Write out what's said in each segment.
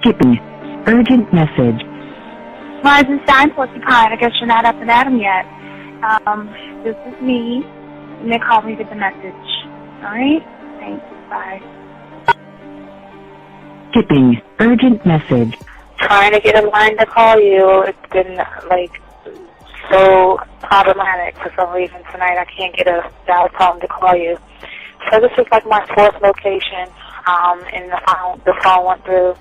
Skipping. Urgent message. Rising Stein Porcupine, I guess you're not up and at 'em yet. This is me. And they called me with the message. Alright? Thanks. Bye. Skipping. Urgent message. Trying to get a line to call you. It's been, so problematic for some reason tonight. I can't get a dial tone to call you. So this is my fourth location, and the phone went through.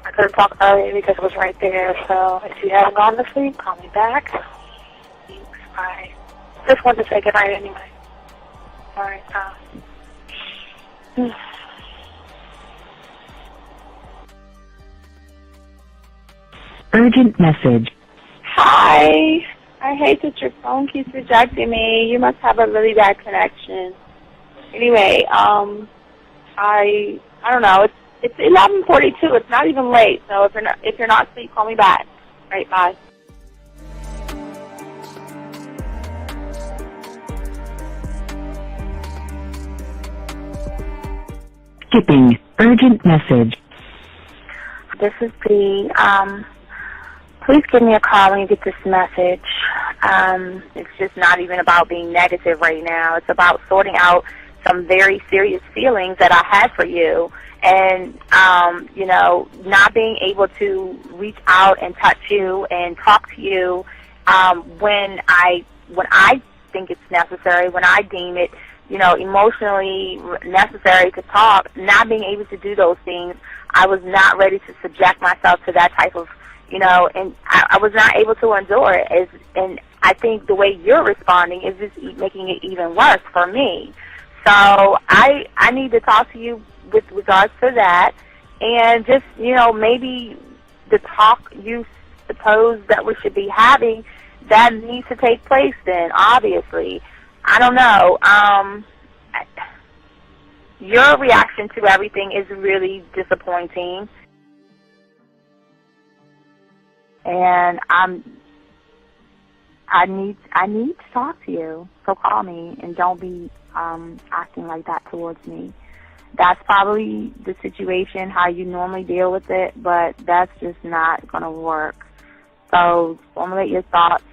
I couldn't talk earlier because it was right there, so if you haven't gone to sleep, call me back. Thanks, bye. Just wanted to say goodnight anyway. Alright, Urgent message. Hi. I hate that your phone keeps rejecting me. You must have a really bad connection. Anyway, I don't know. It's 11:42. It's not even late. So if you're not asleep, call me back. All right, bye. Skipping. Urgent message. This is Dee. Please give me a call when you get this message. It's just not even about being negative right now. It's about sorting out some very serious feelings that I had for you. And, not being able to reach out and touch you and talk to you when I think it's necessary, when I deem it, emotionally necessary to talk, not being able to do those things. I was not ready to subject myself to that type of, and I was not able to endure it. And I think the way you're responding is just making it even worse for me. So I need to talk to you with regards to that, and just, maybe the talk you suppose that we should be having, that needs to take place then, obviously. I don't know. Your reaction to everything is really disappointing. And I need to talk to you. So call me and don't be acting like that towards me. That's probably the situation, how you normally deal with it, but that's just not going to work. So formulate your thoughts,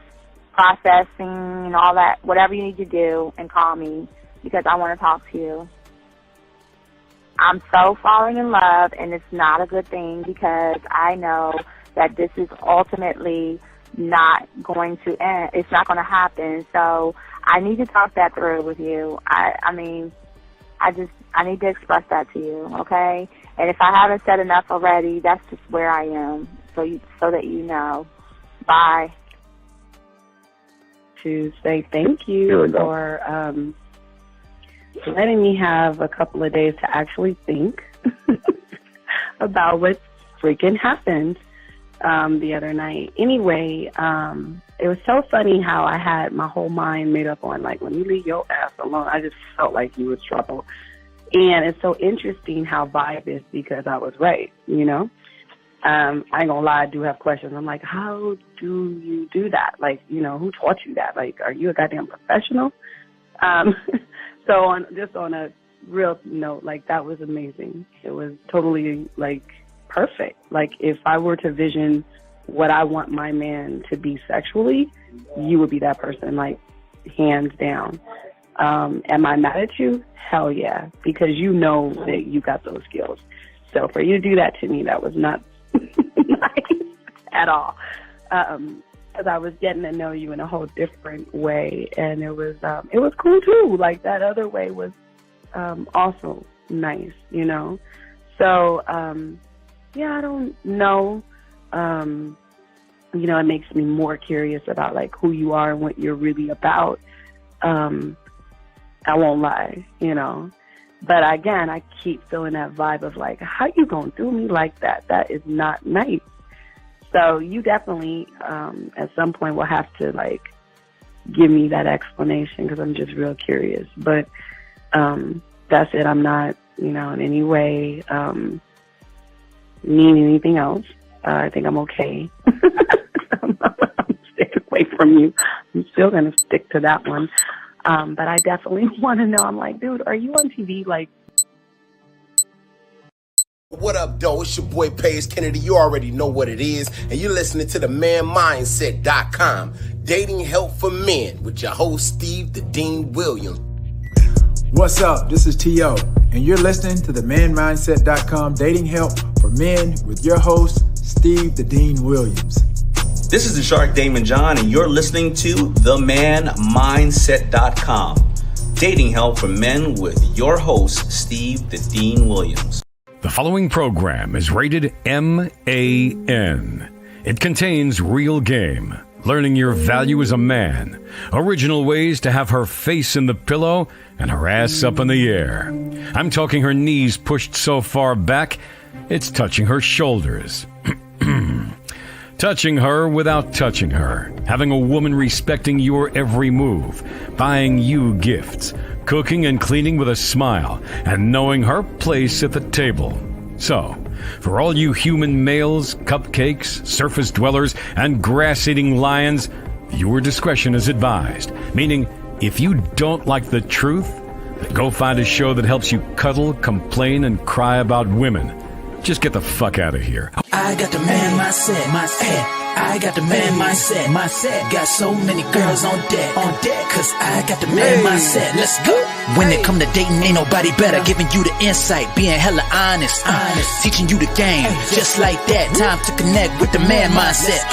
processing and all that, whatever you need to do, and call me because I want to talk to you. I'm so falling in love, and it's not a good thing because I know that this is ultimately not going to end. It's not going to happen. So I need to talk that through with you. I need to express that to you, okay? And if I haven't said enough already, that's just where I am, so that you know. Bye. To say thank you for letting me have a couple of days to actually think about what freaking happened the other night. Anyway, it was so funny how I had my whole mind made up on, when you leave your ass alone, I just felt like you was trouble. And it's so interesting how vibe is because I was right, I ain't gonna lie, I do have questions. I'm like, how do you do that? Who taught you that? Are you a goddamn professional? So on a real note, that was amazing. It was totally, perfect. If I were to vision what I want my man to be sexually, you would be that person, hands down. Am I mad at you? Hell yeah, because you know that you got those skills. So for you to do that to me, that was not nice at all. Because I was getting to know you in a whole different way, and it was cool too. That other way was also nice, So yeah, I don't know. It makes me more curious about who you are and what you're really about. I won't lie, But again, I keep feeling that vibe of how you gonna do me like that? That is not nice. So you definitely, at some point, will have to give me that explanation because I'm just real curious. But that's it. I'm not, in any way needing anything else. I think I'm okay. I'm staying away from you. I'm still gonna stick to that one. But I definitely want to know. I'm like, dude, are you on TV What up, though? It's your boy Paige Kennedy. You already know what it is, and you're listening to the manmindset.com, dating help for men, with your host Steve the Dean Williams. What's up? This is T.O., and you're listening to the manmindset.com, dating help for men, with your host Steve the Dean Williams. This is the Shark Damon John, and you're listening to themanmindset.com, dating help for men, with your host Steve the Dean Williams. The following program is rated MAN. It contains real game, learning your value as a man, original ways to have her face in the pillow and her ass up in the air. I'm talking her knees pushed so far back, it's touching her shoulders. Touching her without touching her. Having a woman respecting your every move. Buying you gifts. Cooking and cleaning with a smile. And knowing her place at the table. So, for all you human males, cupcakes, surface dwellers, and grass-eating lions, viewer discretion is advised. Meaning, if you don't like the truth, then go find a show that helps you cuddle, complain, and cry about women. Just get the fuck out of here. I got the man mindset. I got the man mindset. Got so many girls on deck. Cause I got the man mindset. Let's go. When it come to dating, ain't nobody better. Giving you the insight, being hella honest. Teaching you the game, just like that. Time to connect with the man mindset.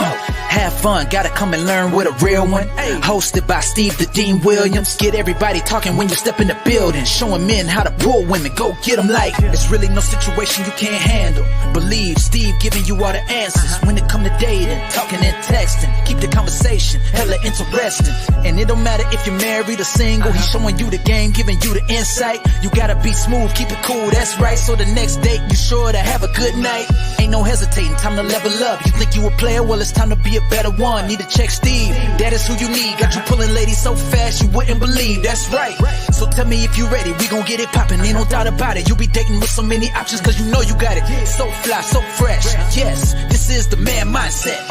Have fun, gotta come and learn with a real one. Hosted by Steve the Dean Williams. Get everybody talking when you step in the building. Showing men how to pull women, go get them like it's really no situation you can't handle. Believe Steve giving you all the answers. When it come to dating, talking and texting, keep the conversation hella interesting. And it don't matter if you're married or single. He's showing you the game, giving you the insight. You gotta be smooth, keep it cool, that's right. So the next date, you sure to have a good night. Ain't no hesitating, time to level up. You think you a player, well it's time to be a better one. Need to check Steve, that is who you need. Got you pulling ladies so fast you wouldn't believe, that's right. So tell me if you ready, we gon' get it poppin', ain't no doubt about it. You be dating with so many options cause you know you got it. So fly, so fresh, yes, this is the man mindset.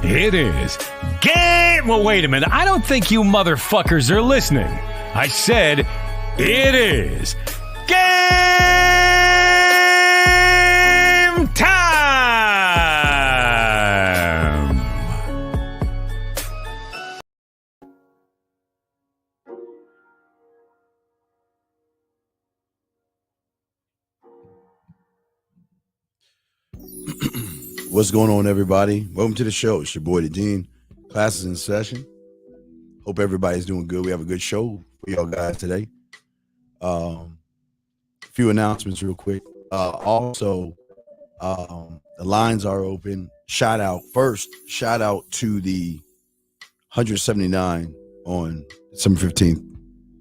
It is game. Well, wait a minute. I don't think you motherfuckers are listening. I said it is game time. What's going on, everybody? Welcome to the show. It's your boy, the Dean. Class is in session. Hope everybody's doing good. We have a good show for y'all guys today. A few announcements real quick. Also, the lines are open. Shout out to the 179 on December 15th,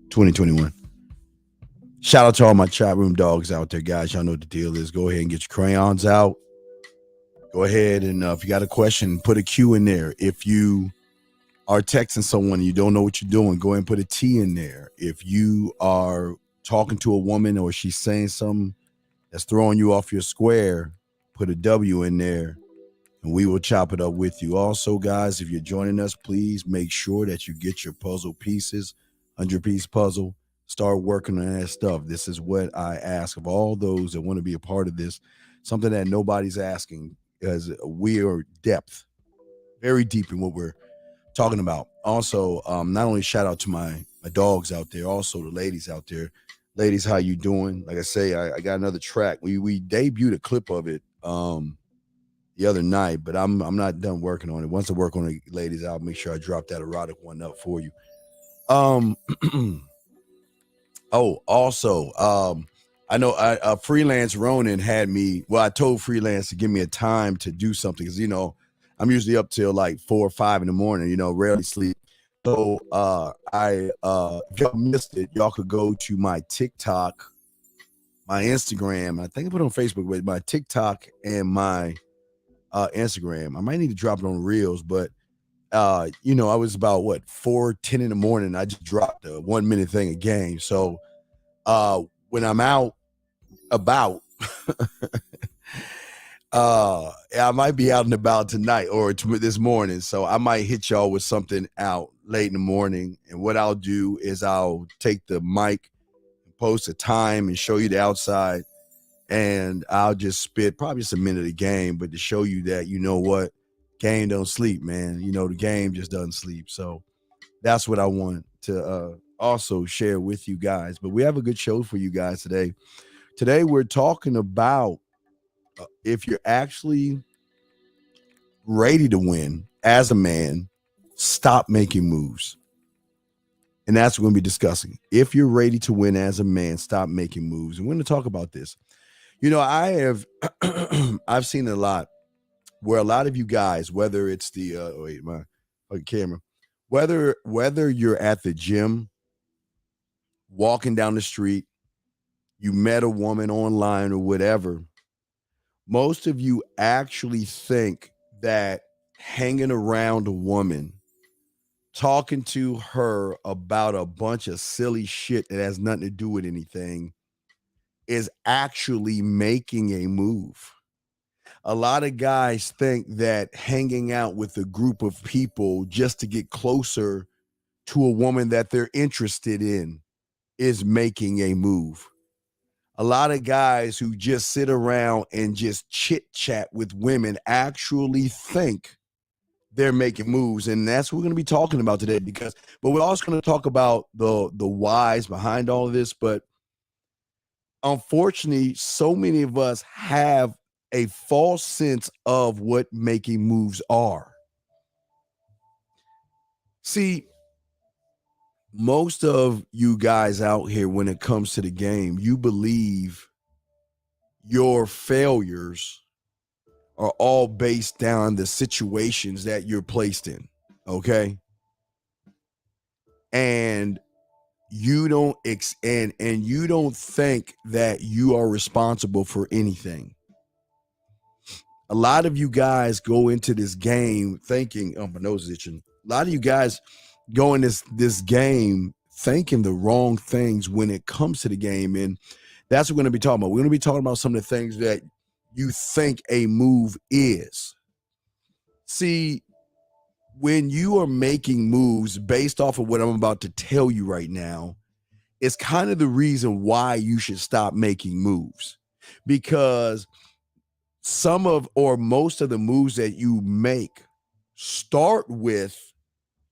2021. Shout out to all my chat room dogs out there, guys. Y'all know what the deal is. Go ahead and get your crayons out. Go ahead and if you got a question, put a Q in there. If you are texting someone and you don't know what you're doing, go ahead and put a T in there. If you are talking to a woman or she's saying something that's throwing you off your square, put a W in there and we will chop it up with you. Also, guys, if you're joining us, please make sure that you get your puzzle pieces, 100-piece puzzle. Start working on that stuff. This is what I ask of all those that want to be a part of this, something that nobody's asking. Because we are very deep in what we're talking about. Also, not only shout out to my dogs out there, also the ladies out there. Ladies, how you doing? Like I say, I got another track. We debuted a clip of it the other night, but I'm not done working on it. Once I work on it, ladies, I'll make sure I drop that erotic one up for you. I know Freelance Ronin had me. Well, I told Freelance to give me a time to do something because, you know, I'm usually up till like 4 or 5 in the morning, you know, rarely sleep. So if y'all missed it, y'all could go to my TikTok, my Instagram. I think I put it on Facebook, but my TikTok and my Instagram. I might need to drop it on Reels, but you know, I was about 4:10 in the morning. I just dropped a 1 minute thing a game. So when I'm out about, I might be out and about tonight or this morning. So I might hit y'all with something out late in the morning. And what I'll do is I'll take the mic and post a time and show you the outside and I'll just spit probably just a minute of the game, but to show you that, you know what, game don't sleep, man. You know, the game just doesn't sleep. So that's what I want to also share with you guys. But we have a good show for you guys today. Today we're talking about if you're actually ready to win as a man, stop making moves. And that's what we're going to be discussing. If you're ready to win as a man, stop making moves. And we're going to talk about this. You know, I've seen a lot where a lot of you guys, whether it's the camera, whether you're at the gym, walking down the street, you met a woman online or whatever, most of you actually think that hanging around a woman, talking to her about a bunch of silly shit that has nothing to do with anything is actually making a move. A lot of guys think that hanging out with a group of people just to get closer to a woman that they're interested in is making a move. A lot of guys who just sit around and just chit chat with women actually think they're making moves. And that's what we're going to be talking about today, but we're also going to talk about the whys behind all of this. But unfortunately, so many of us have a false sense of what making moves are. See, most of you guys out here, when it comes to the game, you believe your failures are all based on the situations that you're placed in, okay? And you don't and you don't think that you are responsible for anything. A lot of you guys go into this game thinking, oh, my nose is itching. A lot of you guys go in this game thinking the wrong things when it comes to the game. And that's what we're going to be talking about. We're going to be talking about some of the things that you think a move is. See, when you are making moves based off of what I'm about to tell you right now, it's kind of the reason why you should stop making moves. Because some of or most of the moves that you make start with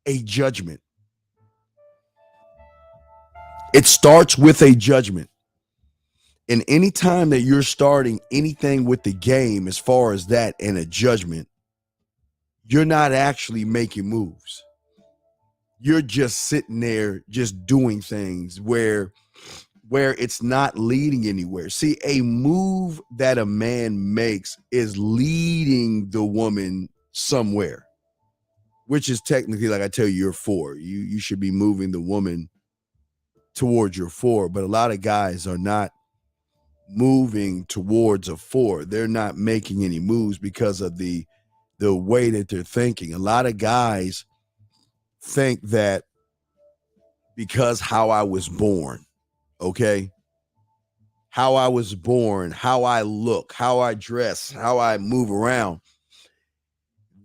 a judgment. It starts with a judgment. And anytime that you're starting anything with the game as far as that and a judgment, you're not actually making moves. You're just sitting there just doing things where it's not leading anywhere. See, a move that a man makes is leading the woman somewhere, which is technically, like I tell you, your four. You should be moving the woman towards your four, but a lot of guys are not moving towards a four. They're not making any moves because of the way that they're thinking. A lot of guys think that because how I was born, okay, how I was born, how I look, how I dress, how I move around,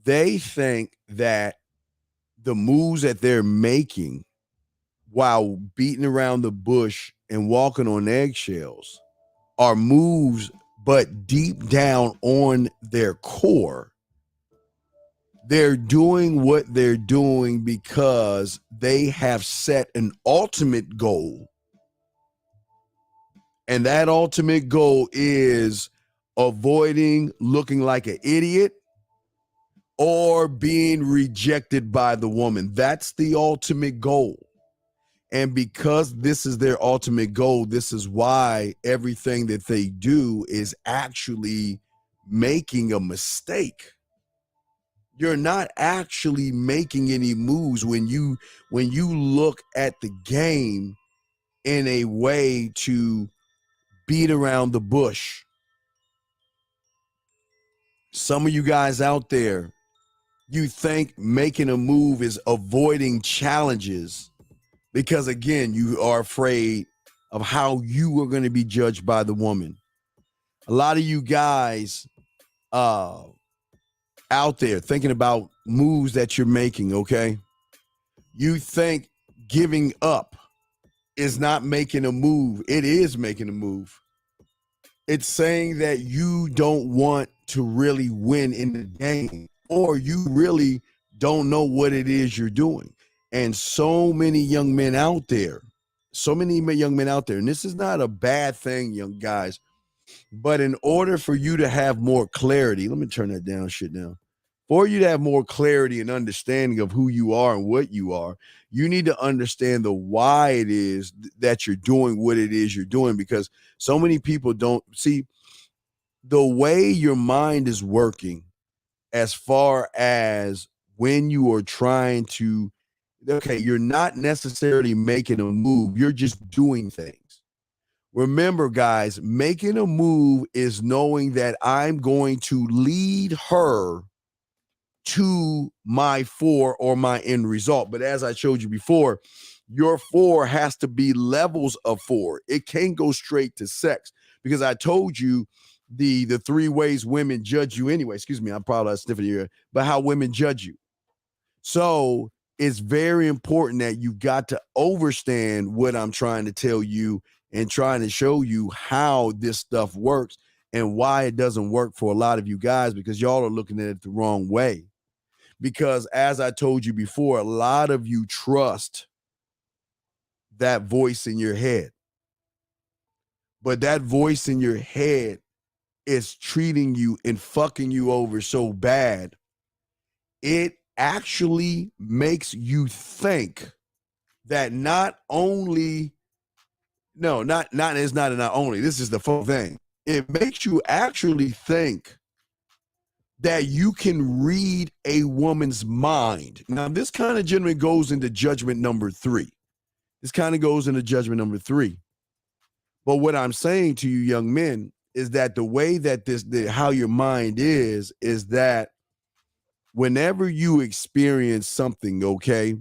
they think that the moves that they're making while beating around the bush and walking on eggshells are moves, but deep down on their core, they're doing what they're doing because they have set an ultimate goal. And that ultimate goal is avoiding looking like an idiot or being rejected by the woman. That's the ultimate goal. And because this is their ultimate goal, this is why everything that they do is actually making a mistake. You're not actually making any moves when you look at the game in a way to beat around the bush. Some of you guys out there, you think making a move is avoiding challenges because, again, you are afraid of how you are going to be judged by the woman. A lot of you guys out there thinking about moves that you're making, okay? You think giving up is not making a move. It is making a move. It's saying that you don't want to really win in the game, or you really don't know what it is you're doing. And so many young men out there, and this is not a bad thing, young guys, but in order for you to have more clarity, let me turn that down shit now. For you to have more clarity and understanding of who you are and what you are, you need to understand the why it is that you're doing what it is you're doing, because so many people don't see the way your mind is working as far as when you are trying to, okay, you're not necessarily making a move, you're just doing things. Remember, guys, making a move is knowing that I'm going to lead her to my 4 or my end result. But as I showed you before, your 4 has to be levels of 4. It can't go straight to sex, because I told you the 3 ways women judge you anyway. Excuse me, I'm probably sniffing here, but how women judge you. So it's very important that you got to understand what I'm trying to tell you and trying to show you how this stuff works and why it doesn't work for a lot of you guys, because y'all are looking at it the wrong way. Because as I told you before, a lot of you trust that voice in your head. But that voice in your head is treating you and fucking you over so bad, it actually makes you think that not only, this is the full thing. It makes you actually think that you can read a woman's mind. Now, this kind of generally goes into judgment number 3. But what I'm saying to you young men is that the way that how your mind is that whenever you experience something, okay,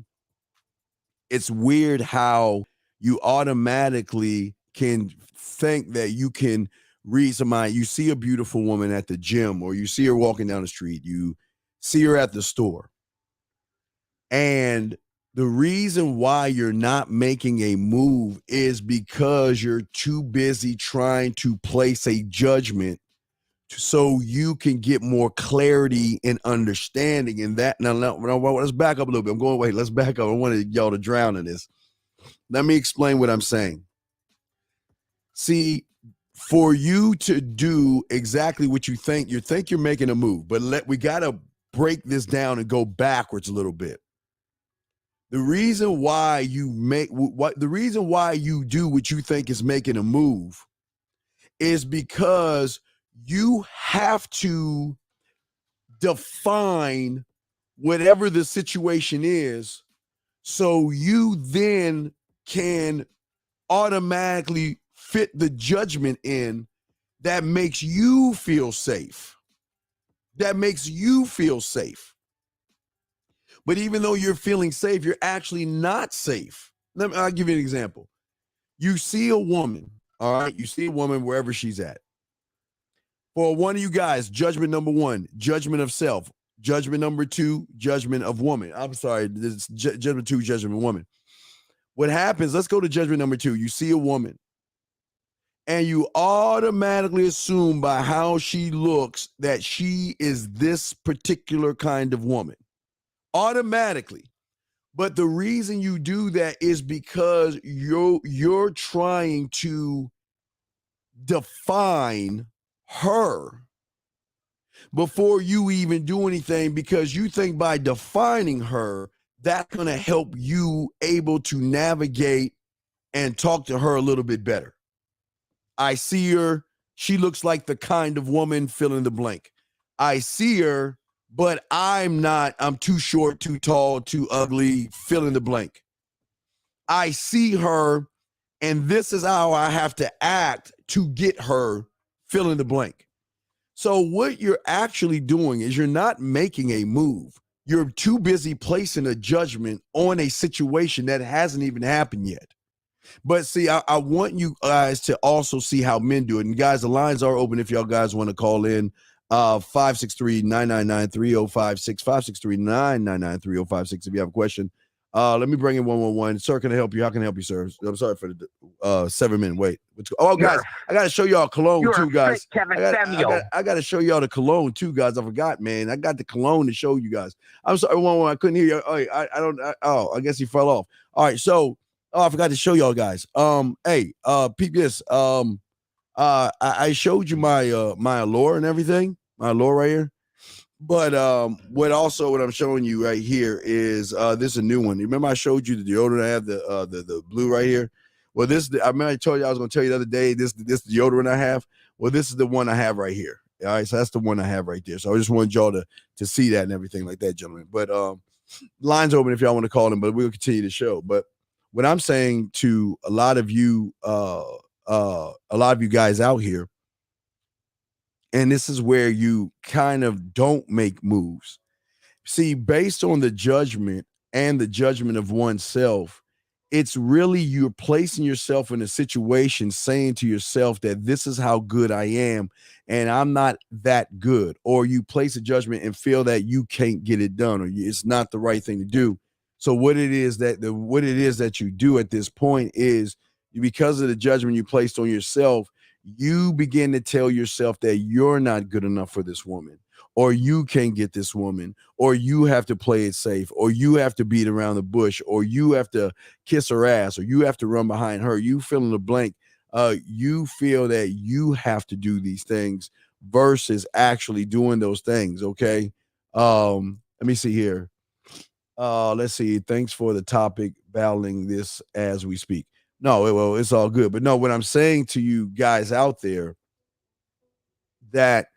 it's weird how you automatically can think that you can read somebody. You see a beautiful woman at the gym, or you see her walking down the street, you see her at the store. And the reason why you're not making a move is because you're too busy trying to place a judgment so you can get more clarity and understanding in that. Now, let's back up a little bit. Let's back up. I wanted y'all to drown in this. Let me explain what I'm saying. See, for you to do exactly what you think you're making a move, but we got to break this down and go backwards a little bit. The reason why you do what you think is making a move is because you have to define whatever the situation is, so you then can automatically fit the judgment in that makes you feel safe. But even though you're feeling safe, you're actually not safe. I'll give you an example. You see a woman, all right? You see a woman wherever she's at. For one of you guys, judgment number 1, judgment of self. Judgment number 2, judgment of woman. I'm sorry, this is judgment 2, judgment of woman. What happens, let's go to judgment number 2. You see a woman, and you automatically assume by how she looks that she is this particular kind of woman. Automatically. But the reason you do that is because you're trying to define her before you even do anything, because you think by defining her, that's going to help you able to navigate and talk to her a little bit better. I see her. She looks like the kind of woman, fill in the blank. I see her, but I'm too short, too tall, too ugly, fill in the blank. I see her, and this is how I have to act to get her, fill in the blank. So what you're actually doing is you're not making a move. You're too busy placing a judgment on a situation that hasn't even happened yet. But see, I want you guys to also see how men do it. And guys, the lines are open if y'all guys want to call in. 563-999-3056, 563-999-3056 if you have a question. Let me bring in 111. Sir, can I help you? How can I help you, sir? I'm sorry for the 7-minute wait. Oh, guys, I got to show y'all cologne too, guys. I got to show y'all the cologne too, guys. I forgot, man. I got the cologne to show you guys. I'm sorry, 111. I couldn't hear you. I guess he fell off. All right, so I forgot to show y'all guys. Peep this. I showed you my my allure and everything. My allure right here. But what I'm showing you right here is this is a new one. Remember I showed you the deodorant? I have the blue right here. Well, I remember I told you I was going to tell you the other day this deodorant I have. Well, this is the one I have right here. All right, so that's the one I have right there. So I just wanted y'all to see that and everything like that, gentlemen. But lines open if y'all want to call them. But we'll continue the show. But what I'm saying to a lot of you guys out here. And this is where you kind of don't make moves. See, based on the judgment and the judgment of oneself, it's really you're placing yourself in a situation saying to yourself that this is how good I am and I'm not that good. Or you place a judgment and feel that you can't get it done or it's not the right thing to do. So what it is that you do at this point is because of the judgment you placed on yourself, you begin to tell yourself that you're not good enough for this woman, or you can't get this woman, or you have to play it safe, or you have to beat around the bush, or you have to kiss her ass, or you have to run behind her. You fill in the blank. You feel that you have to do these things versus actually doing those things. Okay. Let me see here. Let's see. Thanks for the topic, battling this as we speak. No, well, it's all good. But no, what I'm saying to you guys out there, that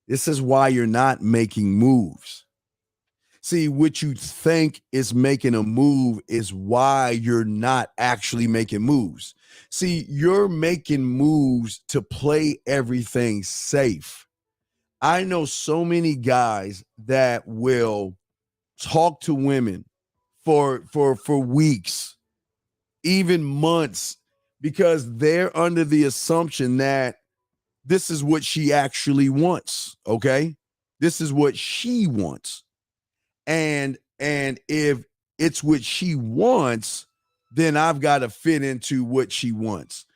this is why you're not making moves. See, what you think is making a move is why you're not actually making moves. See, you're making moves to play everything safe. I know so many guys that will talk to women for weeks, even months, because they're under the assumption that this is what she actually wants. Okay. This is what she wants. And if it's what she wants, then I've got to fit into what she wants.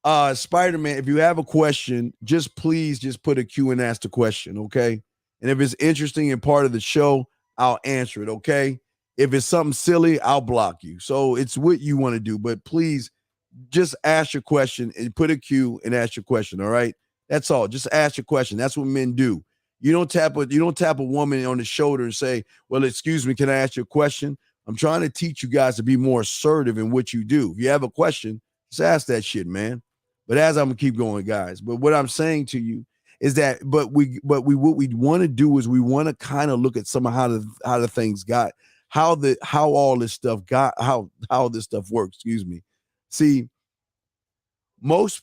Spider-Man, if you have a question, please put a Q and ask the question. Okay. And if it's interesting and part of the show, I'll answer it. Okay. If it's something silly, I'll block you. So it's what you want to do. But please just ask your question and put a Q and ask your question. All right. That's all. Just ask your question. That's what men do. You don't tap a woman on the shoulder and say, well, excuse me, can I ask you a question? I'm trying to teach you guys to be more assertive in what you do. If you have a question, just ask that shit, man. But as I'm gonna keep going, guys. But what I'm saying to you is that, what we want to do is we want to kind of look at some of how the things got. How all this stuff got, how this stuff works, excuse me. See, most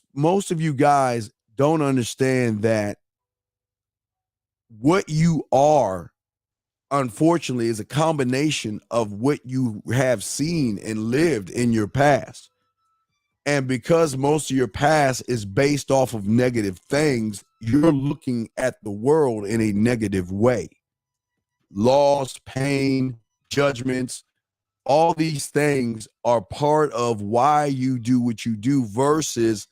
of you guys don't understand that what you are, unfortunately, is a combination of what you have seen and lived in your past. And because most of your past is based off of negative things, you're looking at the world in a negative way. Loss, pain, judgments, all these things are part of why you do what you do versus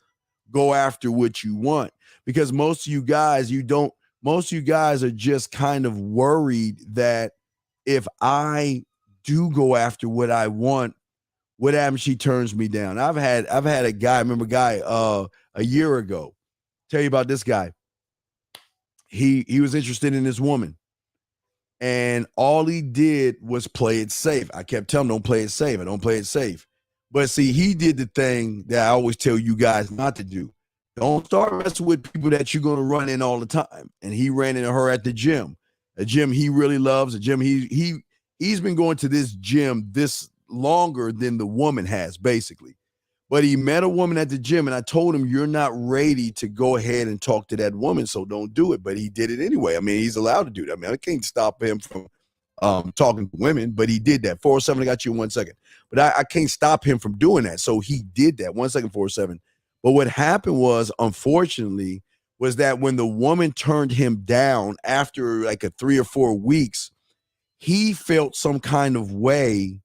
go after what you want. Because most of you guys are just kind of worried that if I do go after what I want, what happens? She turns me down. I've had a guy, I remember a guy a year ago. Tell you about this guy. He was interested in this woman. And all he did was play it safe. I kept telling him, don't play it safe. I don't play it safe. But see, he did the thing that I always tell you guys not to do. Don't start messing with people that you're going to run in all the time. And he ran into her at the gym, a gym he really loves, a gym he's been going to this gym this longer than the woman has, basically. But he met a woman at the gym, and I told him, you're not ready to go ahead and talk to that woman, so don't do it. But he did it anyway. I mean, he's allowed to do that. I mean, I can't stop him from talking to women, but he did that. 407, I got you in 1 second. But I can't stop him from doing that, so he did that. 1 second, 407. But what happened was, unfortunately, was that when the woman turned him down after like 3 or 4 weeks, he felt some kind of way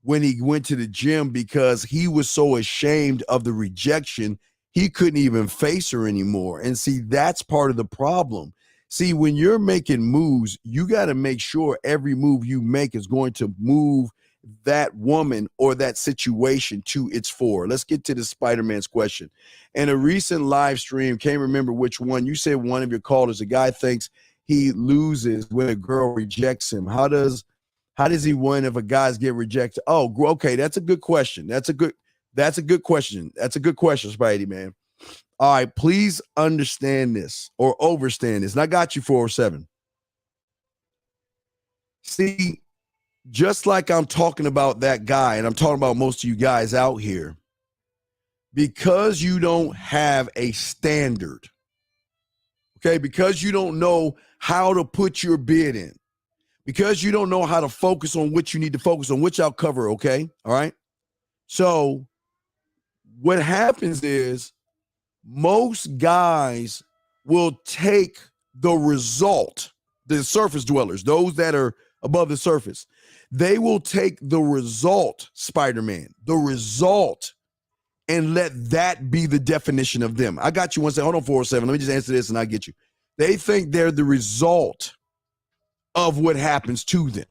when he went to the gym because he was so ashamed of the rejection, he couldn't even face her anymore. And see, that's part of the problem. See, when you're making moves, you got to make sure every move you make is going to move that woman or that situation to its fore. Let's get to the Spider-Man's question. In a recent live stream, can't remember which one, you said one of your callers, a guy thinks he loses when a girl rejects him. How does he win if a guy's get rejected? Oh, okay, that's a good question. That's a good question. That's a good question, Spidey, man. All right, please understand this or overstand this. And I got you 407. See, just like I'm talking about that guy, and I'm talking about most of you guys out here, because you don't have a standard, okay, because you don't know how to put your bid in, because you don't know how to focus on what you need to focus on, which I'll cover, okay? All right? So what happens is most guys will take the result, the surface dwellers, those that are above the surface, they will take the result, Spider-Man, the result, and let that be the definition of them. I got you one second. Hold on, 407. Let me just answer this and I'll get you. They think they're the result of what happens to them.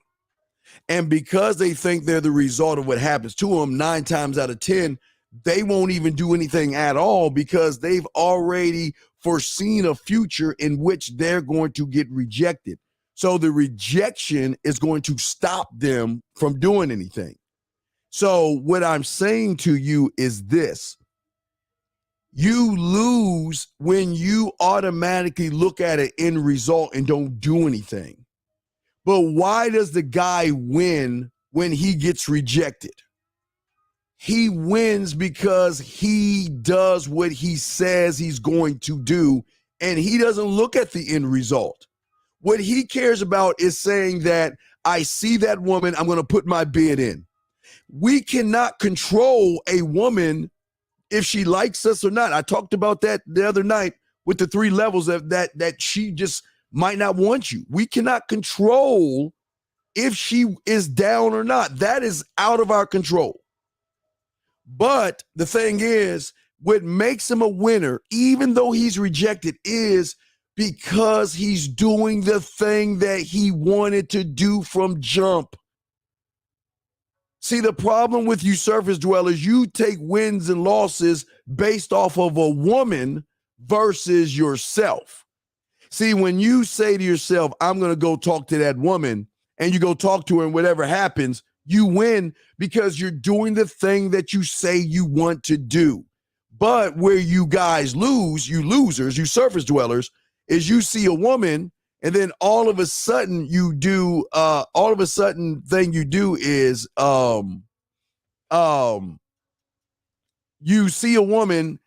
And because they think they're the result of what happens to them, 9 times out of 10, they won't even do anything at all because they've already foreseen a future in which they're going to get rejected. So the rejection is going to stop them from doing anything. So what I'm saying to you is this. You lose when you automatically look at an end result and don't do anything. But why does the guy win when he gets rejected? He wins because he does what he says he's going to do, and he doesn't look at the end result. What he cares about is saying that I see that woman, I'm going to put my bid in. We cannot control a woman if she likes us or not. I talked about that the other night with the 3 levels of that she just might not want you. We cannot control if she is down or not. That is out of our control. But the thing is, what makes him a winner, even though he's rejected, is because he's doing the thing that he wanted to do from jump. See, the problem with you surface dwellers, you take wins and losses based off of a woman versus yourself. See, when you say to yourself, I'm going to go talk to that woman, and you go talk to her and whatever happens, you win because you're doing the thing that you say you want to do. But where you guys lose, you losers, you surface dwellers, is you see a woman and then all of a sudden you do, thing you do is you see a woman,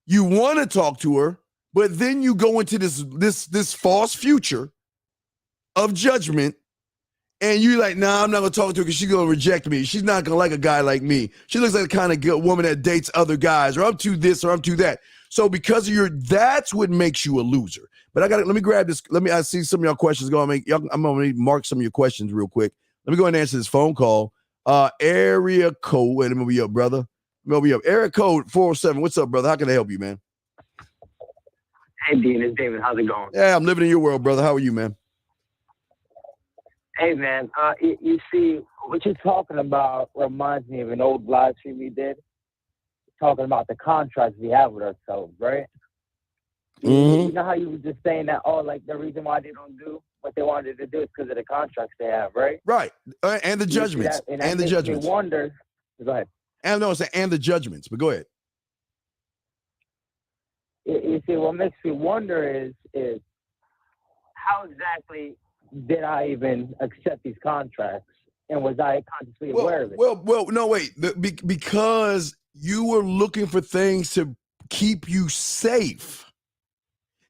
you want to talk to her, but then you go into this false future of judgment. And you're like, nah, I'm not going to talk to her because she's going to reject me. She's not going to like a guy like me. She looks like the kind of good woman that dates other guys, or I'm too this or I'm too that. So because of that's what makes you a loser. But let me grab this. I see some of y'all questions going. I'm going to mark some of your questions real quick. Let me go ahead and answer this phone call. Area code. Wait, let me be up, brother. Let me be up. Area code 407. What's up, brother? How can I help you, man? Hey, Dean. It's David. How's it going? Yeah, I'm living in your world, brother. How are you, man? Hey, man, you see, what you're talking about reminds me of an old live stream we did, talking about the contracts we have with ourselves, right? Mm-hmm. You know how you were just saying that, like, the reason why they don't do what they wanted to do is because of the contracts they have, right? Right, and the judgments. And the judgments. Go ahead. And the judgments, but go ahead. You see, what makes me wonder is how exactly did I even accept these contracts, and was I consciously aware of it? Well, no, wait. Because you were looking for things to keep you safe.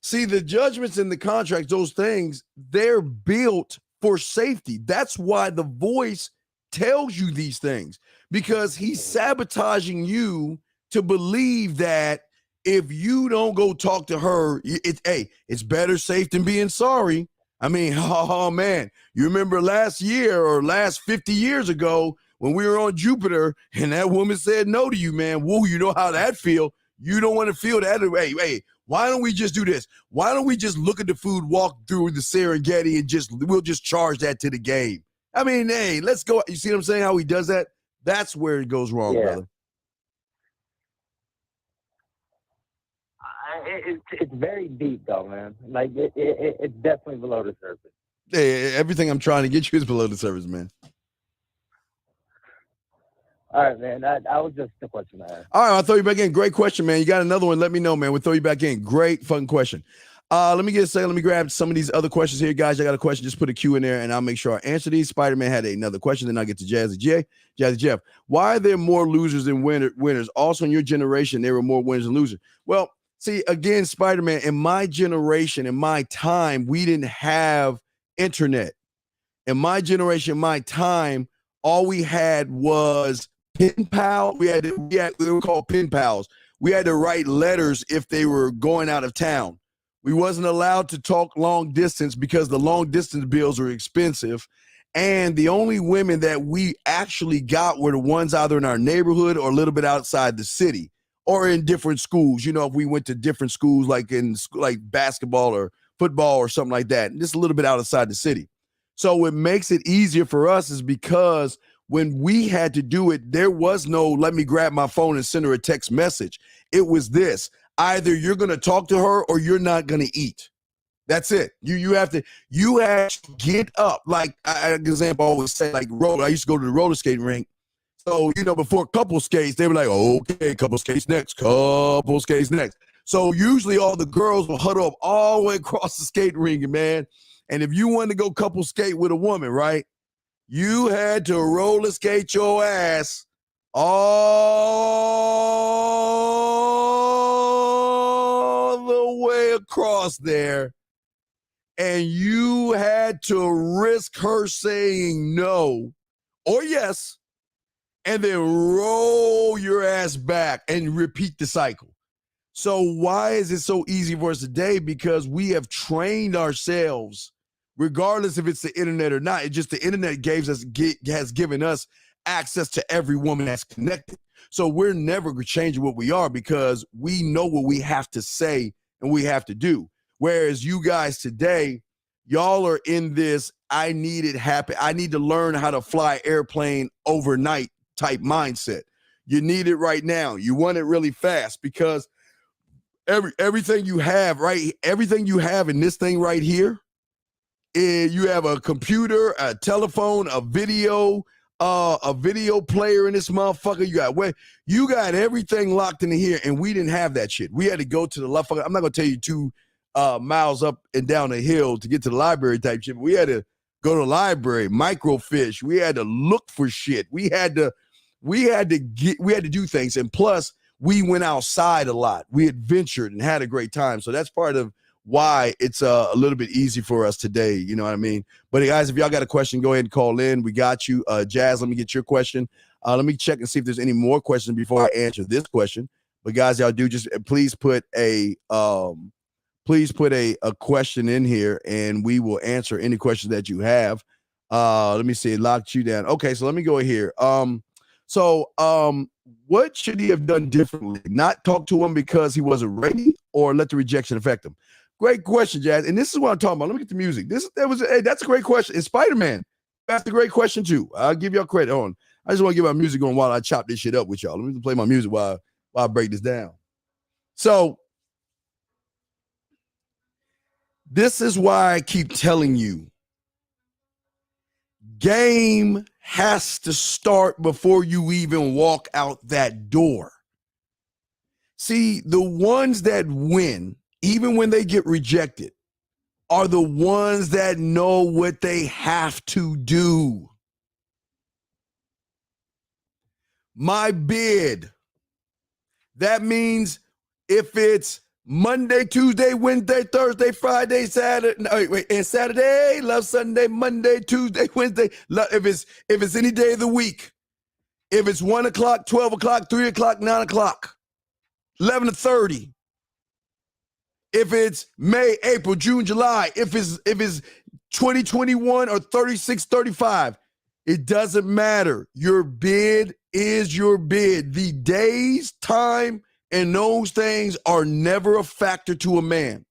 See, the judgments and the contracts, those things, they're built for safety. That's why the voice tells you these things, because he's sabotaging you to believe that if you don't go talk to her, it's better safe than being sorry. I mean, oh man, you remember last year or last 50 years ago when we were on Jupiter and that woman said no to you, man, whoa, you know how that feel. You don't want to feel that. Hey, why don't we just do this? Why don't we just look at the food, walk through the Serengeti, and we'll just charge that to the game? I mean, hey, let's go. You see what I'm saying? How he does that? That's where it goes wrong, brother. It's very deep, though, man. Like, it's definitely below the surface. Hey, everything I'm trying to get you is below the surface, man. All right, man. That was just the question I had. All right, I'll throw you back in. Great question, man. You got another one? Let me know, man. We'll throw you back in. Great fucking question. Let me get a second. Let me grab some of these other questions here, guys. I got a question. Just put a Q in there, and I'll make sure I answer these. Spider-Man had another question. Then I'll get to Jazzy Jeff. Why are there more losers than winners? Also, in your generation, there were more winners than losers. Well, see, again, Spider-Man, in my generation, in my time, we didn't have internet. In my generation, my time, all we had was pen pal. We were called pen pals. We had to write letters if they were going out of town. We wasn't allowed to talk long distance because the long distance bills are expensive. And the only women that we actually got were the ones either in our neighborhood or a little bit outside the city or in different schools. You know, if we went to different schools, like in like basketball or football or something like that, just a little bit outside the city. So what makes it easier for us is because when we had to do it, there was no, let me grab my phone and send her a text message. It was this. Either you're going to talk to her or you're not going to eat. That's it. You have to get up. Like an example, I always say, like I used to go to the roller skating rink. So, you know, before couple skates, they were like, okay, couple skates next. So usually all the girls will huddle up all the way across the skating rink, man. And if you wanted to go couple skate with a woman, right, you had to roller skate your ass all the way across there, and you had to risk her saying no or yes, and then roll your ass back and repeat the cycle. So why is it so easy for us today? Because we have trained ourselves, regardless if it's the internet or not. It's just the internet has given us access to every woman that's connected. So we're never changing what we are because we know what we have to say and we have to do. Whereas you guys today, y'all are in this, I need it happen. I need to learn how to fly airplane overnight type mindset. You need it right now. You want it really fast because everything you have, right? Everything you have in this thing right here, you have a computer, a telephone, a video player in this motherfucker. You got everything locked in here, and we didn't have that shit. We had to go to the left. I'm not gonna tell you 2 miles up and down the hill to get to the library type shit. But we had to go to the library, microfiche. We had to look for shit. We had to do things, and plus we went outside a lot. We adventured and had a great time. So that's part of why it's a little bit easy for us today. You know what I mean? But guys, if y'all got a question, go ahead and call in. We got you. Jazz, let me get your question. Let me check and see if there's any more questions before I answer this question. But guys, y'all do just please put a question in here and we will answer any questions that you have. Let me see. It locked you down. Okay, so let me go here. What should he have done differently? Not talk to him because he wasn't ready, or let the rejection affect him? Great question, Jazz. And this is what I'm talking about. Let me get the music. That's a great question. And Spider-Man, that's a great question too. I'll give y'all credit on. I just want to get my music on while I chop this shit up with y'all. Let me play my music while I break this down. So this is why I keep telling you, game has to start before you even walk out that door. See, the ones that win, even when they get rejected, are the ones that know what they have to do. My bid. That means if it's Monday, Tuesday, Wednesday, Thursday, Friday, Saturday, and Saturday, love Sunday, Monday, Tuesday, Wednesday. If it's any day of the week, if it's 1 o'clock, 12 o'clock, 3 o'clock, 9 o'clock, 11 to 30. If it's May, April, June, July, if it's 2021 or 36, 35, It doesn't matter. Your bid is your bid. The days, time, and those things are never a factor to a man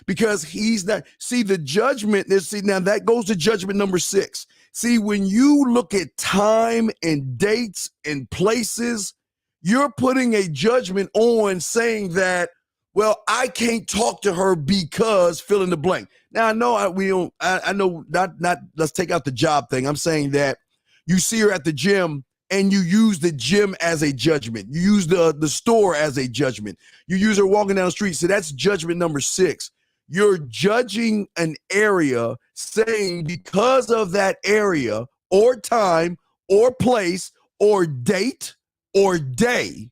because he's not. See, the judgment, now that goes to judgment number 6. See, when you look at time and dates and places, you're putting a judgment on saying that, well, I can't talk to her because fill in the blank. Now, I know I know not let's take out the job thing. I'm saying that you see her at the gym and you use the gym as a judgment. You use the store as a judgment. You use her walking down the street. So that's judgment number 6. You're judging an area saying because of that area or time or place or date or day,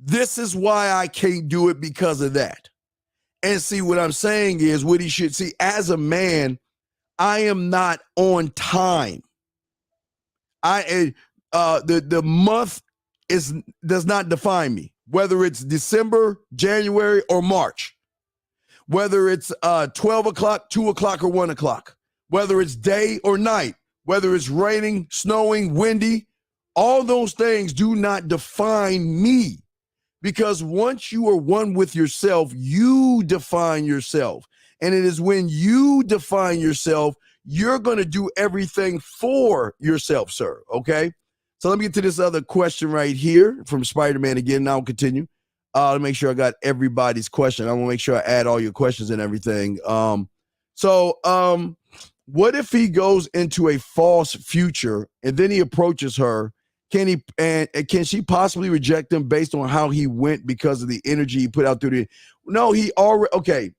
this is why I can't do it because of that. And see, what I'm saying is what he should see as a man, I am not on time. The month does not define me, whether it's December, January, or March, whether it's 12 o'clock, 2 o'clock, or 1 o'clock, whether it's day or night, whether it's raining, snowing, windy, all those things do not define me. Because once you are one with yourself, you define yourself. And it is when you define yourself, you're going to do everything for yourself, sir. Okay? So let me get to this other question right here from Spider-Man again, and I'll continue. To make sure I got everybody's question. I want to make sure I add all your questions and everything. What if he goes into a false future and then he approaches her? Can she possibly reject him based on how he went because of the energy he put out through the? No, he already. Okay,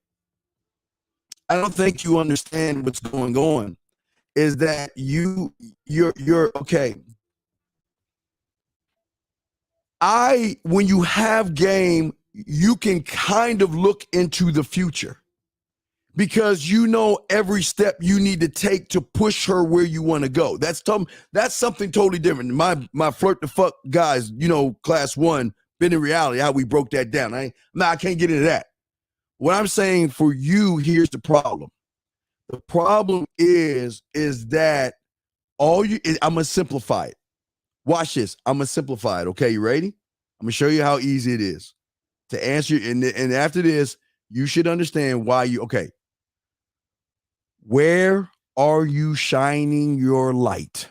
I don't think you understand what's going on. Is that you're okay? When you have game, you can kind of look into the future because you know every step you need to take to push her where you want to go. That's something totally different. My flirt the fuck guys, class 1, been in reality, how we broke that down. I can't get into that. What I'm saying for you, here's the problem. The problem is that I'm gonna simplify it. Watch this. I'm gonna simplify it. Okay, you ready? I'm gonna show you how easy it is to answer. And after this, you should understand why okay. Where are you shining your light?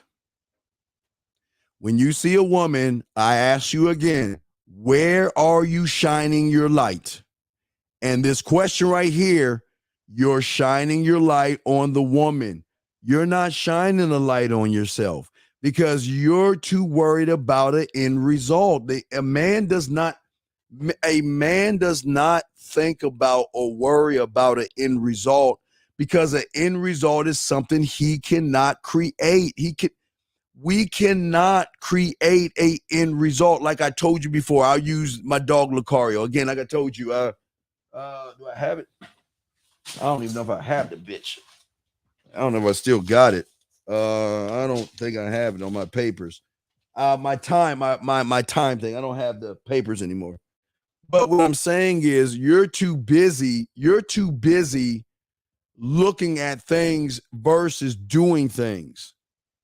When you see a woman, I ask you again, where are you shining your light? And this question right here, you're shining your light on the woman. You're not shining a light on yourself because you're too worried about an end result. A man does not think about or worry about an end result. Because an end result is something he cannot create. We cannot create a end result. Like I told you before, I'll use my dog Lucario. Again, like I told you, do I have it? I don't even know if I have the bitch. I don't know if I still got it. I don't think I have it on my papers. My time thing. I don't have the papers anymore. But what I'm saying is you're too busy looking at things versus doing things.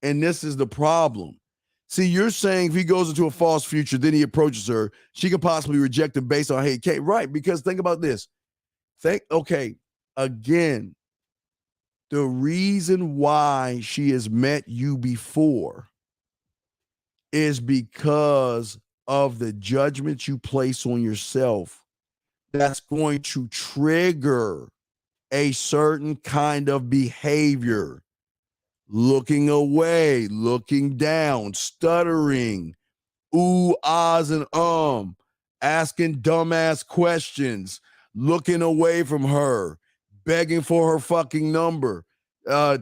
And this is the problem. See, you're saying if he goes into a false future, then he approaches her, she could possibly reject him based on, hey, Kate, right? Because think about this. Again, the reason why she has met you before is because of the judgment you place on yourself that's going to trigger a certain kind of behavior, looking away, looking down, stuttering, ooh, ahs, and asking dumbass questions, looking away from her, begging for her fucking number,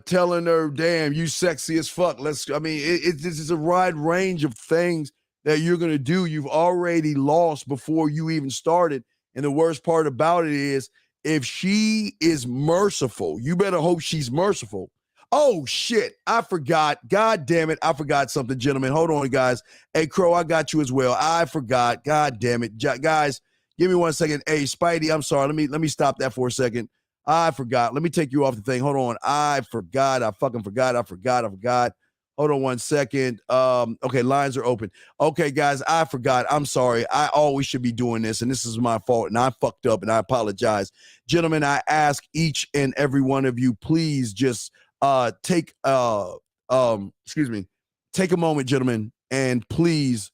telling her, damn, you sexy as fuck. This is a wide range of things that you're going to do. You've already lost before you even started. And the worst part about it is, if she is merciful, you better hope she's merciful. Oh, shit. I forgot. God damn it. I forgot something, gentlemen. Hold on, guys. Hey, Crow, I got you as well. I forgot. God damn it. Guys, give me 1 second. Hey, Spidey, I'm sorry. Let me stop that for a second. I forgot. Let me take you off the thing. Hold on. I forgot. I fucking forgot. I forgot. Hold on one second. Okay, lines are open. Okay, guys, I forgot. I'm sorry. I always should be doing this, and this is my fault, and I fucked up, and I apologize. Gentlemen, I ask each and every one of you, please just take a moment, gentlemen, and please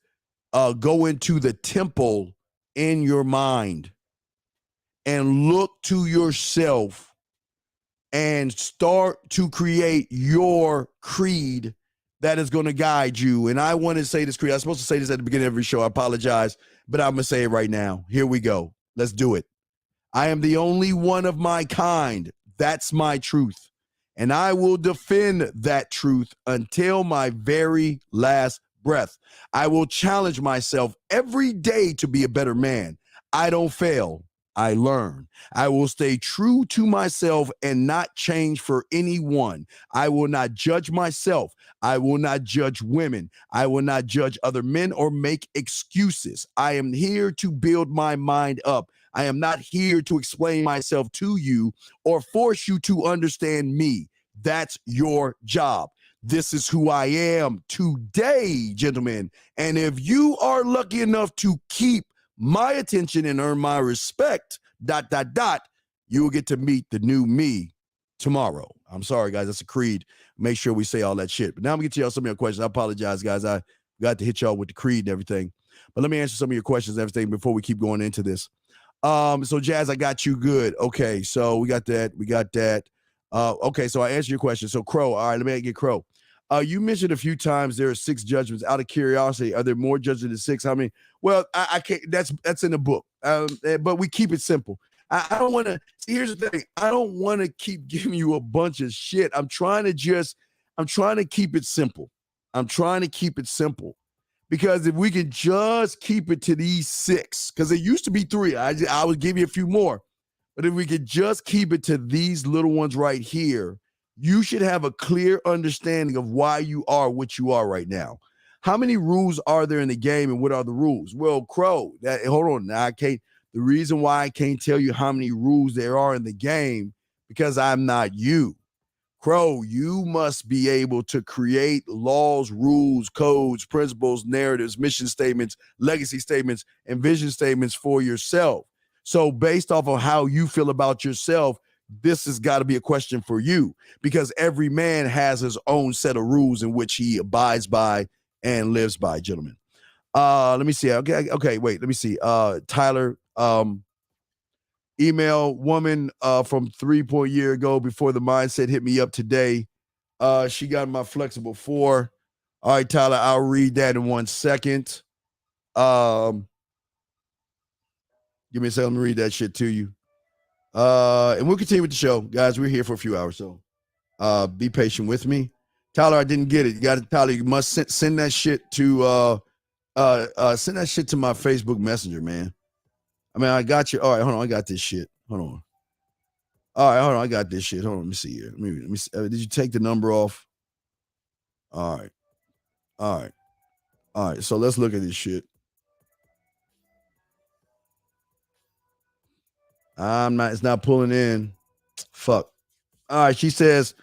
go into the temple in your mind and look to yourself and start to create your creed that is going to guide you. And I want to say this creed. I was supposed to say this at the beginning of every show. I apologize, but I'm going to say it right now. Here we go. Let's do it. I am the only one of my kind. That's my truth. And I will defend that truth until my very last breath. I will challenge myself every day to be a better man. I don't fail. I learn. I will stay true to myself and not change for anyone. I will not judge myself. I will not judge women. I will not judge other men or make excuses. I am here to build my mind up. I am not here to explain myself to you or force you to understand me. That's your job. This is who I am today, gentlemen. And if you are lucky enough to keep my attention and earn my respect, ... you will get to meet the new me tomorrow. I'm sorry, guys. That's a creed. Make sure we say all that shit. But now I'm going to get to y'all some of your questions. I apologize, guys. I got to hit y'all with the creed and everything. But let me answer some of your questions and everything before we keep going into this. So, Jazz, I got you good. Okay, so we got that. Okay, so I answered your question. So, Crow. All right, let me get Crow. You mentioned a few times there are 6 judgments. Out of curiosity, are there more judgments than 6? How many? Well, I can't. That's in the book. But we keep it simple. I don't want to. Here's the thing. I don't want to keep giving you a bunch of shit. I'm trying to keep it simple. Because if we can just keep it to these 6, because it used to be 3. I would give you a few more. But if we could just keep it to these little ones right here, you should have a clear understanding of why you are what you are right now. How many rules are there in the game and what are the rules? Well, Crow, hold on. Now the reason why I can't tell you how many rules there are in the game, because I'm not you. Crow, you must be able to create laws, rules, codes, principles, narratives, mission statements, legacy statements, and vision statements for yourself. So based off of how you feel about yourself, this has got to be a question for you, because every man has his own set of rules in which he abides by and lives by, gentlemen. Let me see. Okay, wait, let me see. Tyler, email woman from 3 years ago before the mindset hit me up today. She got my flexible 4. All right, Tyler, I'll read that in 1 second. Give me a second. Let me read that shit to you. And we'll continue with the show, guys. We're here for a few hours, so be patient with me. Tyler, I didn't get it. Tyler, you must send that shit to my Facebook Messenger, man. I mean, I got you. All right, hold on. I got this shit. Hold on. All right, hold on. I got this shit. Hold on. Let me see here. Let me see. Did you take the number off? All right. So let's look at this shit. It's not pulling in. Fuck. All right, she says,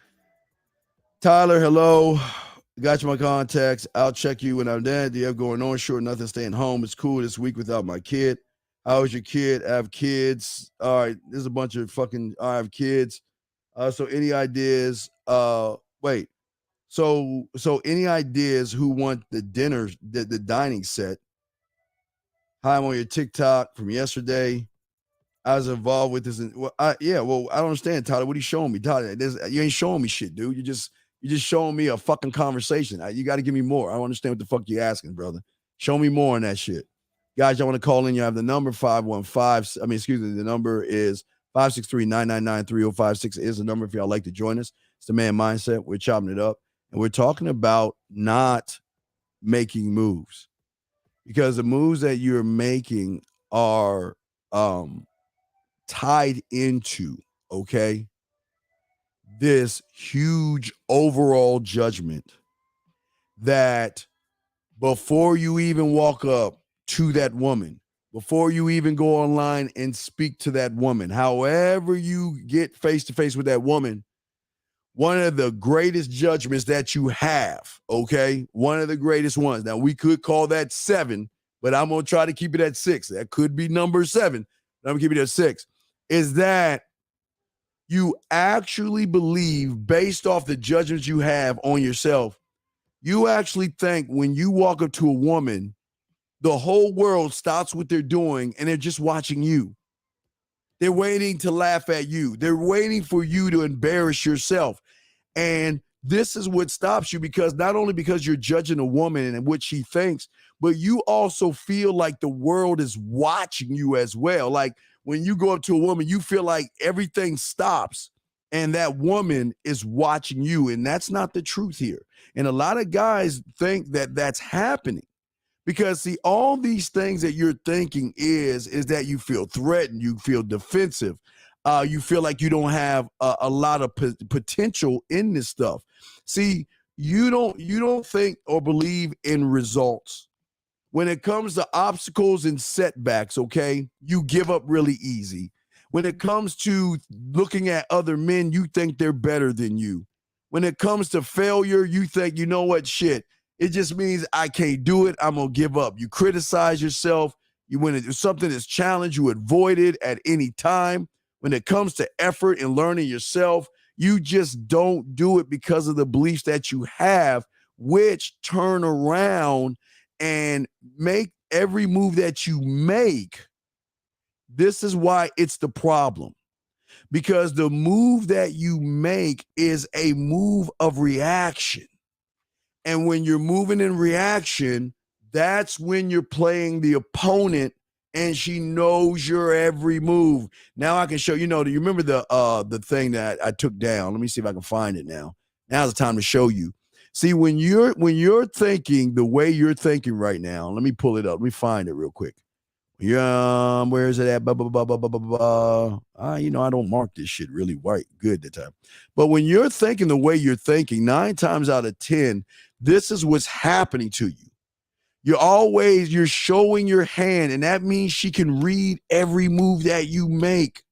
Tyler, hello. Got you my contacts. I'll check you when I'm dead. Do you have going on? Sure, nothing, staying home. It's cool this week without my kid. How is your kid? I have kids. All right, there's a bunch of fucking, I have kids. So any ideas? Wait. So any ideas who want the dinner, the dining set? Hi, I'm on your TikTok from yesterday. I was involved with this. I don't understand, Tyler. What are you showing me, Tyler? You ain't showing me shit, dude. You just showing me a fucking conversation. You got to give me more. I don't understand what the fuck you asking, brother. Show me more on that shit. Guys, y'all want to call in? You have the number 515. The number is 563-999-3056 is the number if y'all like to join us. It's the Man Mindset. We're chopping it up. And we're talking about not making moves. Because the moves that you're making are tied into, okay, this huge overall judgment that before you even walk up to that woman, before you even go online and speak to that woman, however you get face to face with that woman, one of the greatest judgments that you have, okay? One of the greatest ones. Now, we could call that 7, but I'm going to try to keep it at 6. That could be number 7. I'm going to keep it at 6. Is that you actually believe, based off the judgments you have on yourself, you actually think when you walk up to a woman, the whole world stops what they're doing and they're just watching you. They're waiting to laugh at you. They're waiting for you to embarrass yourself. And this is what stops you, because not only because you're judging a woman and what she thinks, but you also feel like the world is watching you as well. Like when you go up to a woman, you feel like everything stops and that woman is watching you. And that's not the truth here. And a lot of guys think that that's happening. Because, see, all these things that you're thinking is that you feel threatened, you feel defensive, you feel like you don't have a lot of potential in this stuff. See, you don't think or believe in results. When it comes to obstacles and setbacks, okay, you give up really easy. When it comes to looking at other men, you think they're better than you. When it comes to failure, you think, you know what, shit. It just means I can't do it. I'm going to give up. You criticize yourself. When it's something that's challenged, you avoid it at any time. When it comes to effort and learning yourself, you just don't do it because of the beliefs that you have, which turn around and make every move that you make. This is why it's the problem. Because the move that you make is a move of reaction. And when you're moving in reaction, that's when you're playing the opponent and she knows your every move. Now I can show you know, do you remember the thing that I took down? Let me see if I can find it now. Now's the time to show you. See, when you're thinking the way you're thinking right now, let me pull it up. Let me find it real quick. Yeah, where is it at? You know, I don't mark this shit really white good that time. But when you're thinking the way you're thinking, 9 times out of 10, this is what's happening to you. You're showing your hand, and that means she can read every move that you make.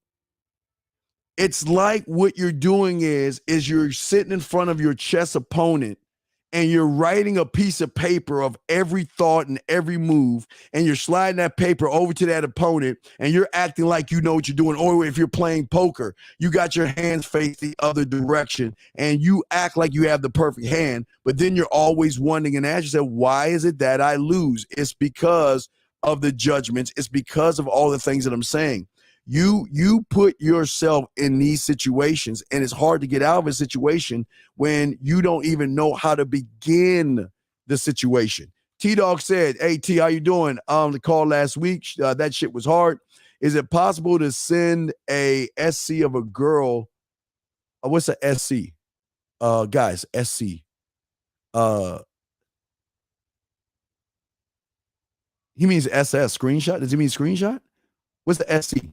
It's like what you're doing is you're sitting in front of your chess opponent and you're writing a piece of paper of every thought and every move, and you're sliding that paper over to that opponent, and you're acting like you know what you're doing. Or if you're playing poker, you got your hands face the other direction, and you act like you have the perfect hand, but then you're always wondering and ask yourself, why is it that I lose? It's because of the judgments. It's because of all the things that I'm saying. You put yourself in these situations, and it's hard to get out of a situation when you don't even know how to begin the situation. T-Dog said, hey, T, how you doing? The call last week, that shit was hard. Is it possible to send a SC of a girl? What's a SC? Guys, SC. He means SS, screenshot? Does he mean screenshot? What's the SC?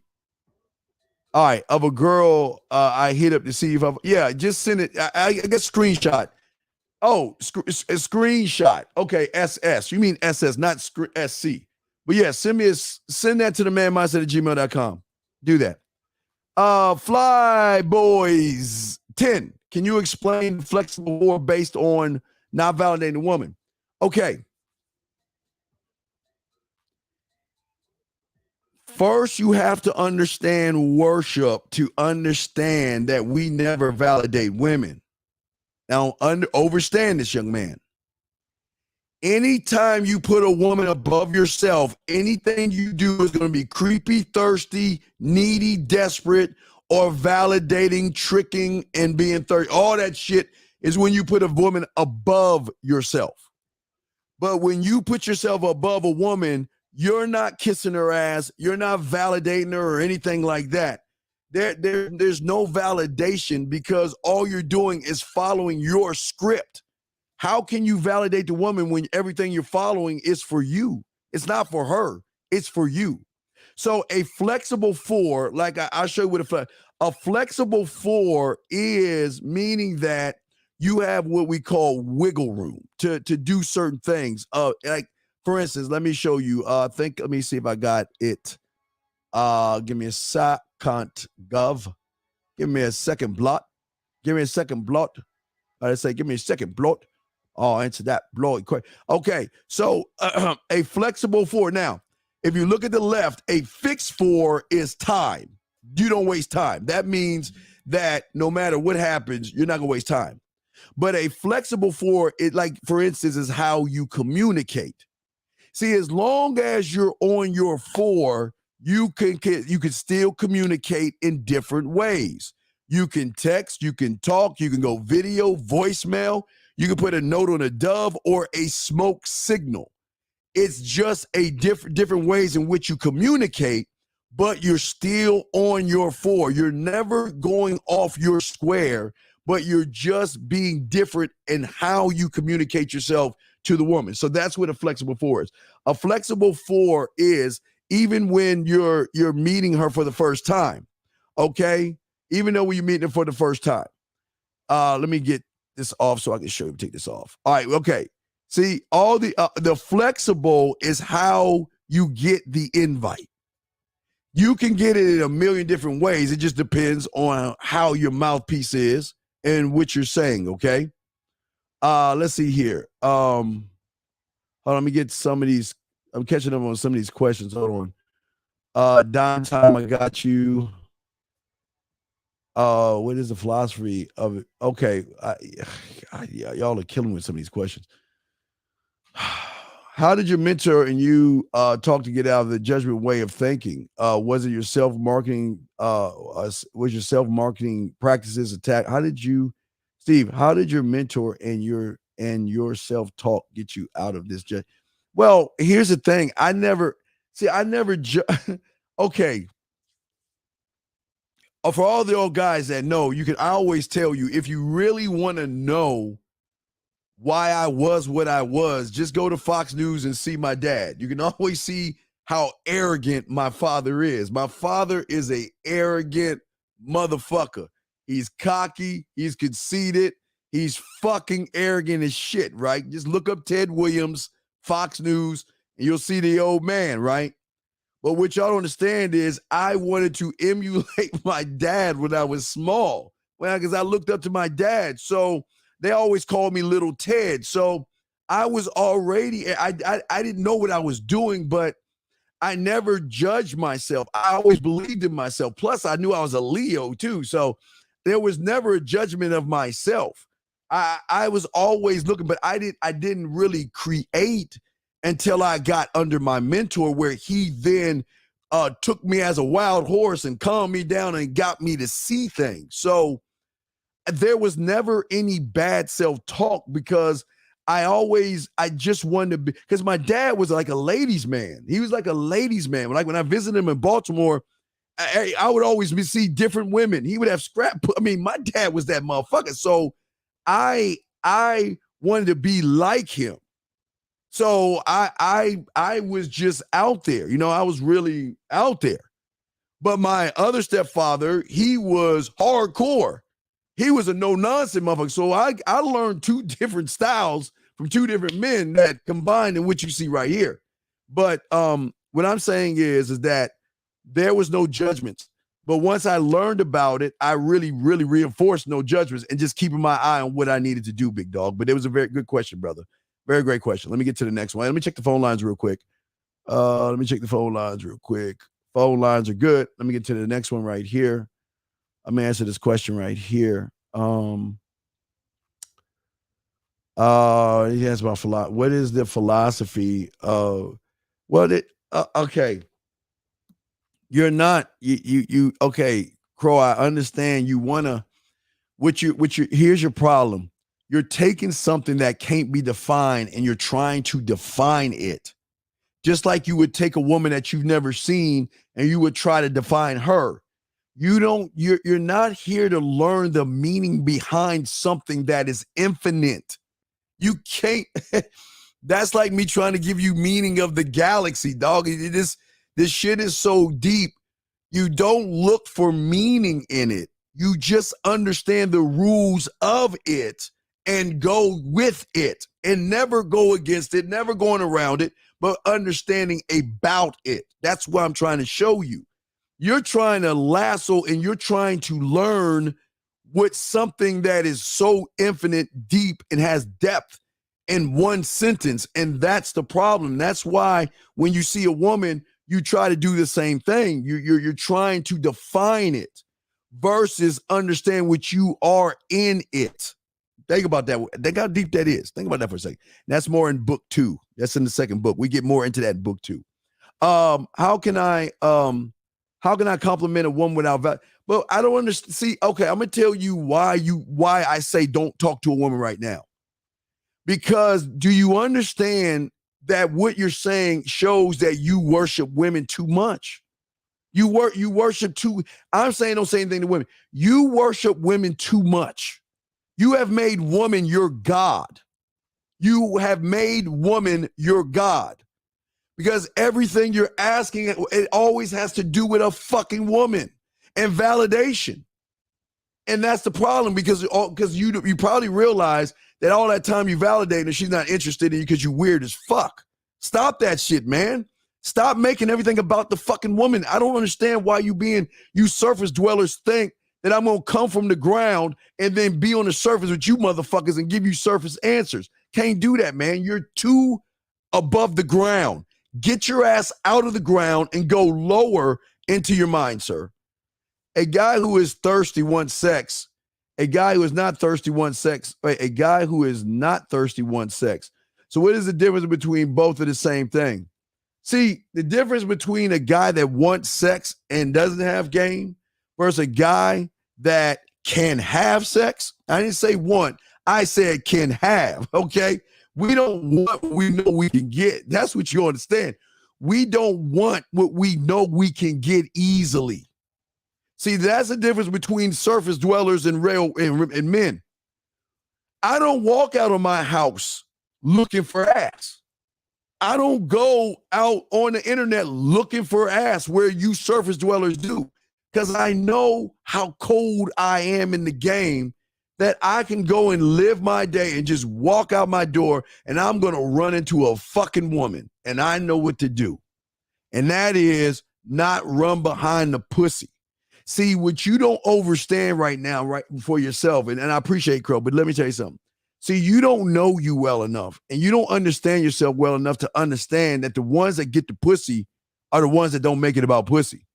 All right, of a girl I hit up to see if just send it. I guess screenshot. Oh, a screenshot. Okay, SS. You mean SS, not SC. But yeah, send that to the manmindset@gmail.com. Do that. Fly Boys 10. Can you explain flexible war based on not validating a woman? Okay. First, you have to understand worship to understand that we never validate women. Now, understand this, young man. Anytime you put a woman above yourself, anything you do is going to be creepy, thirsty, needy, desperate, or validating, tricking, and being thirsty. All that shit is when you put a woman above yourself. But when you put yourself above a woman, you're not kissing her ass. You're not validating her or anything like that. There's no validation because all you're doing is following your script. How can you validate the woman when everything you're following is for you? It's not for her. It's for you. So a flexible 4, like I'll show you what a flexible 4 is, meaning that you have what we call wiggle room to do certain things. Like, for instance, let me show you. Let me see if I got it. Give me a second, Gov. Give me a second, Blot. Give me a second, blot. I say, give me a second, blot. Oh, answer that, blot. Okay, so a flexible 4. Now, if you look at the left, a fixed 4 is time. You don't waste time. That means that no matter what happens, you're not gonna waste time. But a flexible 4, it, like, for instance, is how you communicate. See, as long as you're on your 4, you can still communicate in different ways. You can text, you can talk, you can go video, voicemail, you can put a note on a dove or a smoke signal. It's just a different ways in which you communicate, but you're still on your 4. You're never going off your square, but you're just being different in how you communicate yourself to the woman. So that's what a flexible 4 is. A flexible 4 is even when you're meeting her for the first time, okay? Even though when you're meeting her for the first time. Let me get this off so I can show you. Take this off. All right, okay. See, all the flexible is how you get the invite. You can get it in a million different ways. It just depends on how your mouthpiece is and what you're saying, okay? Let's see here. Hold on, let me get some of these. I'm catching up on some of these questions. Hold on. Downtime, I got you. What is the philosophy of it? Okay, y'all are killing me with some of these questions. How did your mentor and you talk to get out of the judgment way of thinking? Was it your self-marketing? Was your self-marketing practices attack? Steve, how did your mentor and your self-talk get you out of this? Well, here's the thing. Okay. For all the old guys that know, I always tell you, if you really want to know why I was what I was, just go to Fox News and see my dad. You can always see how arrogant my father is. My father is a arrogant motherfucker. He's cocky. He's conceited. He's fucking arrogant as shit, right? Just look up Ted Williams, Fox News, and you'll see the old man, right? But what y'all don't understand is I wanted to emulate my dad when I was small. Well, because I looked up to my dad. So they always called me Little Ted. So I was already, I didn't know what I was doing, but I never judged myself. I always believed in myself. Plus, I knew I was a Leo too. So there was never a judgment of myself. I was always looking, but I didn't really create until I got under my mentor, where he then took me as a wild horse and calmed me down and got me to see things. So there was never any bad self-talk, because I just wanted to be, because my dad was like a ladies' man. He was like a ladies' man. Like when I visited him in Baltimore, I would always see different women. He would have my dad was that motherfucker. So I wanted to be like him. So I was just out there, I was really out there. But my other stepfather, he was hardcore. He was a no-nonsense motherfucker. So I learned 2 different styles from 2 different men that combined in what you see right here. But what I'm saying is that there was no judgments. But once I learned about it, I really, really reinforced no judgments and just keeping my eye on what I needed to do, big dog. But it was a very good question, brother. Very great question. Let me get to the next one. Let me check the phone lines real quick. Phone lines are good. Let me get to the next one right here. I'm going to answer this question right here. He asked about what is the philosophy of, okay. You're not, okay, Crow, I understand you want to, here's your problem. You're taking something that can't be defined and you're trying to define it. Just like you would take a woman that you've never seen and you would try to define her. You're not here to learn the meaning behind something that is infinite. You can't, that's like me trying to give you meaning of the galaxy, dog. This shit is so deep. You don't look for meaning in it. You just understand the rules of it and go with it and never go against it, never going around it, but understanding about it. That's what I'm trying to show you. You're trying to lasso and you're trying to learn with something that is so infinite, deep, and has depth in one sentence. And that's the problem. That's why when you see a woman, you try to do the same thing. You're trying to define it versus understand what you are in it. Think about that. Think how deep that is. Think about that for a second. That's more in book 2. That's in the second book. We get more into that in book 2. How can I compliment a woman without value? Well, I don't understand. See, okay, I'm gonna tell you why I say don't talk to a woman right now. Because do you understand that what you're saying shows that you worship women too much? You worship too. I'm saying don't say anything to women. You worship women too much. You have made woman your God. You have made woman your God. Because everything you're asking, it always has to do with a fucking woman and validation. And that's the problem, because you probably realize that all that time you validating her, she's not interested in you because you're weird as fuck. Stop that shit, man. Stop making everything about the fucking woman. I don't understand why you surface dwellers think that I'm going to come from the ground and then be on the surface with you motherfuckers and give you surface answers. Can't do that, man. You're too above the ground. Get your ass out of the ground and go lower into your mind, sir. A guy who is thirsty wants sex. A guy who is not thirsty wants sex. A guy who is not thirsty wants sex. So what is the difference between both of the same thing? See, the difference between a guy that wants sex and doesn't have game versus a guy that can have sex. I didn't say want. I said can have, okay? We don't want what we know we can get. That's what you understand. We don't want what we know we can get easily. See, that's the difference between surface dwellers and men. I don't walk out of my house looking for ass. I don't go out on the internet looking for ass where you surface dwellers do, because I know how cold I am in the game, that I can go and live my day and just walk out my door and I'm going to run into a fucking woman, and I know what to do. And that is not run behind the pussy. See, what you don't understand right now, right, for yourself, and I appreciate Crow, but let me tell you something. See, you don't know you well enough, and you don't understand yourself well enough to understand that the ones that get the pussy are the ones that don't make it about pussy.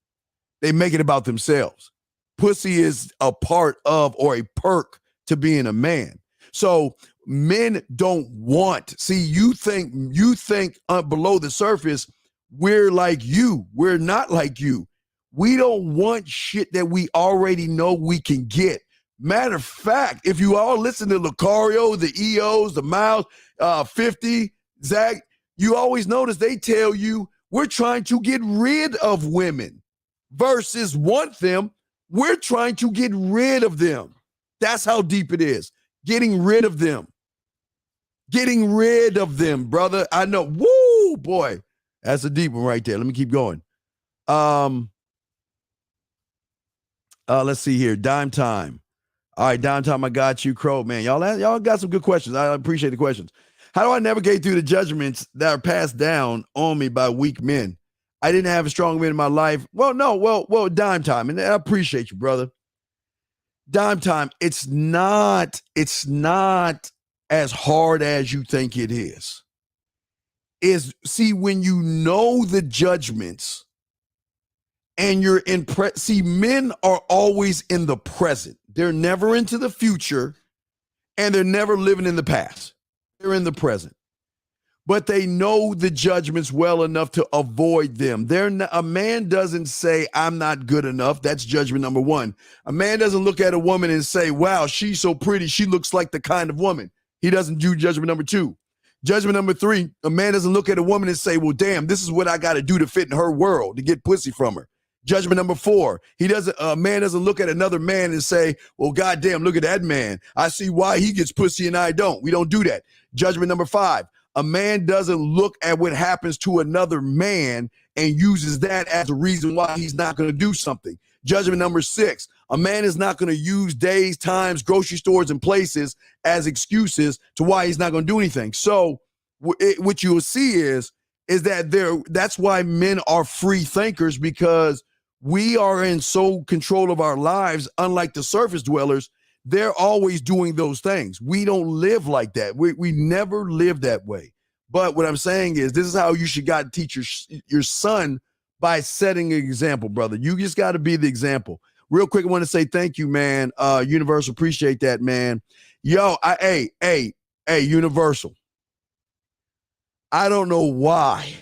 They make it about themselves. Pussy is a part of, or a perk to being a man. So men don't want. See, you think below the surface, we're like you. We're not like you. We don't want shit that we already know we can get. Matter of fact, if you all listen to Lucario, the EOs, the Miles, 50, Zach, you always notice they tell you we're trying to get rid of women versus want them. We're trying to get rid of them. That's how deep it is. Getting rid of them. Getting rid of them, brother. I know. Woo, boy. That's a deep one right there. Let me keep going. Let's see here. Dime time. All right, Dime time. I got you, Crow. Man, y'all got some good questions. I appreciate the questions. How do I navigate through the judgments that are passed down on me by weak men? I didn't have a strong man in my life. Well, Dime time. And I appreciate you, brother. Dime time. It's not as hard as you think it is. See, when you know the judgments and you're in see, men are always in the present. They're never into the future, and they're never living in the past. They're in the present. But they know the judgments well enough to avoid them. A man doesn't say, I'm not good enough. That's judgment number one. A man doesn't look at a woman and say, wow, she's so pretty. She looks like the kind of woman. He doesn't do judgment number two. Judgment number three, a man doesn't look at a woman and say, well, damn, this is what I got to do to fit in her world, to get pussy from her. Judgment number four, a man doesn't look at another man and say, well, goddamn, look at that man. I see why he gets pussy and I don't. We don't do that. Judgment number five, a man doesn't look at what happens to another man and uses that as a reason why he's not going to do something. Judgment number six, a man is not going to use days, times, grocery stores, and places as excuses to why he's not going to do anything. So what you'll see is that that's why men are free thinkers, because we are in so control of our lives, unlike the surface dwellers, they're always doing those things. We don't live like that. We never live that way. But what I'm saying is this is how you should got to teach your son by setting an example, brother. You just got to be the example. Real quick, I want to say thank you, man. Universal, appreciate that, man. Yo, hey, Universal. I don't know why.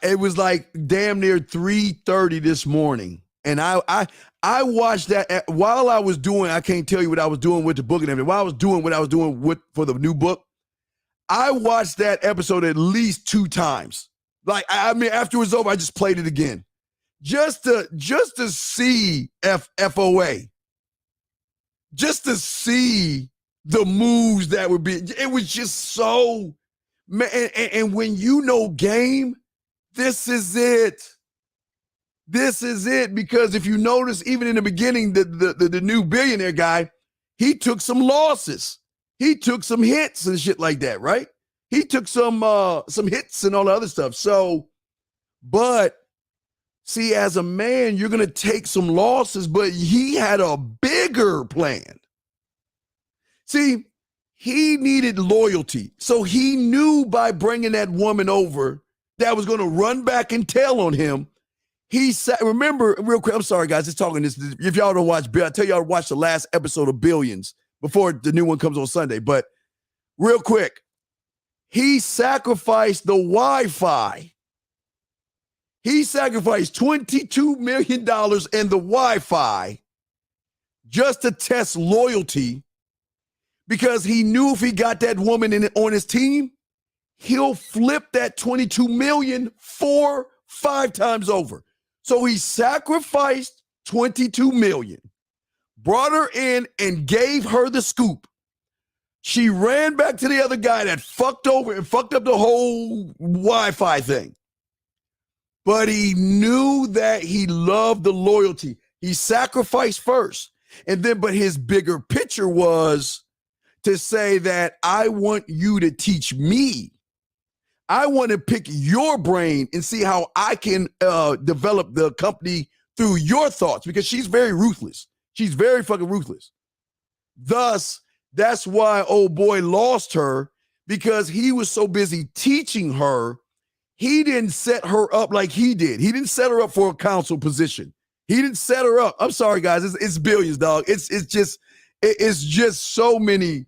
It was like damn near 3:30 this morning. And I watched that while I was doing, I can't tell you what I was doing with the book and everything. While I was doing what I was doing for the new book, I watched that episode at least 2 times. Like, I mean, after it was over, I just played it again. Just to see FOA. Just to see the moves that would be. It was just so, man. And when you know game, this is it. This is it. Because if you notice, even in the beginning, the new billionaire guy, he took some losses. He took some hits and shit like that, right? He took some hits and all the other stuff. So, but see, as a man, you're going to take some losses, but he had a bigger plan. See, he needed loyalty. So he knew by bringing that woman over that was going to run back and tell on him. He said, remember, real quick, I'm sorry, guys, just talking this. If y'all don't watch, I tell y'all to watch the last episode of Billions before the new one comes on Sunday. But real quick, he sacrificed the Wi-Fi. He sacrificed $22 million in the Wi-Fi just to test loyalty because he knew if he got that woman on his team, he'll flip that $22 million 4-5 times over. So he sacrificed $22 million, brought her in and gave her the scoop. She ran back to the other guy that fucked over and fucked up the whole Wi-Fi thing. But he knew that he loved the loyalty. He sacrificed first. And then, but his bigger picture was to say that I want you to teach me. I want to pick your brain and see how I can develop the company through your thoughts, because she's very ruthless. She's very fucking ruthless. Thus, that's why old boy lost her, because he was so busy teaching her. He didn't set her up like he did. He didn't set her up for a counsel position. He didn't set her up. I'm sorry, guys. It's Billions, dog. It's just so many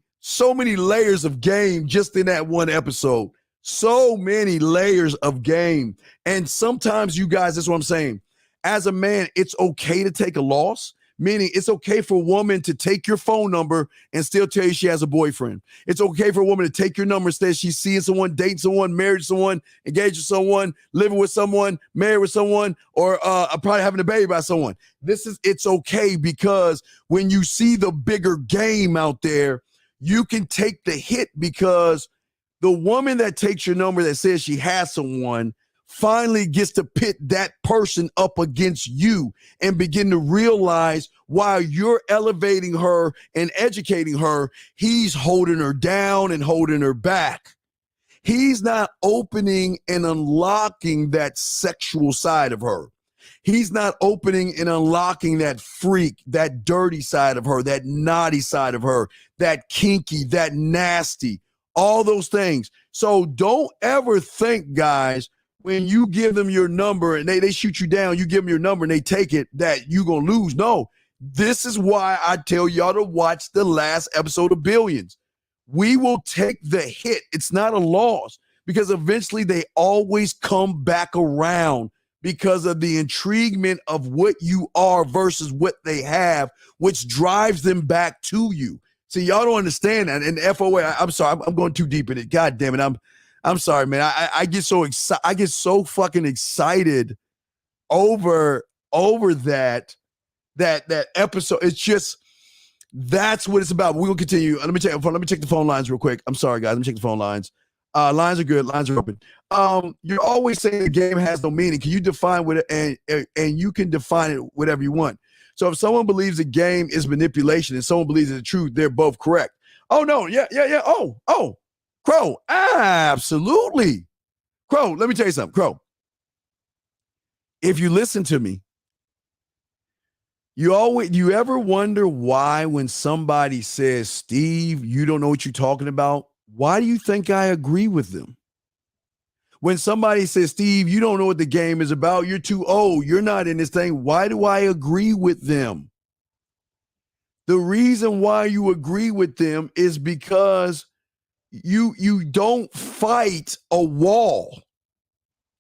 layers of game just in that one episode. So many layers of game. And sometimes, you guys, that's what I'm saying. As a man, it's okay to take a loss. Meaning it's okay for a woman to take your phone number and still tell you she has a boyfriend. It's okay for a woman to take your number and say she's seeing someone, dating someone, married to someone, engaged with someone, living with someone, married with someone, or probably having a baby by someone. It's okay, because when you see the bigger game out there, you can take the hit, because the woman that takes your number that says she has someone finally gets to pit that person up against you and begin to realize while you're elevating her and educating her, he's holding her down and holding her back. He's not opening and unlocking that sexual side of her. He's not opening and unlocking that freak, that dirty side of her, that naughty side of her, that kinky, that nasty, all those things. So don't ever think, guys, when you give them your number and they shoot you down, you give them your number and they take it, that you're going to lose. No, this is why I tell y'all to watch the last episode of Billions. We will take the hit. It's not a loss, because eventually they always come back around because of the intriguement of what you are versus what they have, which drives them back to you. See, y'all don't understand that. And FOA, I'm sorry, I'm going too deep in it. God damn it. I'm sorry, man. I get so excited. I get so fucking excited over that episode. It's just, that's what it's about. We will continue. Let me check the phone lines real quick. I'm sorry, guys. Let me check the phone lines. Lines are good. Lines are open. You're always saying the game has no meaning. Can you define what and you can define it whatever you want. So if someone believes the game is manipulation and someone believes it's the truth, they're both correct. Oh no, yeah. Oh. Crow, absolutely. Crow, let me tell you something. Crow, if you listen to me, You ever wonder why when somebody says, Steve, you don't know what you're talking about? Why do you think I agree with them? When somebody says, Steve, you don't know what the game is about, you're too old, you're not in this thing, why do I agree with them? The reason why you agree with them is because you don't fight a wall.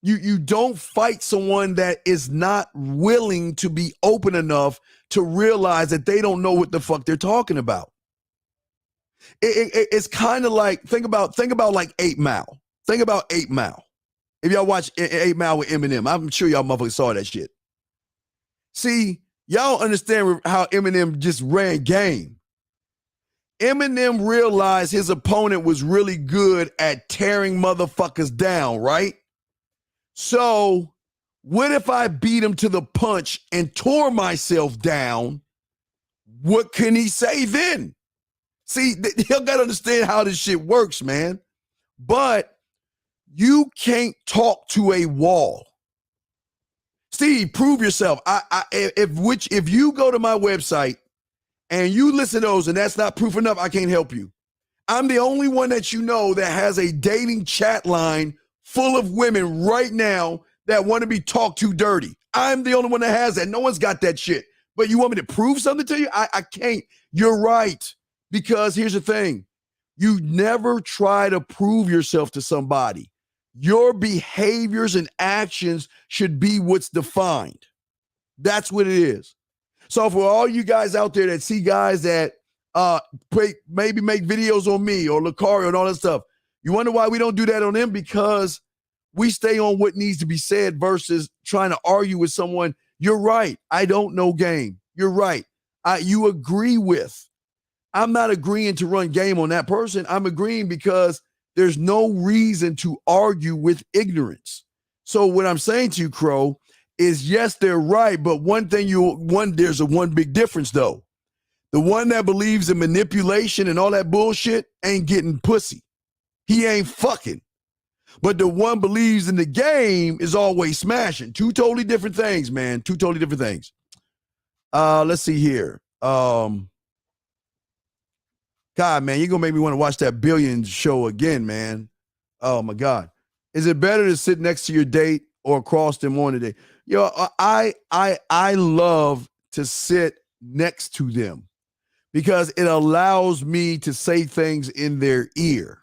You don't fight someone that is not willing to be open enough to realize that they don't know what the fuck they're talking about. It's kind of like, think about like 8 Mile. Think about 8 Mile. If y'all watch 8 Mile with Eminem, I'm sure y'all motherfuckers saw that shit. See, y'all understand how Eminem just ran game. Eminem realized his opponent was really good at tearing motherfuckers down, right? So what if I beat him to the punch and tore myself down? What can he say then? See, he'll got to understand how this shit works, man. But you can't talk to a wall. Steve, prove yourself. If you go to my website and you listen to those and that's not proof enough, I can't help you. I'm the only one that you know that has a dating chat line full of women right now that want to be talked to dirty. I'm the only one that has that. No one's got that shit. But you want me to prove something to you? I can't. You're right. Because here's the thing. You never try to prove yourself to somebody. Your behaviors and actions should be what's defined. That's what it is. So for all you guys out there that see guys that maybe make videos on me or Lucario and all that stuff, you wonder why we don't do that on them? Because we stay on what needs to be said versus trying to argue with someone. You're right. I don't know game. You're right. You agree with. I'm not agreeing to run game on that person. I'm agreeing because there's no reason to argue with ignorance. So what I'm saying to you, Crow, is yes, they're right. But there's one big difference though. The one that believes in manipulation and all that bullshit ain't getting pussy. He ain't fucking. But the one believes in the game is always smashing. Two totally different things, man. Two totally different things. Let's see here. God, man, you're going to make me want to watch that Billions show again, man. Oh, my God. Is it better to sit next to your date or across them on the date? Yo, I love to sit next to them because it allows me to say things in their ear.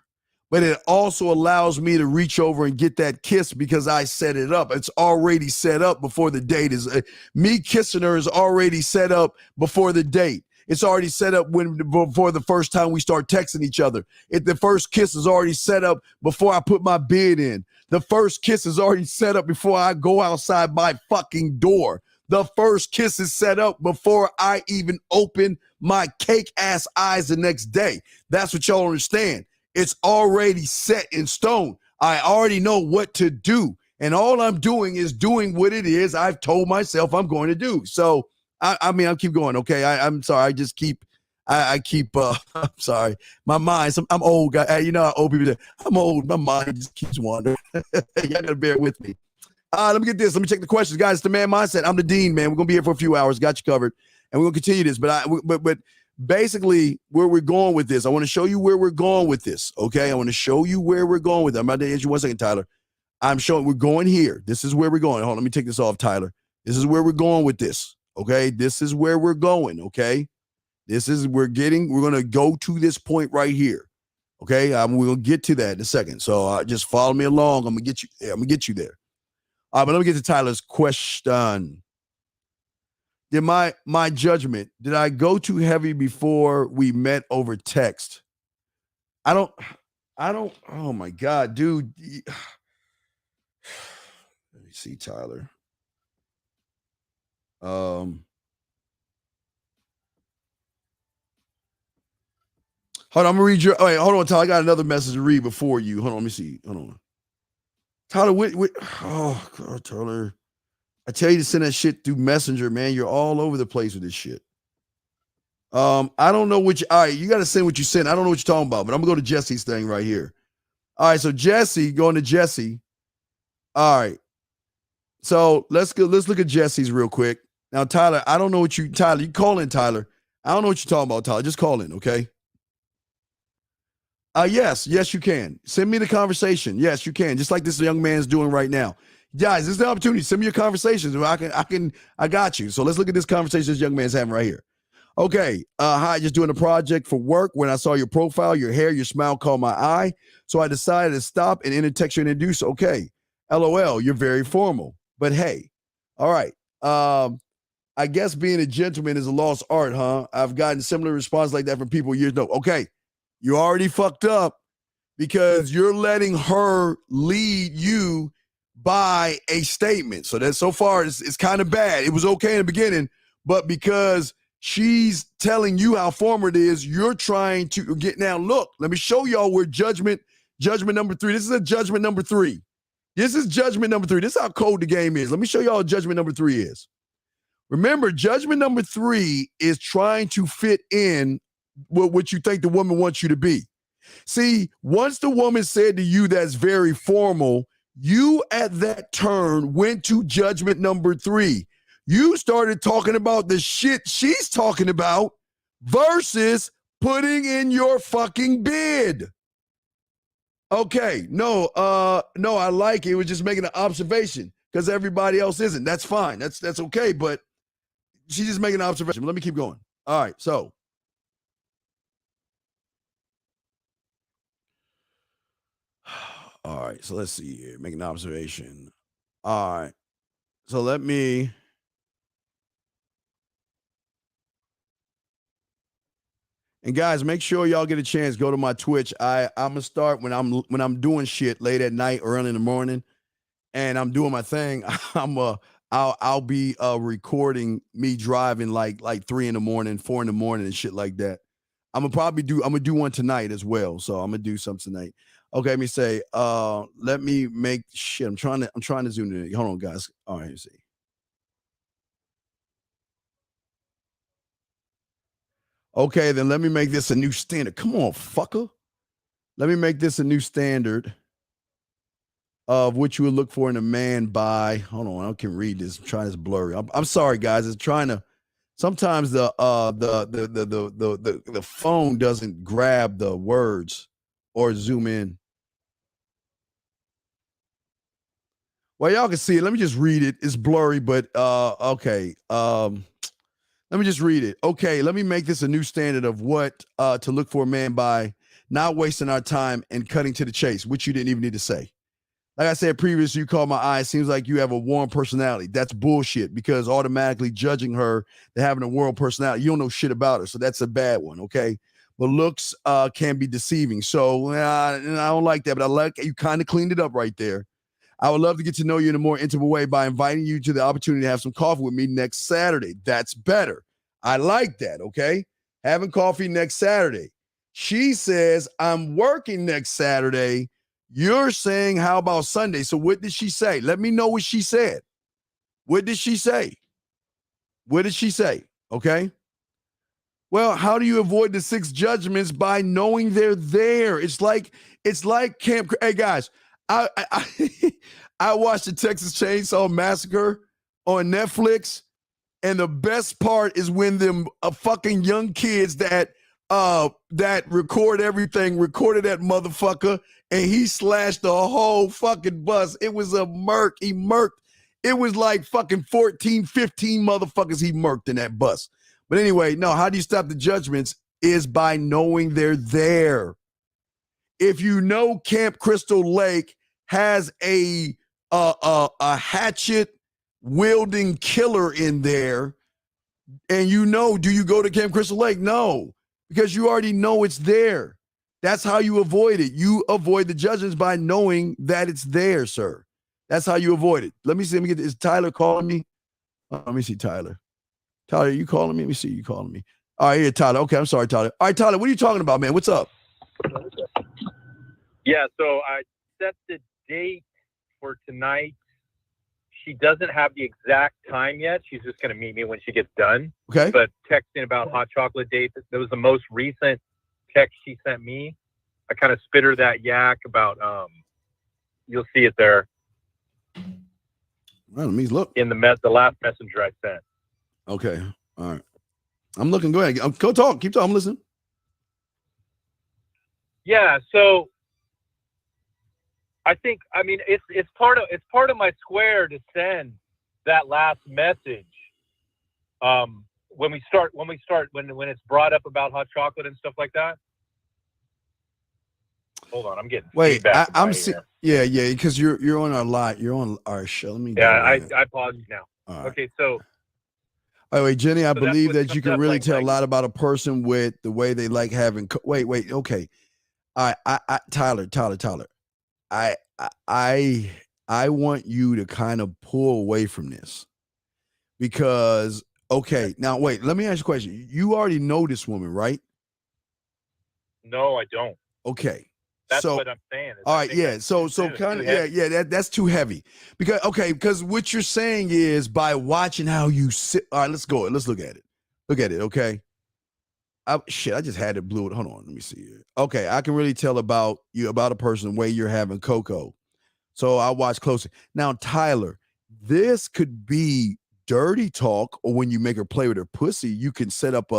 But it also allows me to reach over and get that kiss because I set it up. It's already set up before the date is. Me kissing her is already set up before the date. It's already set up before the first time we start texting each other. The first kiss is already set up before I put my bid in. The first kiss is already set up before I go outside my fucking door. The first kiss is set up before I even open my cake ass eyes the next day. That's what y'all understand. It's already set in stone. I already know what to do. And all I'm doing is doing what it is I've told myself I'm going to do. So, I mean, I'll keep going, okay? I'm sorry. I'm sorry. My mind, I'm old guy. You know how old people do. I'm old. My mind just keeps wandering. Y'all got to bear with me. Let me get this. Let me check the questions. Guys, it's the Man Mindset. I'm the Dean, man. We're going to be here for a few hours. Got you covered. And we're going to continue this. But basically, where we're going with this, I want to show you where we're going with this, okay? I want to show you where we're going with it. I'm about to answer you 1 second, Tyler. I'm showing we're going here. This is where we're going. Hold on, let me take this off, Tyler. This is where we're going with this, okay? This is where we're going, okay? We're going to go to this point right here, okay? We're going to get to that in a second. So just follow me along. I'm going to get you there. But let me get to Tyler's question. Did my judgment, did I go too heavy before we met over text? I don't, oh my God, dude. Let me see, Tyler. Hold on, I'm gonna read your, hold on, Tyler. I got another message to read before you. Hold on, let me see. Hold on. Tyler, oh God, Tyler. I tell you to send that shit through Messenger, man. You're all over the place with this shit. I don't know all right, you got to send what you sent. I don't know what you're talking about, but I'm going to go to Jesse's thing right here. All right, so Jesse, going to Jesse. All right. So let's look at Jesse's real quick. Now, Tyler, I don't know what Tyler, you call in, Tyler. I don't know what you're talking about, Tyler. Just call in, okay? Yes, you can. Send me the conversation. Yes, you can. Just like this young man's doing right now. Guys, this is the opportunity. Send me your conversations. I got you. So let's look at this conversation this young man's having right here. Okay. Hi, just doing a project for work. When I saw your profile, your hair, your smile caught my eye. So I decided to stop and text you and introduce. Okay. LOL, you're very formal. But hey, all right. I guess being a gentleman is a lost art, huh? I've gotten similar response like that from people years ago. Okay. You already fucked up because you're letting her lead you by a statement. So that so far it's kind of bad. It was okay in the beginning, but because she's telling you how formal it is, you're trying to get now. Look, let me show y'all where judgment number 3. This is a judgment number 3. This is judgment number 3. This is how cold the game is. Let me show y'all what judgment number 3 is. Remember, judgment number 3 is trying to fit in what you think the woman wants you to be. See, once the woman said to you that's very formal, you at that turn went to judgment number 3. You started talking about the shit she's talking about versus putting in your fucking bid. Okay, no, I like it. It was just making an observation because everybody else isn't. That's fine. That's okay, but she's just making an observation. Let me keep going. All right, so let's see here. Make an observation. All right. So let me. And guys, make sure y'all get a chance. Go to my Twitch. I'm gonna start when I'm doing shit late at night or early in the morning, and I'm doing my thing. I'll be recording me driving like 3 in the morning, 4 in the morning, and shit like that. I'm gonna do one tonight as well. So I'm gonna do something tonight. Okay, let me say, let me make shit. I'm trying to zoom in. Hold on, guys. All right, let's see. Okay, then let me make this a new standard. Come on, fucker. Let me make this a new standard of what you would look for in a man by. Hold on, I can read this. I'm trying this blurry. I'm sorry, guys. It's trying to. Sometimes the phone doesn't grab the words or zoom in. Well, y'all can see it. Let me just read it. It's blurry, but okay. Let me just read it. Okay, let me make this a new standard of what to look for a man by not wasting our time and cutting to the chase, which you didn't even need to say. Like I said previously, you caught my eye. It seems like you have a warm personality. That's bullshit because automatically judging her to having a warm personality, you don't know shit about her. So that's a bad one, okay? But looks can be deceiving. So I don't like that, but I like you kind of cleaned it up right there. I would love to get to know you in a more intimate way by inviting you to the opportunity to have some coffee with me next Saturday. That's better. I like that, okay? Having coffee next Saturday. She says, I'm working next Saturday. You're saying, how about Sunday? So what did she say? Let me know what she said. What did she say? What did she say? Okay? Well, how do you avoid the 6 judgments? By knowing they're there. It's like camp. Hey, guys. I watched the Texas Chainsaw Massacre on Netflix, and the best part is when them fucking young kids that record everything recorded that motherfucker, and he slashed the whole fucking bus. It was a murk. He murked. It was like fucking 14, 15 motherfuckers he murked in that bus. But anyway, no, how do you stop the judgments is by knowing they're there. If you know Camp Crystal Lake has a hatchet wielding killer in there, and you know, do you go to Camp Crystal Lake? No, because you already know it's there. That's how you avoid it. You avoid the judgments by knowing that it's there, sir. That's how you avoid it. Let me see. Let me get this. Is Tyler calling me? Let me see, Tyler. Tyler, are you calling me? Let me see. You calling me? All right, here, Tyler. Okay, I'm sorry, Tyler. All right, Tyler, what are you talking about, man? What's up? Yeah, so I set the date for tonight. She doesn't have the exact time yet. She's just going to meet me when she gets done. Okay. But texting about hot chocolate dates, that was the most recent text she sent me. I kind of spit her that yak about, you'll see it there. Well, let me look. In the last messenger I sent. Okay. All right. I'm looking. Go ahead. Go talk. Keep talking. I'm listening. Yeah. So I mean, it's part of my square to send that last message. When it's brought up about hot chocolate and stuff like that. Hold on, I'm getting feedback. I'm seeing. Yeah, because you're on our live. You're on our show. Let me. I pause you now. Right. Okay, so. By the way, Jenny, I believe that you can really like, tell a lot about a person with the way they like having. Wait. Okay. All right. Tyler. I want you to kind of pull away from this because. Okay. Now wait. Let me ask you a question. You already know this woman, right? No, I don't. Okay. That's what I'm saying. All right, yeah. So kind of, that's too heavy. Because what you're saying is by watching how you sit. All right, let's go. Let's look at it. Look at it, okay? I just had it blew it. Hold on, let me see it. Okay, I can really tell about a person the way you're having cocoa. So I'll watch closely. Now, Tyler, this could be dirty talk, or when you make her play with her pussy, you can set up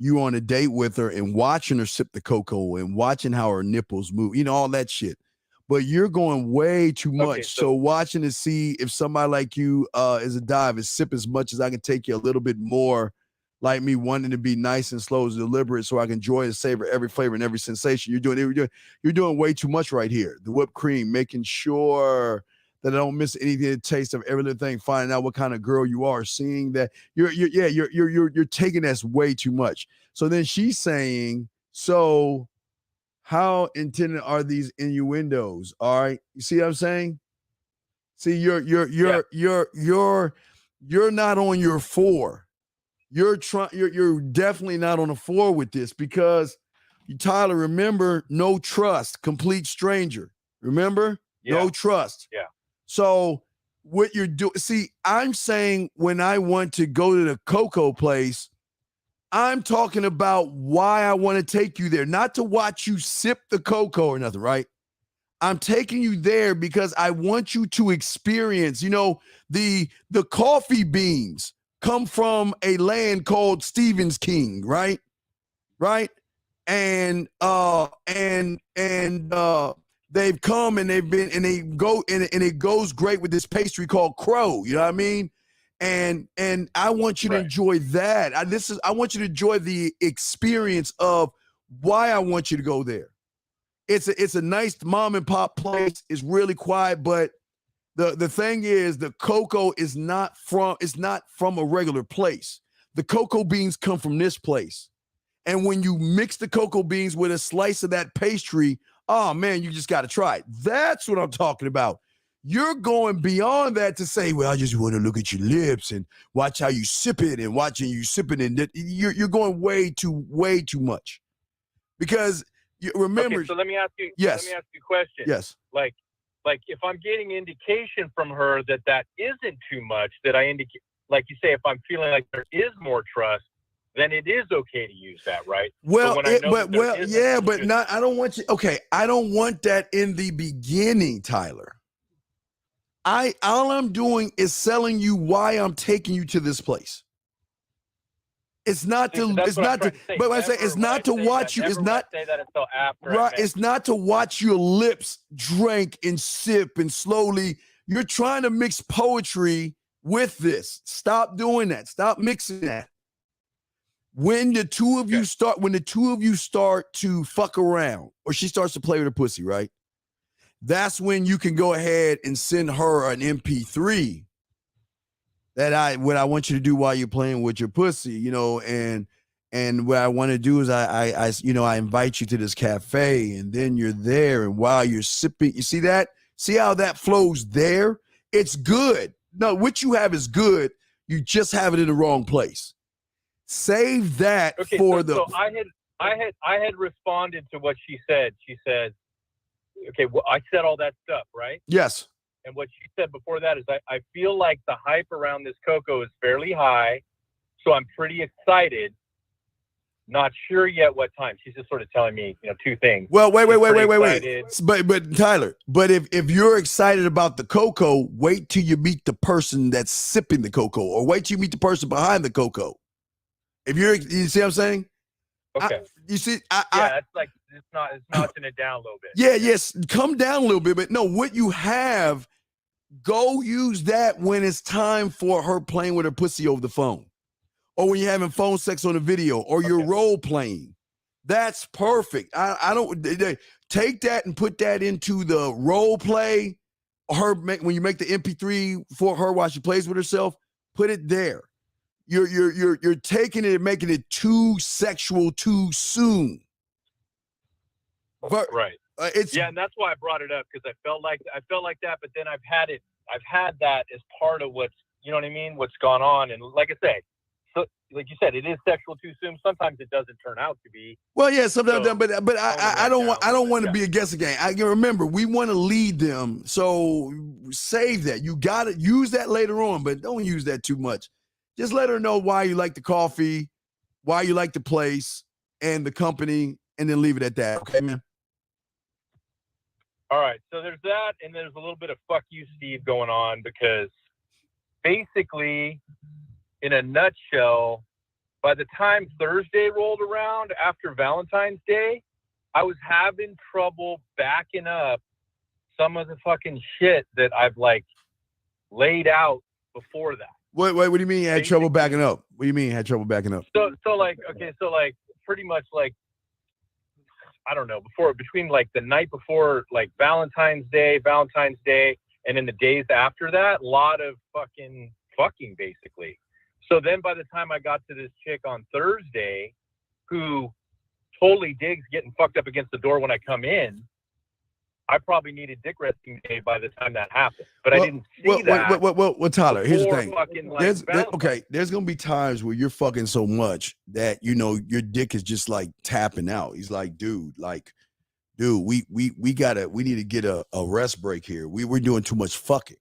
you on a date with her and watching her sip the cocoa and watching how her nipples move, all that shit. But you're going way too much. Okay, so watching to see if somebody like you is a dive and sip as much as I can take you a little bit more, like me wanting to be nice and slow and deliberate so I can enjoy and savor every flavor and every sensation. You're doing way too much right here. The whipped cream, making sure that I don't miss anything, the taste of every little thing, finding out what kind of girl you are, seeing that you're taking this way too much. So then she's saying, so how intended are these innuendos? All right. You see what I'm saying? See, you're not on your 4. You're definitely not on a 4 with this because Tyler, remember, no trust, complete stranger. Remember? Yeah. No trust. Yeah. So what you're doing, see, I'm saying when I want to go to the cocoa place, I'm talking about why I want to take you there, not to watch you sip the cocoa or nothing, right? I'm taking you there because I want you to experience, the coffee beans come from a land called Stephen's King, right? Right? And they've come and they've been and they go and it goes great with this pastry called crow. You know what I mean? And I want you to enjoy that. I want you to enjoy the experience of why I want you to go there. It's a nice mom and pop place. It's really quiet, but the thing is the cocoa is not from a regular place. The cocoa beans come from this place. And when you mix the cocoa beans with a slice of that pastry, oh man, you just got to try it. That's what I'm talking about. You're going beyond that to say, well, I just want to look at your lips and watch how you sip it and watching you sip it. And you're going way too much. Because you remember. Okay, so let me ask you. Yes. Let me ask you a question. Yes. Like if I'm getting indication from her that isn't too much, that I indicate, like you say, if I'm feeling like there is more trust, then it is okay to use that, right? Well, but not. I don't want you. Okay, I don't want that in the beginning, Tyler. All I'm doing is selling you why I'm taking you to this place. It's not to. It's not to. But I say it's not to watch you. It's not. Say that until after. Right. It's not to watch your lips drink and sip and slowly. You're trying to mix poetry with this. Stop doing that. Stop mixing that. When the two of you start to fuck around, or she starts to play with her pussy, right? That's when you can go ahead and send her an MP3 what I want you to do while you're playing with your pussy, and what I want to do is I invite you to this cafe, and then you're there, and while you're sipping, you see that? See how that flows there? It's good. No, what you have is good. You just have it in the wrong place. Save that for the. So I had responded to what she said. She said, "Okay, well, I said all that stuff, right?" Yes. And what she said before that is, I feel like the hype around this cocoa is fairly high, so I'm pretty excited. not sure yet what time. She's just sort of telling me, two things. Well, wait. Excited. But Tyler, if you're excited about the cocoa, wait till you meet the person that's sipping the cocoa, or wait till you meet the person behind the cocoa. You see what I'm saying? Okay. It's like it's notching it down a little bit. Yeah, yes, come down a little bit, but no, what you have, go use that when it's time for her playing with her pussy over the phone, or when you're having phone sex on a video, or you're role playing. That's perfect. I don't take that and put that into the role play. When you make the MP3 for her while she plays with herself, put it there. You're taking it and making it too sexual too soon. But, right. And that's why I brought it up, because I felt like that, but then I've had that as part of what's gone on, and like I say, so like you said, it is sexual too soon. Sometimes it doesn't turn out to be. Well, yeah, sometimes, but I don't want to be a guessing game. I remember we want to lead them, so save that. You got to use that later on, but don't use that too much. Just let her know why you like the coffee, why you like the place and the company, and then leave it at that. Okay, man. All right, so there's that, and there's a little bit of fuck you, Steve, going on, because basically, in a nutshell, by the time Thursday rolled around after Valentine's Day, I was having trouble backing up some of the fucking shit that I've laid out before that. What do you mean you had trouble backing up? What do you mean you had trouble backing up? So pretty much I don't know, between the night before Valentine's Day, and in the days after that, a lot of fucking basically. So then by the time I got to this chick on Thursday, who totally digs getting fucked up against the door when I come in, I probably needed dick resting day by the time that happened. But I didn't see that. Well, Tyler, here's the thing. There's going to be times where you're fucking so much that, your dick is just tapping out. He's like, dude, we need to get a rest break here. We're doing too much fucking.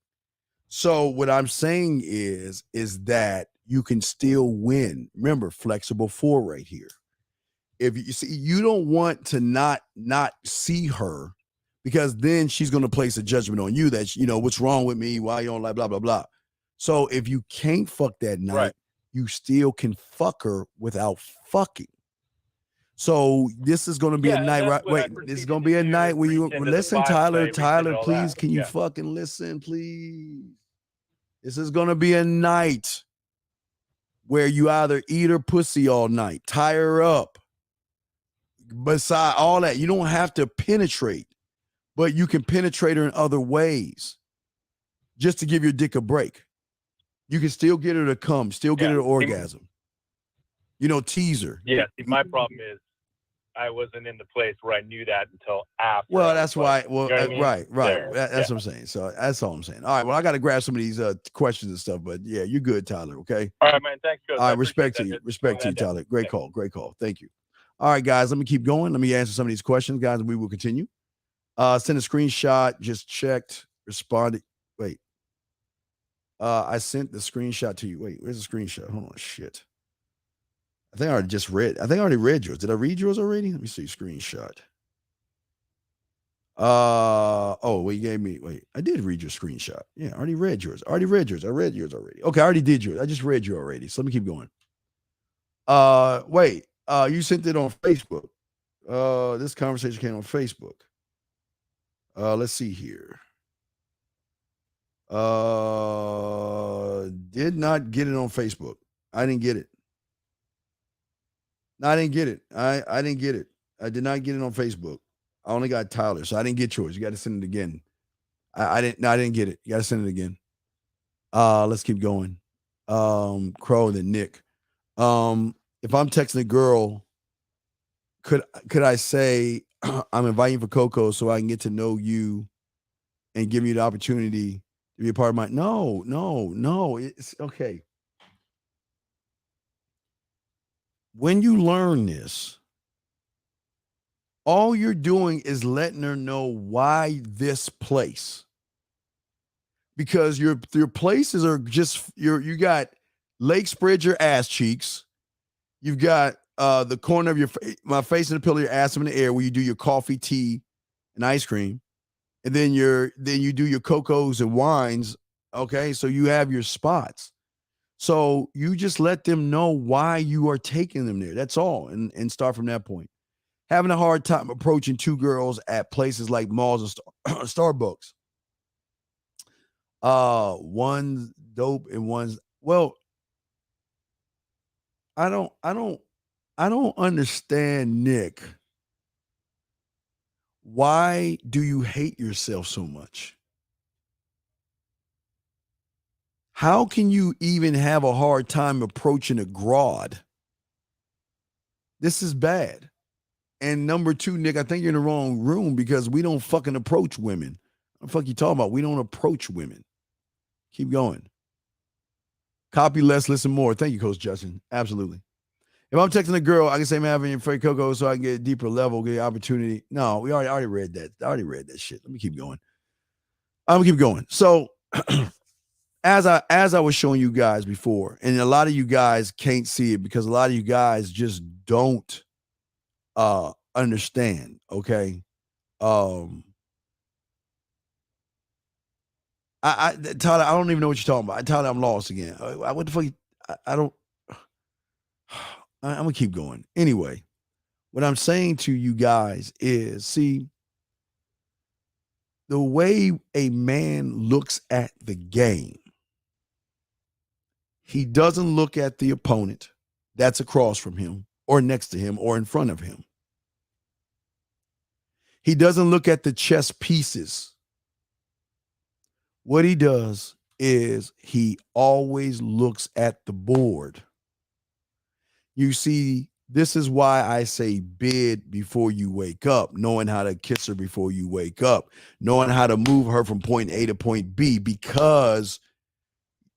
So what I'm saying is that you can still win. Remember, flexible 4 right here. If you see, you don't want to not see her, because then she's going to place a judgment on you that, what's wrong with me? Why you don't blah, blah, blah. So if you can't fuck that night, you still can fuck her without fucking. So this is going to be a night, right? Wait, this is going to be a night where you listen, Tyler, please. Can you fucking listen, please? This is going to be a night where you either eat her pussy all night, tie her up. Beside all that, you don't have to penetrate, but you can penetrate her in other ways just to give your dick a break. You can still get her to come, still get her to orgasm. Tease her. Yeah, see, my problem is I wasn't in the place where I knew that until after. Well, that's why. Well, right. There. That's what I'm saying. So that's all I'm saying. All right. Well, I got to grab some of these questions and stuff, but yeah, you're good, Tyler. Okay. All right, man. Thanks. All right. Respect to you, Tyler. Great call. Thank you. All right, guys. Let me keep going. Let me answer some of these questions, guys, and we will continue. Send a screenshot. Just checked. Responded. Wait. I sent the screenshot to you. Wait, where's the screenshot? Hold on. Shit. I think I already read yours. Did I read yours already? Let me see. Screenshot. You gave me. Wait, I did read your screenshot. Yeah, I already read yours. I read yours already. Okay, I already did yours. I just read you already. So let me keep going. Wait. You sent it on Facebook. This conversation came on Facebook. Let's see here. Did not get it on Facebook. I didn't get it. No, I didn't get it. I didn't get it. I did not get it on Facebook. I only got Tyler, so I didn't get yours. You got to send it again. I didn't get it. You got to send it again. Let's keep going. Crow and then Nick. If I'm texting a girl, could I say I'm inviting you for cocoa so I can get to know you and give you the opportunity to be a part of my? No. It's okay. When you learn this, all you're doing is letting her know why this place. Because your places are just you got lake spread your ass cheeks. You've got the corner of your my face in the pillow, your ass up in the air, where you do your coffee, tea, and ice cream, and then you do your cocos and wines. Okay, so you have your spots. So you just let them know why you are taking them there. That's all, and start from that point. Having a hard time approaching two girls at places like malls and Starbucks. One's dope and one's well. I don't understand, Nick. Why do you hate yourself so much? How can you even have a hard time approaching a broad? This is bad. And number two, Nick, I think you're in the wrong room because we don't fucking approach women. What the fuck you talking about? We don't approach women. Keep going. Copy less, listen more. Thank you, Coach Justin. Absolutely. If I'm texting a girl, I can say I'm having your fake cocoa so I can get a deeper level, get an opportunity. No, we already read that. I already read that shit. Let me keep going. I'm gonna keep going. So as I was showing you guys before, and a lot of you guys can't see it because a lot of you guys just don't understand. Okay. Tyler, I don't even know what you're talking about. Tyler, I'm lost again. What the fuck? I don't. I'm gonna keep going. Anyway, what I'm saying to you guys is, see, the way a man looks at the game, he doesn't look at the opponent that's across from him or next to him or in front of him. He doesn't look at the chess pieces. What he does is he always looks at the board. You see, this is why I say bid before you wake up, knowing how to kiss her before you wake up, knowing how to move her from point A to point B, because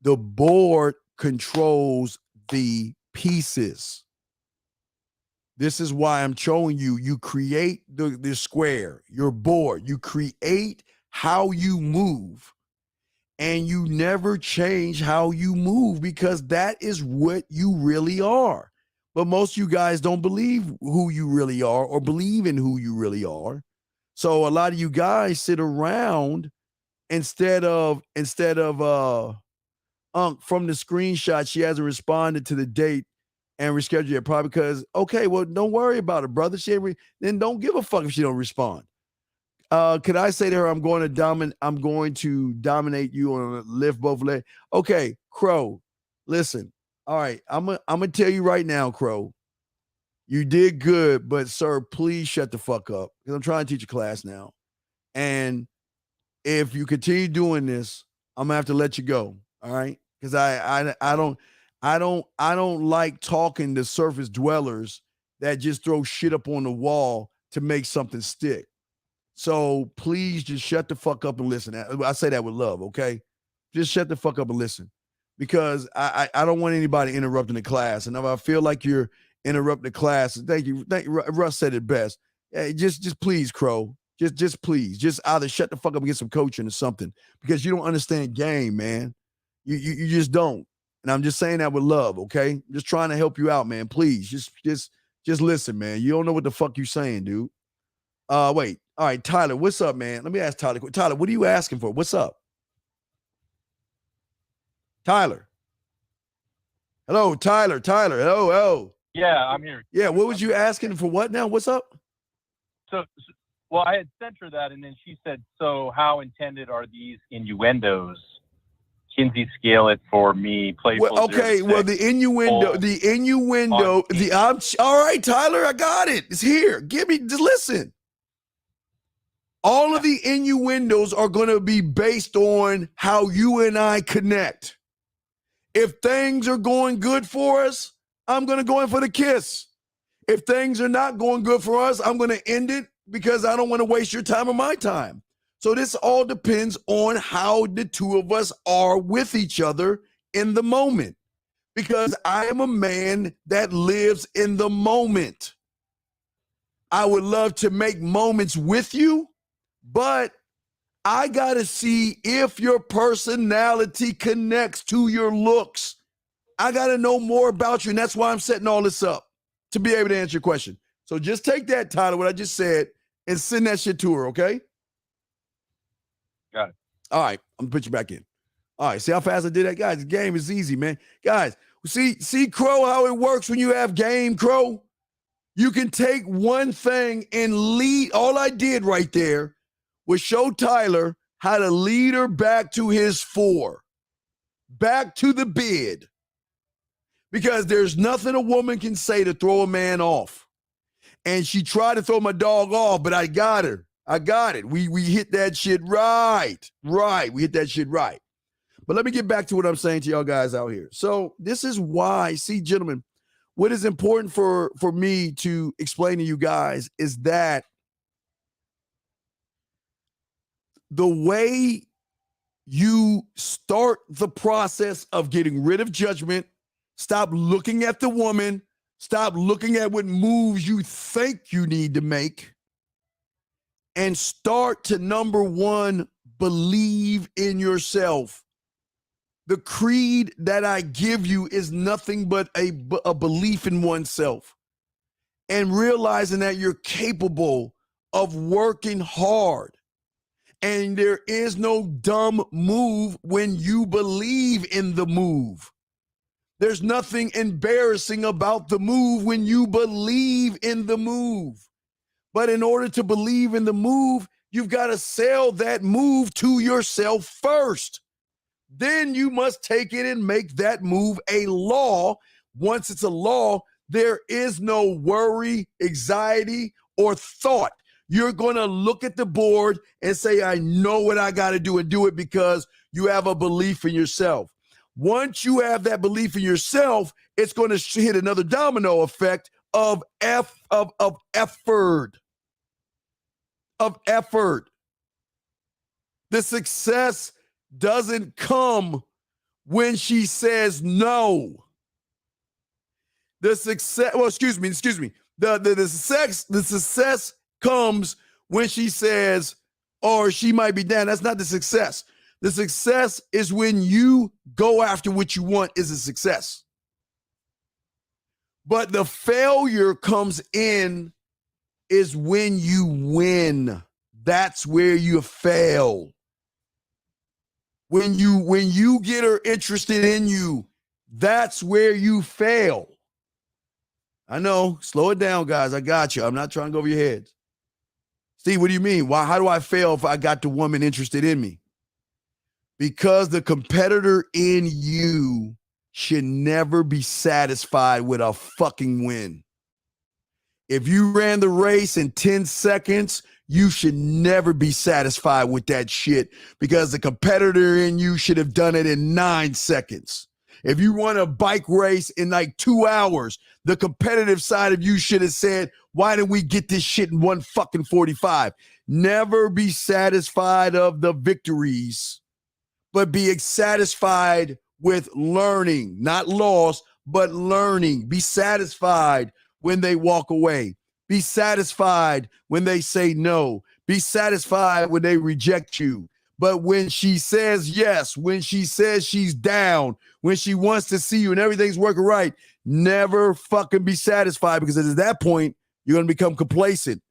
the board controls the pieces. This is why I'm showing you, you create the square, your board, you create how you move, and you never change how you move because that is what you really are. But most of you guys don't believe who you really are or believe in who you really are. So a lot of you guys sit around instead of from the screenshot, she hasn't responded to the date and reschedule it, probably because, okay, well, don't worry about it, brother. Then don't give a fuck if she don't respond. Could I say to her, I'm going to dominate you on lift both legs? Okay, Crow, listen. All right, I'm gonna tell you right now, Crow. You did good, but sir, please shut the fuck up because I'm trying to teach a class now. And if you continue doing this, I'm gonna have to let you go. All right, because I don't like talking to surface dwellers that just throw shit up on the wall to make something stick. So please just shut the fuck up and listen. I say that with love, okay? Just shut the fuck up and listen. Because I don't want anybody interrupting the class. And if I feel like you're interrupting the class, thank you. Russ said it best. Hey, just please, Crow. Just please. Just either shut the fuck up and get some coaching or something. Because you don't understand game, man. You just don't. And I'm just saying that with love, okay? I'm just trying to help you out, man. Please. Just listen, man. You don't know what the fuck you're saying, dude. Wait. All right, Tyler, what's up, man? Let me ask Tyler. Tyler, what are you asking for? What's up? Tyler. Hello, Tyler. Hello. Yeah, I'm here. Yeah, what was you asking for? What now? What's up? So, well, I had sent her that, and then she said, so how intended are these innuendos? Kinsey, scale it for me. Playful. Well, okay, well, the innuendo, all right, Tyler, I got it. It's here. Just listen. All of the innuendos are going to be based on how you and I connect. If things are going good for us, I'm going to go in for the kiss. If things are not going good for us, I'm going to end it because I don't want to waste your time or my time. So this all depends on how the two of us are with each other in the moment. Because I am a man that lives in the moment. I would love to make moments with you, but I got to see if your personality connects to your looks. I got to know more about you, and that's why I'm setting all this up. to be able to answer your question. So just take that, Tyler, what I just said, and send that shit to her, okay? Got it. All right, I'm gonna put you back in. All right, see how fast I did that? Guys, the game is easy, man. Guys, see, Crow, how it works when you have game, Crow? You can take one thing and lead. All I did right there was show Tyler how to lead her back to his 4, back to the bid. Because there's nothing a woman can say to throw a man off. And she tried to throw my dog off, but I got her. I got it. We hit that shit right. Right. We hit that shit right. But let me get back to what I'm saying to y'all guys out here. So this is why, see, gentlemen, what is important for me to explain to you guys is that the way you start the process of getting rid of judgment, stop looking at the woman, stop looking at what moves you think you need to make, and start to, number one, believe in yourself. The creed that I give you is nothing but a belief in oneself and realizing that you're capable of working hard. And there is no dumb move when you believe in the move. There's nothing embarrassing about the move when you believe in the move. But in order to believe in the move, you've got to sell that move to yourself first. Then you must take it and make that move a law. Once it's a law, there is no worry, anxiety, or thought. You're going to look at the board and say, I know what I got to do, and do it because you have a belief in yourself. Once you have that belief in yourself, it's going to hit another domino effect of effort. Of effort. The success doesn't come when she says no. The success, well, excuse me. The success comes when she says, or she might be down. That's not the success. The success is when you go after what you want is a success. But the failure comes in is when you win. That's where you fail. When you get her interested in you, that's where you fail. I know. Slow it down, guys. I got you. I'm not trying to go over your heads. Steve, what do you mean? Why? How do I fail if I got the woman interested in me? Because the competitor in you should never be satisfied with a fucking win. If you ran the race in 10 seconds, you should never be satisfied with that shit because the competitor in you should have done it in 9 seconds. If you run a bike race in like 2 hours, the competitive side of you should have said, why didn't we get this shit in 1:45? Never be satisfied of the victories, but be satisfied with learning, not loss, but learning. Be satisfied when they walk away. Be satisfied when they say no. Be satisfied when they reject you. But when she says yes, when she says she's down, when she wants to see you and everything's working right, never fucking be satisfied, because at that point, you're going to become complacent.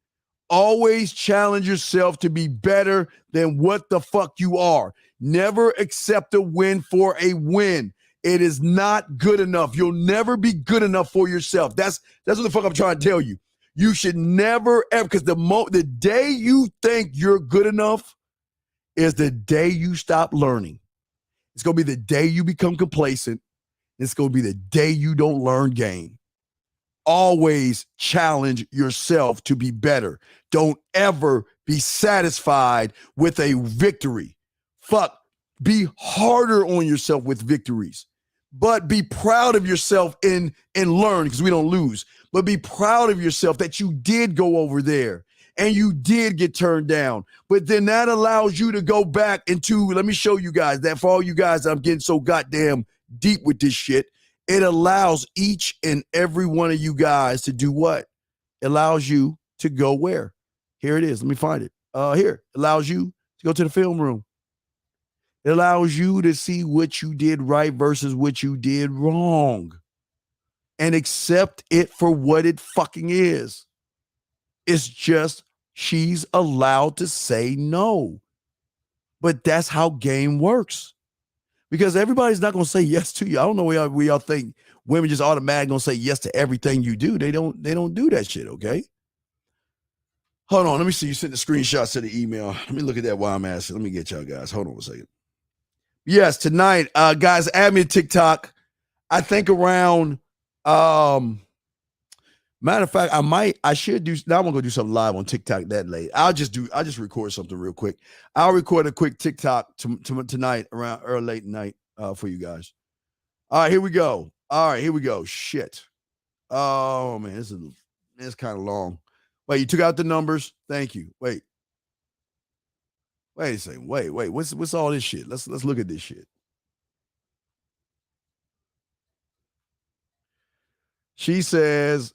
Always challenge yourself to be better than what the fuck you are. Never accept a win for a win. It is not good enough. You'll never be good enough for yourself. That's what the fuck I'm trying to tell you. You should never ever, because the day you think you're good enough is the day you stop learning. It's going to be the day you become complacent. It's going to be the day you don't learn game. Always challenge yourself to be better. Don't ever be satisfied with a victory. Fuck, be harder on yourself with victories. But be proud of yourself and learn, because we don't lose. But be proud of yourself that you did go over there and you did get turned down. But then that allows you to go back into, let me show you guys that for all you guys, I'm getting so goddamn deep with this shit. It allows each and every one of you guys to do what? It allows you to go where? Here it is. Let me find it. Here. It allows you to go to the film room. It allows you to see what you did right versus what you did wrong. and accept it for what it fucking is. It's just she's allowed to say no. But that's how game works. Because everybody's not going to say yes to you. I don't know where y'all think women just automatically going to say yes to everything you do. They don't do that shit, okay? Hold on, let me see. You sent the screenshots to the email. Let me look at that while I'm asking. Let me get y'all guys. Hold on a second. Yes, tonight, guys, add me to TikTok. I think around matter of fact, I should do now. I'm gonna go do something live on TikTok that late. I'll just record something real quick. I'll record a quick TikTok tonight around early late night for you guys. All right, here we go. Shit. Oh man, this is kind of long. Wait, you took out the numbers? Thank you. Wait a second. Wait. What's all this shit? Let's look at this shit. She says,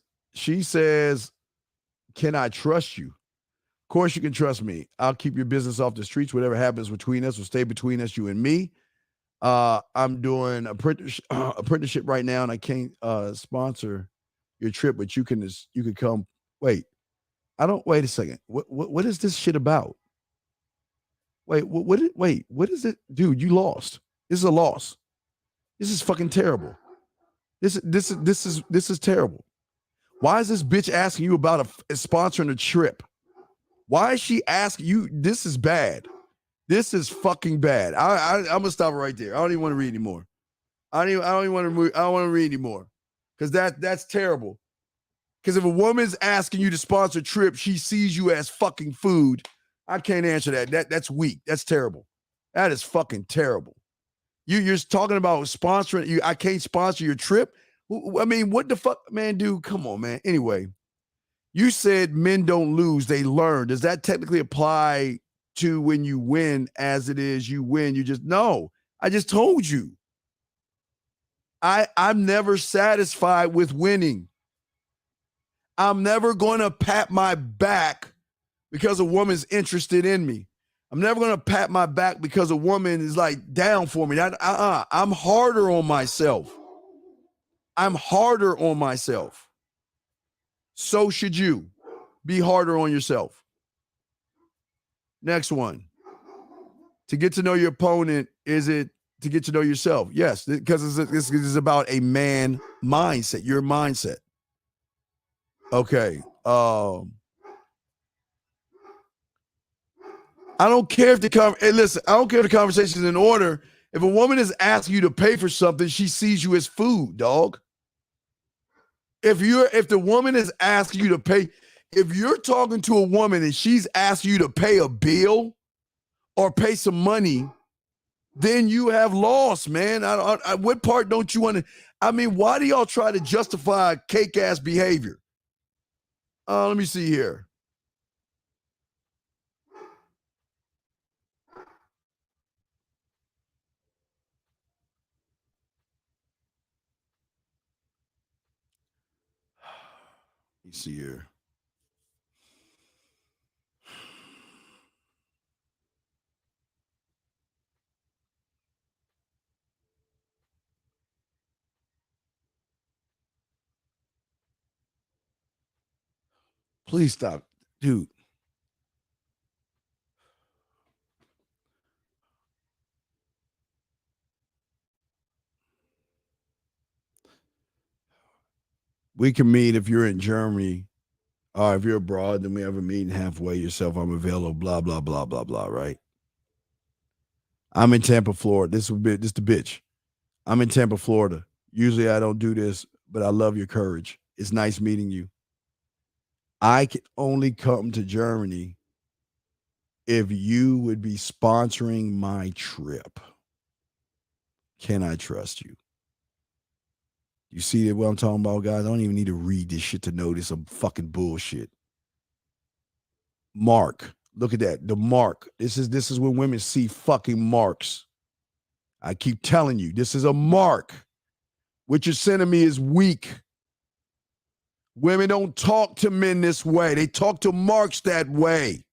can I trust you? Of course you can trust me. I'll keep your business off the streets. Whatever happens between us will stay between us, you and me. I'm doing apprenticeship right now, and I can't sponsor your trip, but you can come. Wait a second. What is this shit about? What is it? Dude, you lost. This is a loss. This is fucking terrible. This is terrible. Why is this bitch asking you about sponsoring a trip? Why is she asking you? This is bad. This is fucking bad. I'm gonna stop it right there. I don't even want to read anymore. I don't want to read anymore. Because that's terrible. Because if a woman's asking you to sponsor a trip, she sees you as fucking food. I can't answer that. That's weak. That's terrible. That is fucking terrible. You're talking about sponsoring you. I can't sponsor your trip. I mean, what the fuck, man, dude? Come on, man. Anyway, you said men don't lose, they learn. Does that technically apply to when you win as it is you win? No, I just told you. I'm never satisfied with winning. I'm never going to pat my back because a woman's interested in me. I'm never going to pat my back because a woman is like down for me. I'm harder on myself. So should you. Be harder on yourself. Next one. To get to know your opponent, is it to get to know yourself? Yes, because this is about a man mindset, your mindset. Okay. I don't care if I don't care if the conversation is in order. If a woman is asking you to pay for something, she sees you as food, dog. If the woman is asking you to pay, if you're talking to a woman and she's asking you to pay a bill or pay some money, then you have lost, man. What part don't you want to? I mean, why do y'all try to justify cake ass behavior? Let me see here. Let me see here. Please stop, dude. We can meet if you're in Germany, or if you're abroad, then we have a meeting halfway yourself. I'm available, blah, blah, blah, blah, blah, right? I'm in Tampa, Florida. This is the bitch. I'm in Tampa, Florida. Usually I don't do this, but I love your courage. It's nice meeting you. I can only come to Germany if you would be sponsoring my trip. Can I trust you? You see what I'm talking about, guys? I don't even need to read this shit to know this is fucking bullshit. Mark. Look at that. The mark. This is when women see fucking marks. I keep telling you, this is a mark. What you're sending me is weak. Women don't talk to men this way. They talk to marks that way.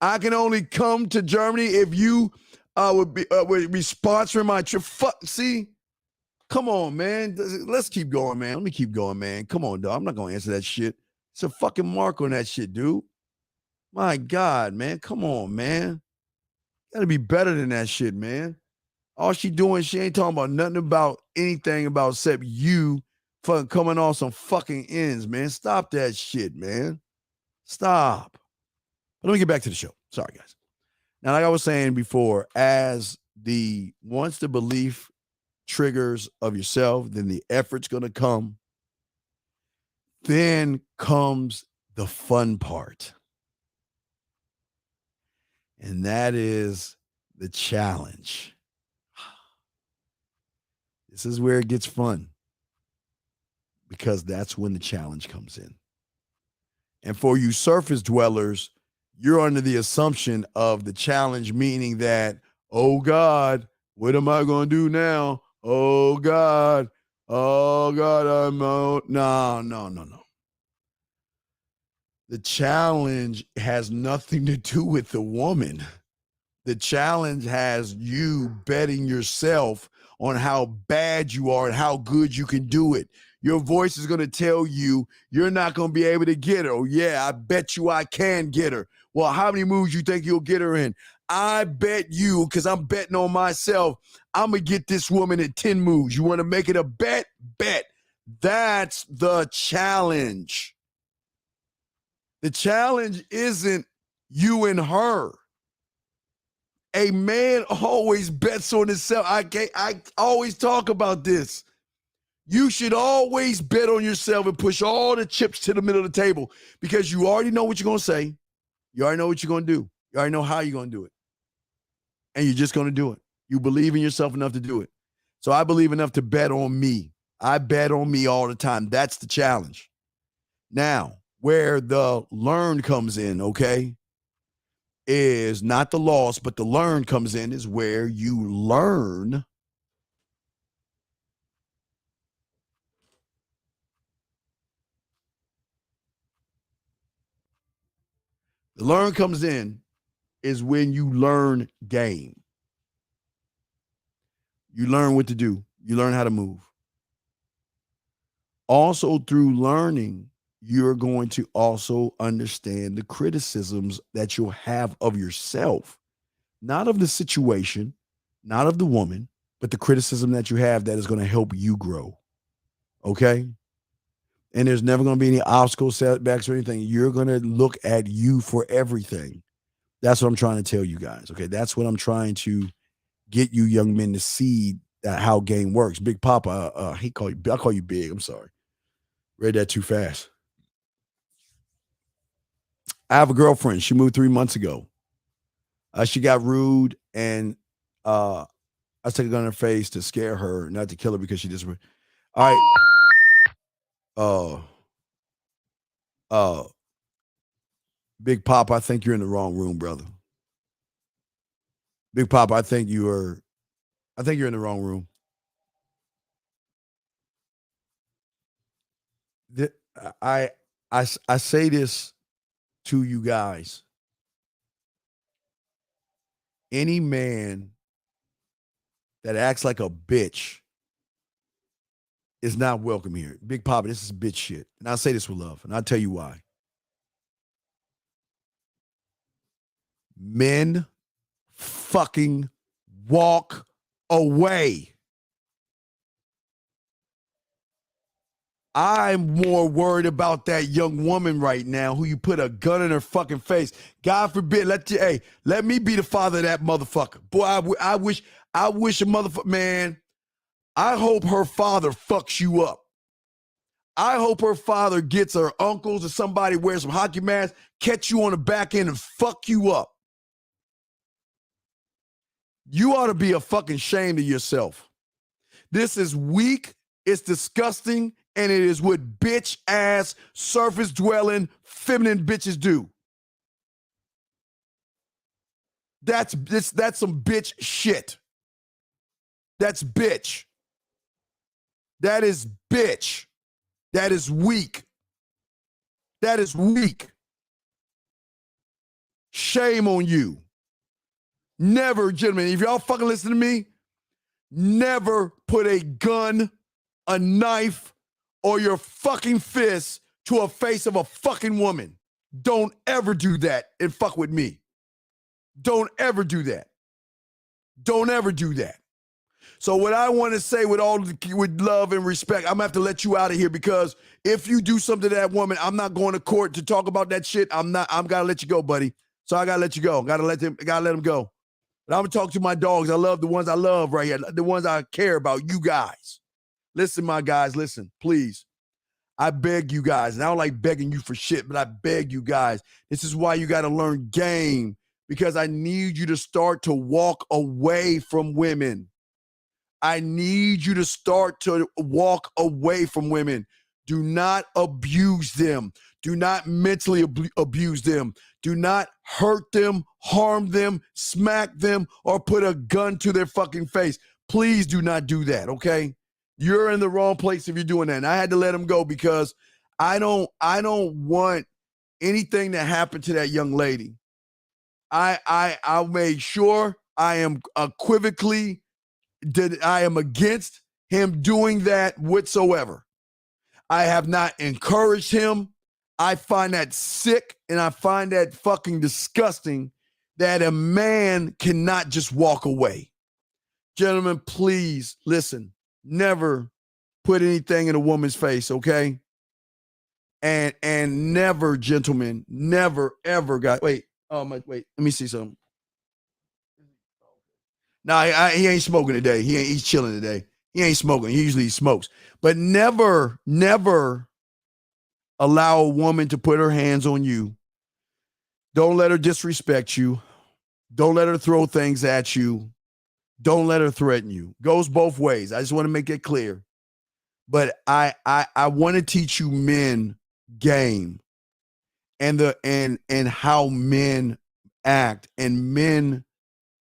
I can only come to Germany if you would be sponsoring my trip. See? Come on, man. Let's keep going, man. Let me keep going, man. Come on, dog. I'm not gonna answer that shit. It's a fucking mark on that shit, dude. My God, man. Come on, man. Gotta be better than that shit, man. All she doing, she ain't talking about nothing about anything about except you fucking coming off some fucking ends, man. Stop that shit, man. Stop. But let me get back to the show. Sorry, guys. Now, like I was saying before, once the belief triggers of yourself, then the effort's gonna come. Then comes the fun part. And that is the challenge. This is where it gets fun, because that's when the challenge comes in. And for you surface dwellers, you're under the assumption of the challenge, meaning that, oh God, what am I going to do now? Oh God, I'm out. No. The challenge has nothing to do with the woman. The challenge has you betting yourself on how bad you are and how good you can do it. Your voice is going to tell you you're not going to be able to get her. Oh, yeah, I bet you I can get her. Well, how many moves you think you'll get her in? I bet you, because I'm betting on myself, I'm going to get this woman in 10 moves. You want to make it a bet? Bet. That's the challenge. The challenge isn't you and her. A man always bets on himself. I always talk about this. You should always bet on yourself and push all the chips to the middle of the table, because you already know what you're going to say. You already know what you're going to do. You already know how you're going to do it. And you're just going to do it. You believe in yourself enough to do it. So I believe enough to bet on me. I bet on me all the time. That's the challenge. Now, where the learn comes in, okay, is not the loss, but the learn comes in is where you learn the learn comes in is when you learn game. You learn what to do. You learn how to move. Also, through learning, you're going to also understand the criticisms that you'll have of yourself, not of the situation, not of the woman, but the criticism that you have that is going to help you grow. Okay? And there's never going to be any obstacles, setbacks, or anything. You're going to look at you for everything. That's what I'm trying to tell you guys. Okay? That's what I'm trying to get you young men to see, that how game works. Big Papa, I call you Big. I'm sorry. Read that too fast. I have a girlfriend. She moved 3 months ago. She got rude, and I took a gun in her face to scare her, not to kill her, because she just. All right. Big Pop, I think you're in the wrong room, brother. Big Pop, I think you're in the wrong room. I say this to you guys. Any man that acts like a bitch is not welcome here. Big Papa, this is bitch shit. And I'll say this with love, and I'll tell you why. Men fucking walk away. I'm more worried about that young woman right now who you put a gun in her fucking face. God forbid, let me be the father of that motherfucker. Boy, I wish a motherfucker, man, I hope her father fucks you up. I hope her father gets her uncles or somebody, wears some hockey masks, catch you on the back end and fuck you up. You ought to be a fucking shame to yourself. This is weak, it's disgusting, and it is what bitch ass, surface dwelling, feminine bitches do. That's some bitch shit. That's bitch. That is bitch. That is weak. That is weak. Shame on you. Never, gentlemen, if y'all fucking listen to me, never put a gun, a knife, or your fucking fist to a face of a fucking woman. Don't ever do that and fuck with me. Don't ever do that. Don't ever do that. So what I want to say with love and respect, I'm gonna have to let you out of here, because if you do something to that woman, I'm not going to court to talk about that shit. I'm gotta let you go, buddy. So I gotta let you go. Gotta let them go. But I'm gonna talk to my dogs. I love the ones I love right here, the ones I care about, you guys. Listen, my guys, listen, please. I beg you guys, and I don't like begging you for shit, but I beg you guys. This is why you got to learn game, because I need you to start to walk away from women. I need you to start to walk away from women. Do not abuse them. Do not mentally abuse them. Do not hurt them, harm them, smack them, or put a gun to their fucking face. Please do not do that, okay? You're in the wrong place if you're doing that. And I had to let him go because I don't want anything to happen to that young lady. I made sure I am unequivocally that I am against him doing that whatsoever. I have not encouraged him. I find that sick, and I find that fucking disgusting that a man cannot just walk away. Gentlemen, please listen. Never put anything in a woman's face, okay? And never, gentlemen, never ever wait, let me see something. Nah, he ain't smoking today. He's chilling today. He ain't smoking. He usually smokes. But never allow a woman to put her hands on you. Don't let her disrespect you. Don't let her throw things at you. Don't let her threaten you. Goes both ways. I just want to make it clear. But I want to teach you men game and how men act, and men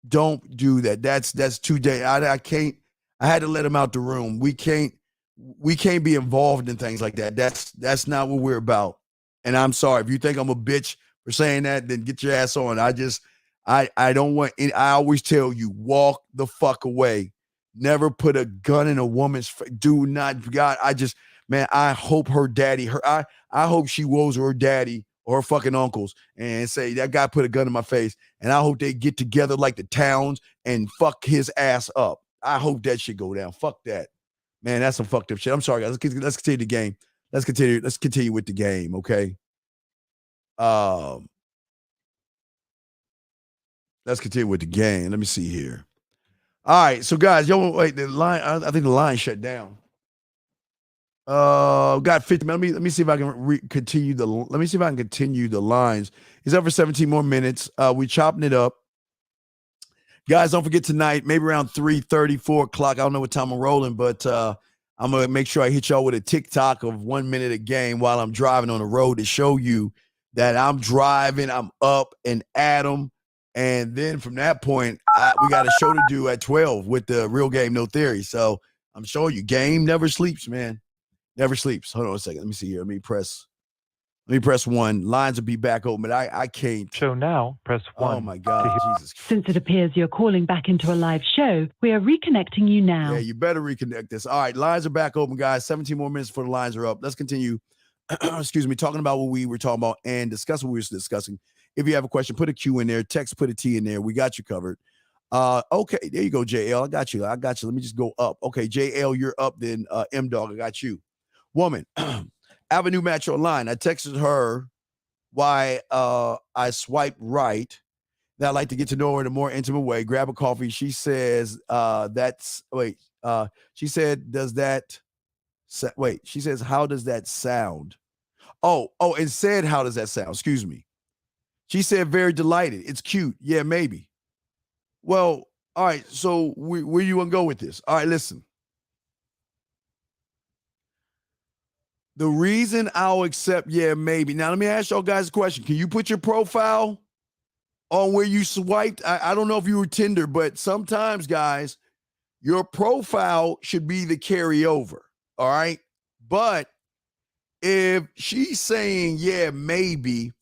don't do that. That's too day. I can't. I had to let him out the room. We can't be involved in things like that. That's not what we're about. And I'm sorry if you think I'm a bitch for saying that. Then get your ass on. I don't want any, I always tell you, walk the fuck away. Never put a gun in a woman's face. Do not, God, I hope her daddy, I hope she woes her daddy or her fucking uncles and say, that guy put a gun in my face. And I hope they get together like the towns and fuck his ass up. I hope that shit go down. Fuck that. Man, that's some fucked up shit. I'm sorry, guys. Let's continue the game. Let's continue with the game, okay? Let's continue with the game. Let me see here. All right, so guys, wait, the line. I think the line shut down. Got 50. Let me see if I can continue the. Let me see if I can continue the lines. It's up for 17 more minutes. We chopping it up, guys. Don't forget tonight, maybe around 3:30, 4 o'clock. I don't know what time I'm rolling, but I'm gonna make sure I hit y'all with a TikTok of 1 minute a game while I'm driving on the road to show you that I'm driving. I'm up and at 'em. And then from that point, we got a show to do at 12 with the Real Game No Theory. So I'm showing you, game never sleeps, man. Never sleeps. Hold on a second. Let me see here. Let me press 1. Lines will be back open, but I can't. So now press 1. Oh my God, Jesus. Since it appears you're calling back into a live show, we are reconnecting you now. Yeah, you better reconnect this. All right, lines are back open, guys. 17 more minutes before the lines are up. Let's continue. Excuse me, talking about what we were talking about and discussing what we were discussing. If you have a question, put a Q in there. Text, put a T in there. We got you covered. Okay, there you go, JL. I got you. Let me just go up. Okay, JL, you're up. Then M Dog, I got you. Woman, Avenue Match Online. I texted her why I swipe right. That I'd like to get to know her in a more intimate way. Grab a coffee. She says she said, does that she says, how does that sound? Oh, and said, how does that sound? Excuse me. She said, very delighted. It's cute. Yeah, maybe. Well, all right. So where you want to go with this? All right, listen. The reason I'll accept, yeah, maybe. Now, let me ask y'all guys a question. Can you put your profile on where you swiped? I don't know if you were Tinder, but sometimes, guys, your profile should be the carryover. All right. But if she's saying, yeah, maybe,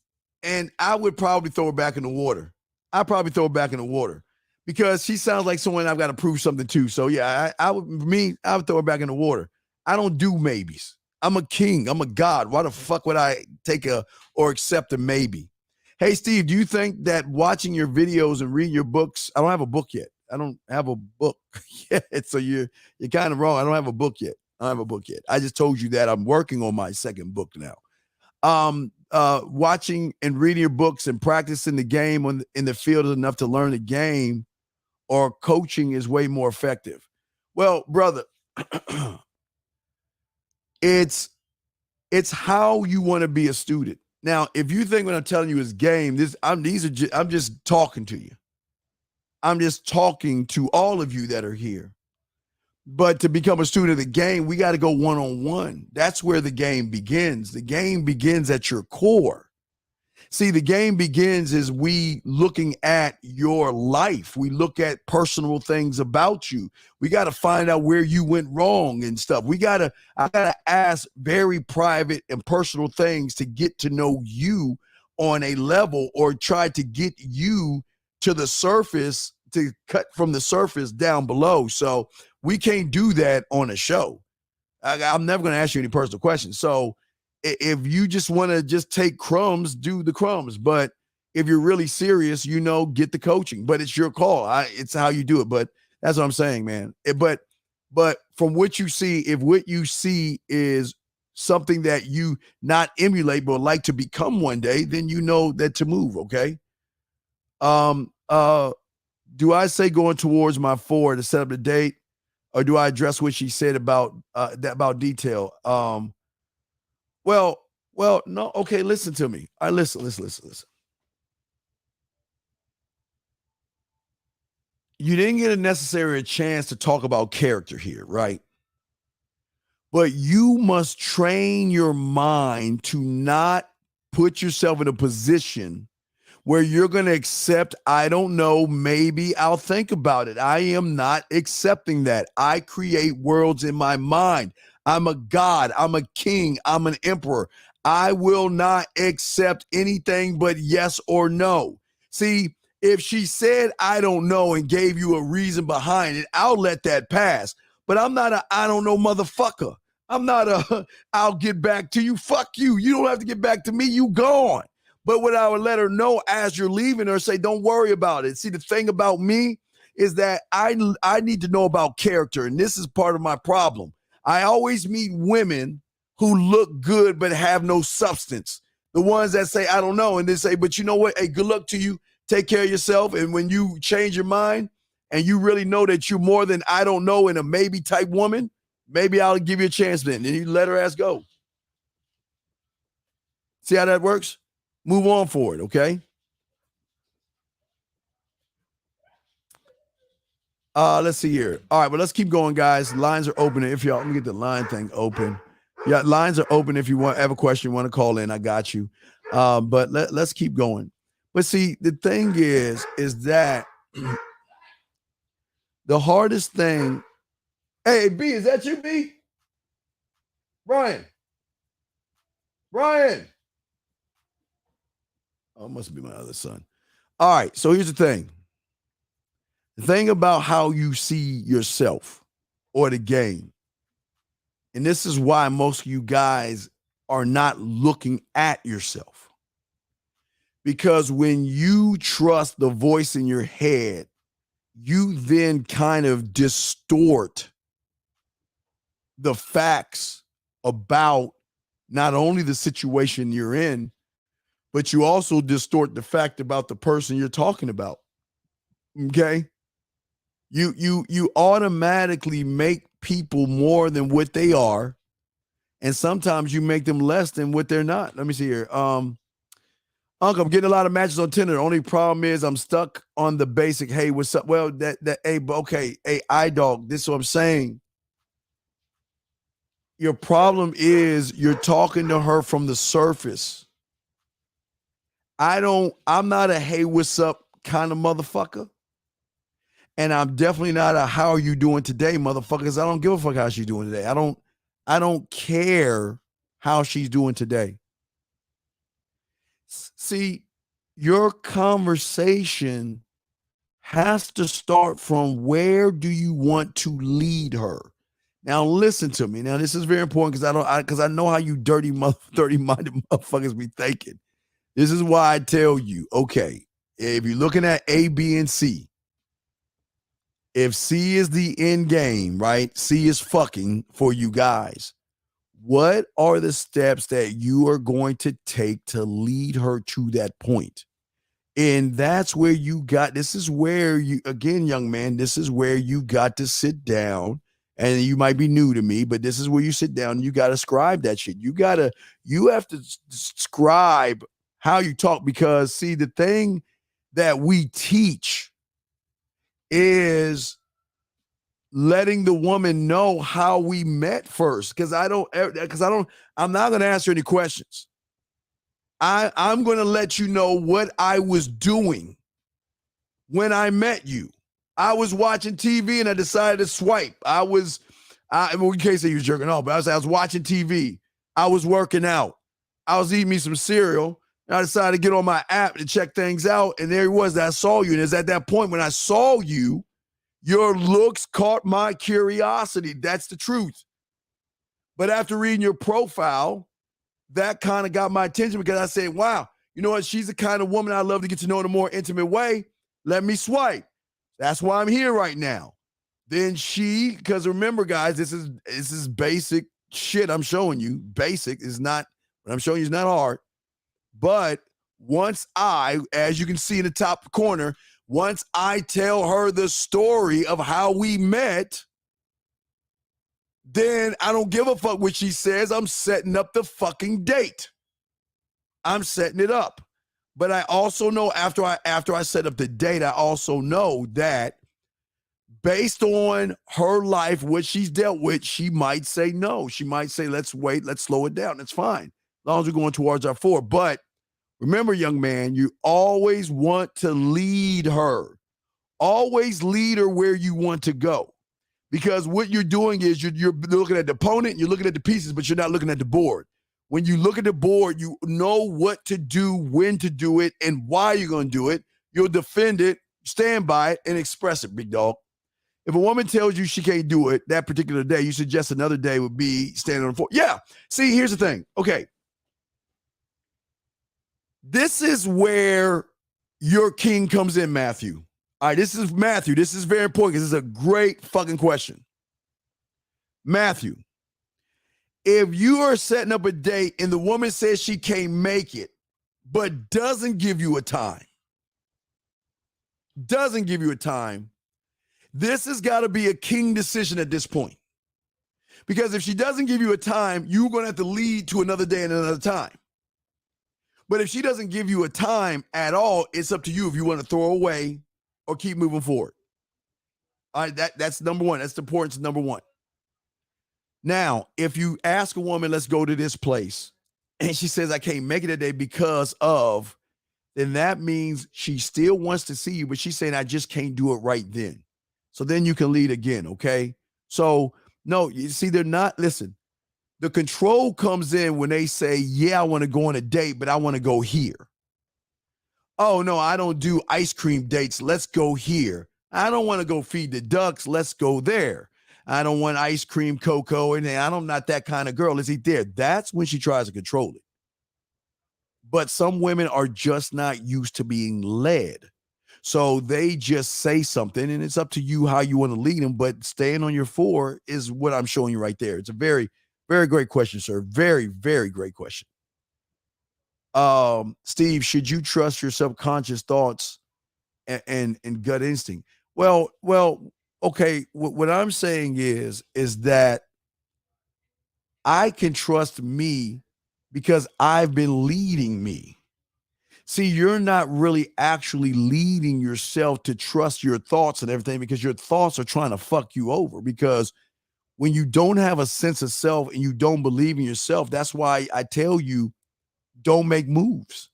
and I would probably throw her back in the water. I'd probably throw her back in the water because she sounds like someone I've got to prove something to. So yeah, I would throw her back in the water. I don't do maybes. I'm a king. I'm a god. Why the fuck would I take or accept a maybe? Hey, Steve, do you think that watching your videos and reading your books, I don't have a book yet. I don't have a book yet. So you're kind of wrong. I don't have a book yet. I just told you that I'm working on my second book now. Watching and reading your books and practicing the game in the field is enough to learn the game, or coaching is way more effective. Well, brother, it's how you want to be a student. Now, if you think what I'm telling you is game, I'm just talking to you. I'm just talking to all of you that are here. But to become a student of the game, we got to go one-on-one. That's where the game begins. The game begins at your core. See, the game begins as we looking at your life. We look at personal things about you. We got to find out where you went wrong and stuff. I got to ask very private and personal things to get to know you on a level, or try to get you to the surface, to cut from the surface down below. So we can't do that on a show. I'm never going to ask you any personal questions. So if you just want to just take crumbs, do the crumbs. But if you're really serious, get the coaching. But it's your call. It's how you do it. But that's what I'm saying, man. But from what you see, if what you see is something that you not emulate but like to become one day, then you know that to move, okay? Do I say going towards my 4 to set up the date, or do I address what she said about detail? Well, no. Okay, listen to me. All right, listen. You didn't get a necessary chance to talk about character here, right? But you must train your mind to not put yourself in a position where you're going to accept, I don't know, maybe I'll think about it. I am not accepting that. I create worlds in my mind. I'm a god. I'm a king. I'm an emperor. I will not accept anything but yes or no. See, if she said, I don't know, and gave you a reason behind it, I'll let that pass. But I'm not I don't know motherfucker. I'm not I'll get back to you. Fuck you. You don't have to get back to me. You gone. But what I would let her know as you're leaving her, say, don't worry about it. See, the thing about me is that I need to know about character. And this is part of my problem. I always meet women who look good but have no substance. The ones that say, I don't know. And they say, but you know what? Hey, good luck to you. Take care of yourself. And when you change your mind and you really know that you're more than I don't know and a maybe type woman, maybe I'll give you a chance then. And you let her ass go. See how that works? Move on forward, okay? Let's see here. All right, but let's keep going, guys. Lines are open. If y'all, let me get the line thing open. Yeah, lines are open. If you have a question, you want to call in, I got you. But let's keep going. But see, the thing is that the hardest thing. Hey, B, is that you, B? Brian. Oh, it must be my other son. All right, so here's the thing. The thing about how you see yourself or the game, and this is why most of you guys are not looking at yourself. Because when you trust the voice in your head, you then kind of distort the facts about not only the situation you're in, but you also distort the fact about the person you're talking about. Okay? You automatically make people more than what they are, and sometimes you make them less than what they're not. Let me see here. Uncle, I'm getting a lot of matches on Tinder. The only problem is I'm stuck on the basic, hey, what's up? Well, hey, okay, hey, iDog, this is what I'm saying. Your problem is you're talking to her from the surface. I'm not a hey, what's up kind of motherfucker. And I'm definitely not a how are you doing today motherfuckers. I don't give a fuck how she's doing today. I don't care how she's doing today. See, your conversation has to start from where do you want to lead her? Now listen to me. Now this is very important because I know how you dirty minded motherfuckers be thinking. This is why I tell you, okay, if you're looking at A, B, and C, if C is the end game, right? C is fucking for you guys. What are the steps that you are going to take to lead her to that point? And that's where this is where you, again, young man, this is where you got to sit down, and you might be new to me, but this is where you sit down and you got to scribe that shit. You have to scribe how you talk, because see, the thing that we teach is letting the woman know how we met first. I'm not going to answer any questions. I'm going to let you know what I was doing when I met you. I was watching TV and I decided to swipe. We can't say you were jerking off, but I was watching TV. I was working out. I was eating me some cereal. And I decided to get on my app to check things out. And there it was. I saw you. And it's at that point when I saw you, your looks caught my curiosity. That's the truth. But after reading your profile, that kind of got my attention, because I said, wow, you know what? She's the kind of woman I love to get to know in a more intimate way. Let me swipe. That's why I'm here right now. Then because remember, guys, this is basic shit I'm showing you. Basic is not, what I'm showing you is not hard. But once as you can see in the top corner, once I tell her the story of how we met, then I don't give a fuck what she says. I'm setting up the fucking date. I'm setting it up. But I also know after I set up the date, I also know that based on her life, what she's dealt with, she might say no. She might say, let's wait, let's slow it down. It's fine, as long as we're going towards our 4. But remember, young man, you always want to lead her. Always lead her where you want to go. Because what you're doing is you're looking at the opponent, you're looking at the pieces, but you're not looking at the board. When you look at the board, you know what to do, when to do it, and why you're going to do it. You'll defend it, stand by it, and express it, big dog. If a woman tells you she can't do it that particular day, you suggest another day would be standing on the floor. Yeah. See, here's the thing. Okay. This is where your king comes in, Matthew. All right, this is Matthew. This is very important because this is a great fucking question. Matthew, if you are setting up a date and the woman says she can't make it, but doesn't give you a time, this has got to be a king decision at this point. Because if she doesn't give you a time, you're going to have to lead to another day and another time. But if she doesn't give you a time at all, it's up to you if you want to throw away or keep moving forward. All right, that's number one. That's the importance of number one. Now, if you ask a woman, let's go to this place, and she says, I can't make it today because of, then that means she still wants to see you, but she's saying, I just can't do it right then. So then you can lead again, okay? So, no, you see, they're not, listen, the control comes in when they say, yeah, I want to go on a date, but I want to go here. Oh, no, I don't do ice cream dates. Let's go here. I don't want to go feed the ducks. Let's go there. I don't want ice cream, cocoa, and I'm not that kind of girl. Let's eat there. That's when she tries to control it. But some women are just not used to being led. So they just say something, and it's up to you how you want to lead them. But staying on your 4 is what I'm showing you right there. It's a very, very great question, sir. Very, very great question. Steve, should you trust your subconscious thoughts and gut instinct? Well, okay. What I'm saying is that I can trust me because I've been leading me. See, you're not really actually leading yourself to trust your thoughts and everything, because your thoughts are trying to fuck you over. Because when you don't have a sense of self and you don't believe in yourself, that's why I tell you, don't make moves.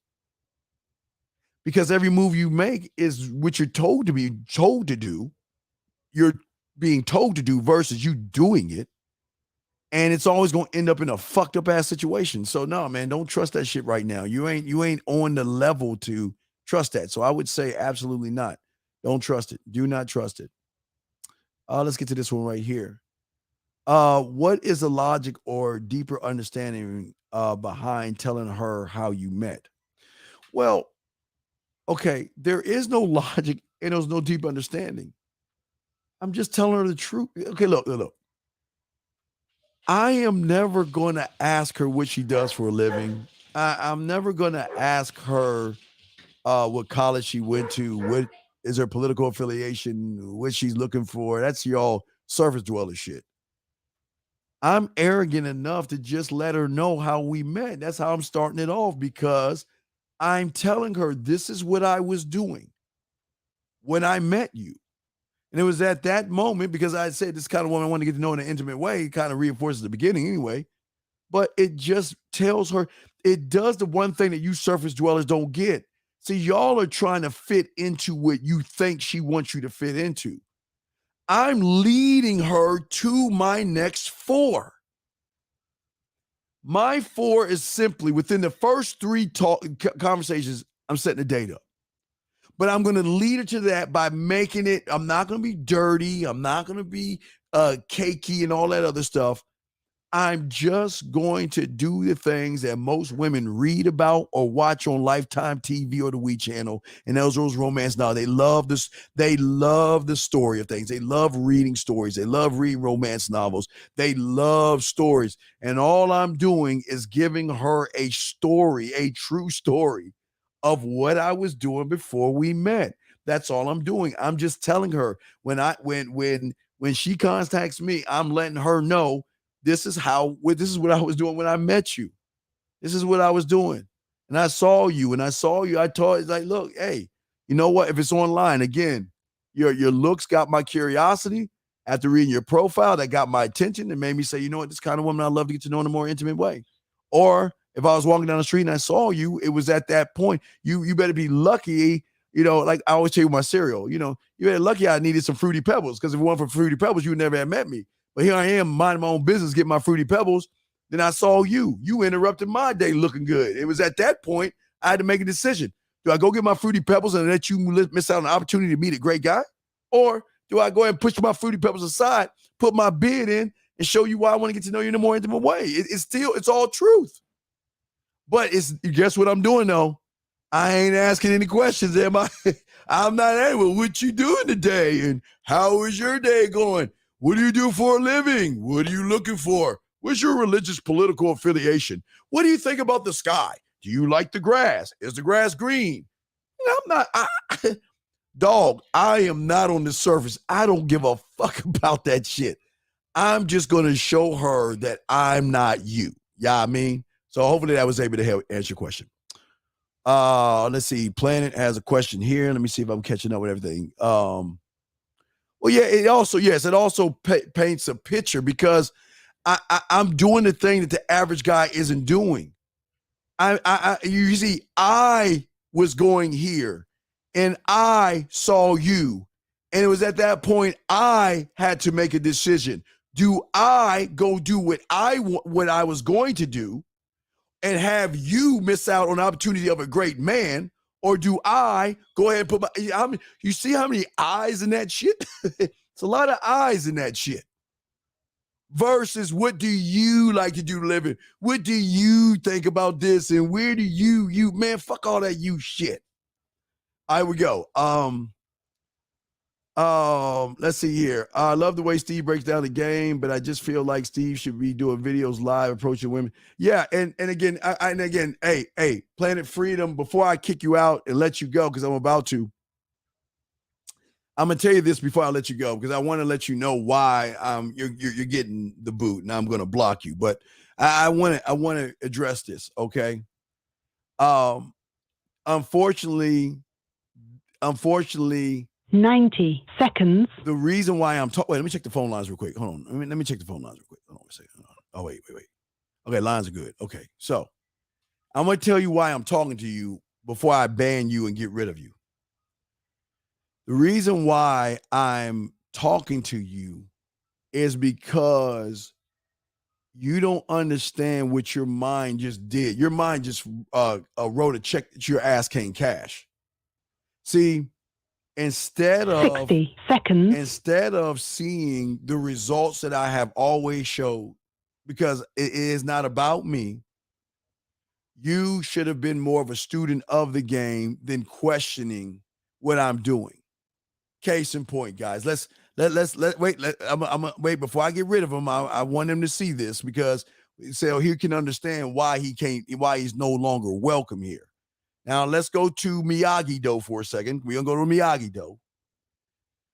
Because every move you make is what you're told to do. You're being told to do versus you doing it. And it's always going to end up in a fucked up ass situation. So no, man, don't trust that shit right now. You ain't on the level to trust that. So I would say absolutely not. Don't trust it. Do not trust it. Let's get to this one right here. What is the logic or deeper understanding behind telling her how you met? Well, okay, there is no logic and there's no deep understanding. I'm just telling her the truth. Okay, look. I am never going to ask her what she does for a living. I'm never going to ask her what college she went to, what is her political affiliation, what she's looking for. That's y'all surface dweller shit. I'm arrogant enough to just let her know how we met. That's how I'm starting it off, because I'm telling her this is what I was doing when I met you. And it was at that moment, because I said this kind of woman I want to get to know in an intimate way. It kind of reinforces the beginning anyway. But it just tells her, it does the one thing that you surface dwellers don't get. See, y'all are trying to fit into what you think she wants you to fit into. I'm leading her to my next 4. My 4 is simply within the first 3 conversations, I'm setting the date up. But I'm going to lead her to that by making it, I'm not going to be dirty. I'm not going to be cakey and all that other stuff. I'm just going to do the things that most women read about or watch on Lifetime TV or the WE channel. And those romance novels. They love this. They love the story of things. They love reading stories. They love reading romance novels. They love stories. And all I'm doing is giving her a story, a true story of what I was doing before we met. That's all I'm doing. I'm just telling her when she contacts me, I'm letting her know this is what I was doing when I met you. This is what I was doing. And I saw you, I told it's like, look, hey, you know what? If it's online, again, your looks got my curiosity. After reading your profile, that got my attention and made me say, you know what, this kind of woman I love to get to know in a more intimate way. Or if I was walking down the street and I saw you, it was at that point. You better be lucky, like I always tell you with my cereal, you better lucky I needed some Fruity Pebbles, because if it weren't for Fruity Pebbles, you would never have met me. But here I am, minding my own business, getting my Fruity Pebbles. Then I saw you. You interrupted my day looking good. It was at that point I had to make a decision. Do I go get my Fruity Pebbles and let you miss out on an opportunity to meet a great guy? Or do I go ahead and push my Fruity Pebbles aside, put my bid in, and show you why I want to get to know you in a more intimate way? It's all truth. But guess what I'm doing, though? I ain't asking any questions, am I? I'm not, hey, well, what you doing today? And how is your day going? What do you do for a living? What are you looking for? What's your religious political affiliation? What do you think about the sky? Do you like the grass? Is the grass green? Dog, I am not on the surface. I don't give a fuck about that shit. I'm just going to show her that I'm not you. Yeah, I mean? So hopefully that was able to help answer your question. Let's see. Planet has a question here. Let me see if I'm catching up with everything. Well, yeah, it also paints a picture, because I'm doing the thing that the average guy isn't doing. You see, I was going here and I saw you. And it was at that point I had to make a decision. Do I go do what I was going to do and have you miss out on the opportunity of a great man? Or do I go ahead and put you see how many eyes in that shit? It's a lot of eyes in that shit. Versus, what do you like to do to live in? What do you think about this? And where do you man, fuck all that you shit. All right, we go. Let's see here. I love the way Steve breaks down the game, but I just feel like Steve should be doing videos live approaching women. Yeah, and again, hey, Planet Freedom, before I kick you out and let you go, because I'm about to, I'm gonna tell you this before I let you go, because I want to let you know why you're getting the boot, and I'm gonna block you. But I want to address this, okay? Unfortunately, 90 seconds. The reason why I'm talking, wait, let me check the phone lines real quick. Hold on. Let me check the phone lines real quick. Hold on a second. Oh, wait. Okay, lines are good. Okay, so I'm going to tell you why I'm talking to you before I ban you and get rid of you. The reason why I'm talking to you is because you don't understand what your mind just did. Your mind just wrote a check that your ass can't cash. See, instead of 60 seconds. Instead of seeing the results that I have always showed, because it is not about me, you should have been more of a student of the game than questioning what I'm doing. Case in point, guys. Let's wait. I'm wait before I get rid of him. I want him to see this because so he can understand why he's no longer welcome here. Now let's go to Miyagi-Do for a second. We're gonna go to Miyagi-Do.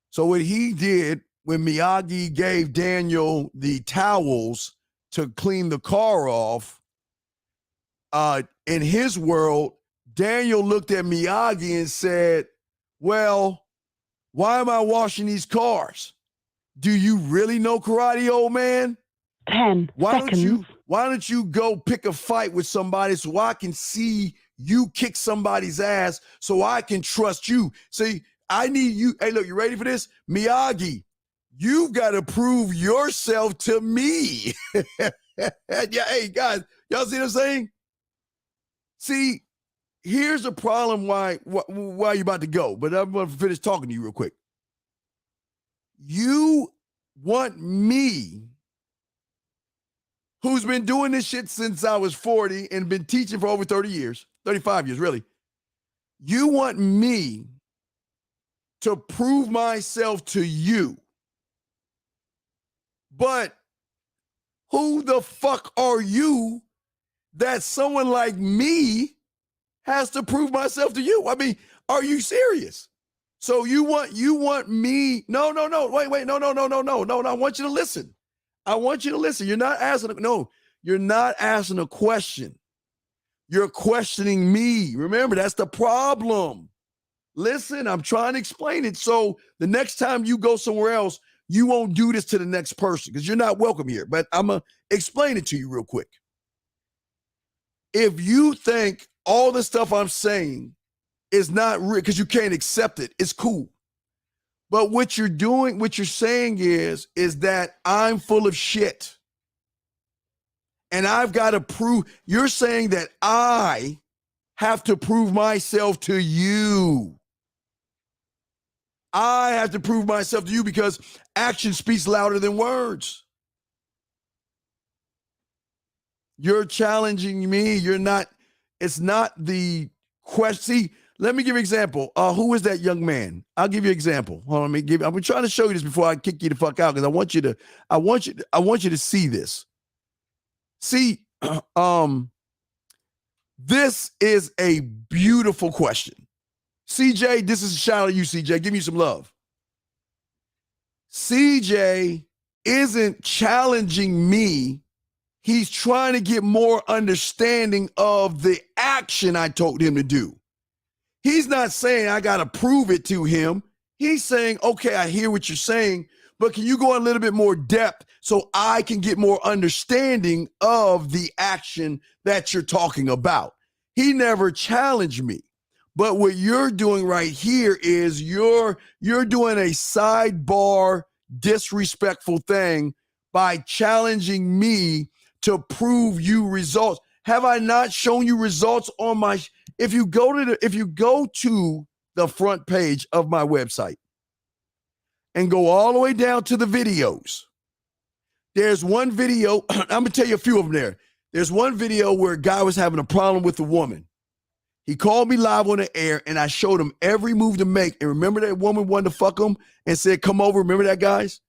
So what he did when Miyagi gave Daniel the towels to clean the car off, in his world, Daniel looked at Miyagi and said, well, why am I washing these cars? Do you really know karate, old man? 10 seconds. Why don't you go pick a fight with somebody so I can see you kick somebody's ass so I can trust you? See, I need you. Hey, look, you ready for this? Miyagi, you've got to prove yourself to me. Yeah, hey, guys, y'all see what I'm saying? See, here's the problem why you're about to go, but I'm going to finish talking to you real quick. You want me, who's been doing this shit since I was 40 and been teaching for over 30 years, 35 years, really. You want me to prove myself to you. But who the fuck are you that someone like me has to prove myself to you? I mean, are you serious? So you want me? No, wait, no, I want you to listen. I want you to listen. You're not asking a question. You're questioning me. Remember, that's the problem. Listen, I'm trying to explain it. So the next time you go somewhere else, you won't do this to the next person because you're not welcome here. But I'm going to explain it to you real quick. If you think all the stuff I'm saying is not real because you can't accept it, it's cool. But what you're doing, what you're saying is that I'm full of shit. And I've got to prove, you're saying that I have to prove myself to you. I have to prove myself to you because action speaks louder than words. You're challenging me. You're not, it's not the question. See, let me give you an example. Who is that young man? I'll give you an example. Hold on, I've been trying to show you this before I kick you the fuck out because I want you to see this. See, this is a beautiful question. CJ, this is a shout out to you, CJ. Give me some love. CJ isn't challenging me. He's trying to get more understanding of the action I told him to do. He's not saying I got to prove it to him. He's saying, okay, I hear what you're saying, but can you go a little bit more depth so I can get more understanding of the action that you're talking about? He never challenged me. But what you're doing right here is you're doing a sidebar disrespectful thing by challenging me to prove you results. Have I not shown you results on my? If you go to the front page of my website and go all the way down to the videos, there's one video. I'm gonna tell you a few of them there. There's one video where a guy was having a problem with a woman. He called me live on the air and I showed him every move to make. And remember that woman wanted to fuck him and said, come over. Remember that, guys?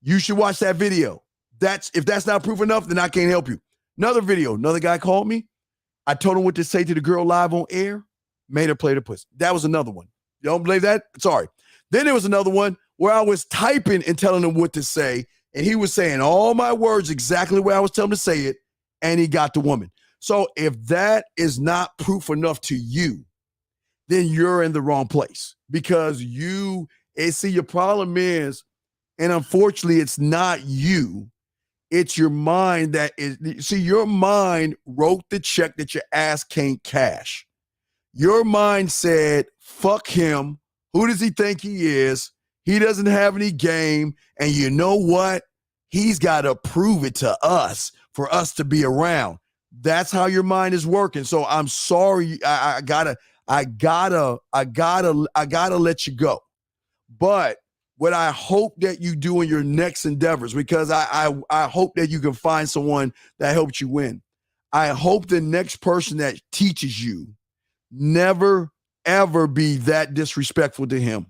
You should watch that video. If that's not proof enough, then I can't help you. Another video, another guy called me. I told him what to say to the girl live on air, made her play the pussy. That was another one. You don't believe that? Sorry. Then there was another one where I was typing and telling him what to say. And he was saying all my words exactly the way I was telling him to say it. And he got the woman. So if that is not proof enough to you, then you're in the wrong place because your problem is, and unfortunately it's not you, it's your mind that is, see, your mind wrote the check that your ass can't cash. Your mind said, fuck him. Who does he think he is? He doesn't have any game. And you know what? He's got to prove it to us for us to be around. That's how your mind is working. So I'm sorry. I I gotta let you go. But what I hope that you do in your next endeavors, because I hope that you can find someone that helps you win. I hope the next person that teaches you never, ever be that disrespectful to him.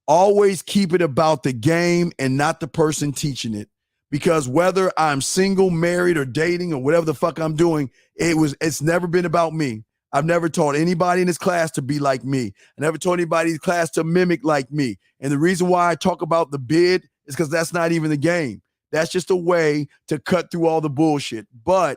Always keep it about the game and not the person teaching it. Because whether I'm single, married, or dating, or whatever the fuck I'm doing, it's never been about me. I've never taught anybody in this class to be like me. I never taught anybody in this class to mimic like me. And the reason why I talk about the bid is because that's not even the game. That's just a way to cut through all the bullshit. But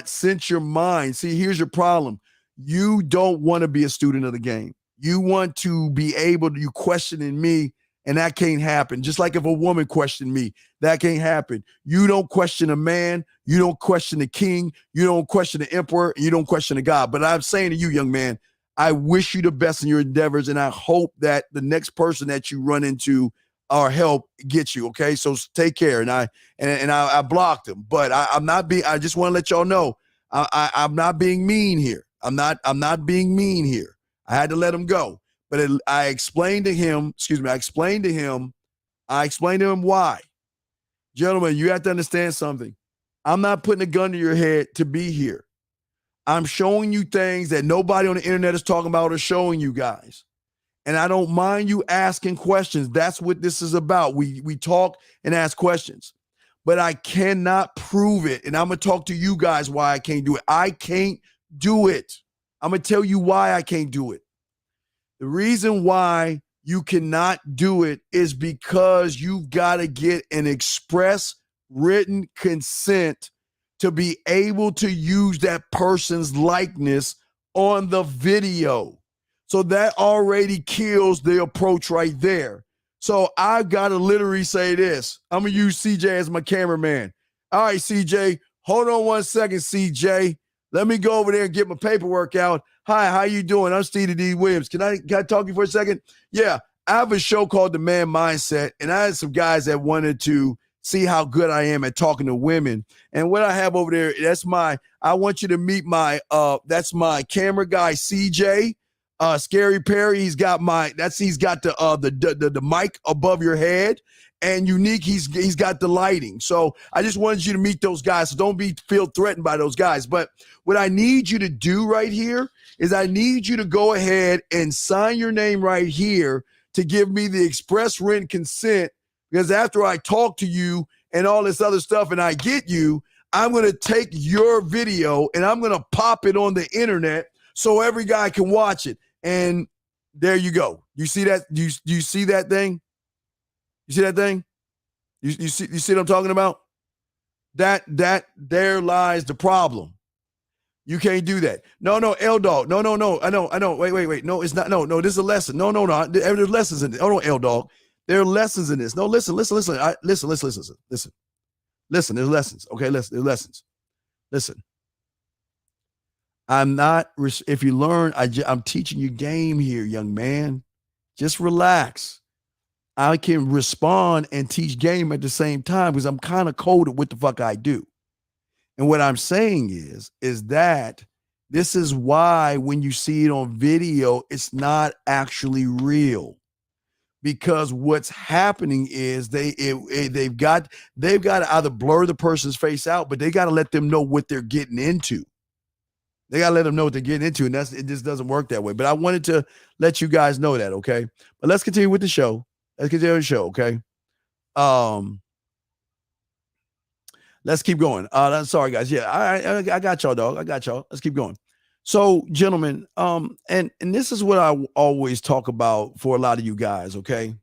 since your mind, see, here's your problem. You don't want to be a student of the game. You want to be able to, you questioning me, and that can't happen. Just like if a woman questioned me, that can't happen. You don't question a man. You don't question the king. You don't question the emperor. You don't question the God. But I'm saying to you, young man, I wish you the best in your endeavors, and I hope that the next person that you run into or help gets you. Okay, so take care. And I blocked him, but I'm not being. I just want to let y'all know I'm not being mean here. I'm not being mean here. I had to let him go. But I explained to him why. Gentlemen, you have to understand something. I'm not putting a gun to your head to be here. I'm showing you things that nobody on the internet is talking about or showing you guys. And I don't mind you asking questions. That's what this is about. We talk and ask questions. But I cannot prove it. And I'm going to talk to you guys why I can't do it. I can't do it. I'm going to tell you why I can't do it. The reason why you cannot do it is because you've got to get an express written consent to be able to use that person's likeness on the video. So that already kills the approach right there. So I've got to literally say this. I'm going to use CJ as my cameraman. All right, CJ, hold on 1 second, CJ. Let me go over there and get my paperwork out. Hi, how you doing? I'm Steve D. Williams. Can I talk to you for a second? Yeah, I have a show called The Man Mindset, and I had some guys that wanted to see how good I am at talking to women. And what I have over there, I want you to meet that's my camera guy, CJ. Scary Perry, he's got the mic above your head, and Unique, he's got the lighting. So I just wanted you to meet those guys. So don't feel threatened by those guys. But what I need you to do right here is I need you to go ahead and sign your name right here to give me the express written consent, because after I talk to you and all this other stuff and I get you, I'm going to take your video and I'm going to pop it on the internet so every guy can watch it. And there you go. You see that? Do you see that thing? You see that thing? You see what I'm talking about? That there lies the problem. You can't do that. No, L-Dog. No. I know. Wait. No, it's not. No. This is a lesson. No. There's lessons in it. Oh, no, L-Dog. There are lessons in this. No, listen. Listen. Listen, there's lessons. Okay, listen, there's lessons. Listen. If you learn, I'm teaching you game here, young man. Just relax. I can respond and teach game at the same time because I'm kind of cold at what the fuck I do. And what I'm saying is that this is why when you see it on video, it's not actually real. Because what's happening is they've got to either blur the person's face out, but they got to let them know what they're getting into. They got to let them know what they're getting into, and it just doesn't work that way. But I wanted to let you guys know that, okay? But let's continue with the show. Okay? Let's keep going. Sorry, guys. Yeah, I got y'all, dog. I got y'all. Let's keep going. So, gentlemen, and this is what I always talk about for a lot of you guys, okay?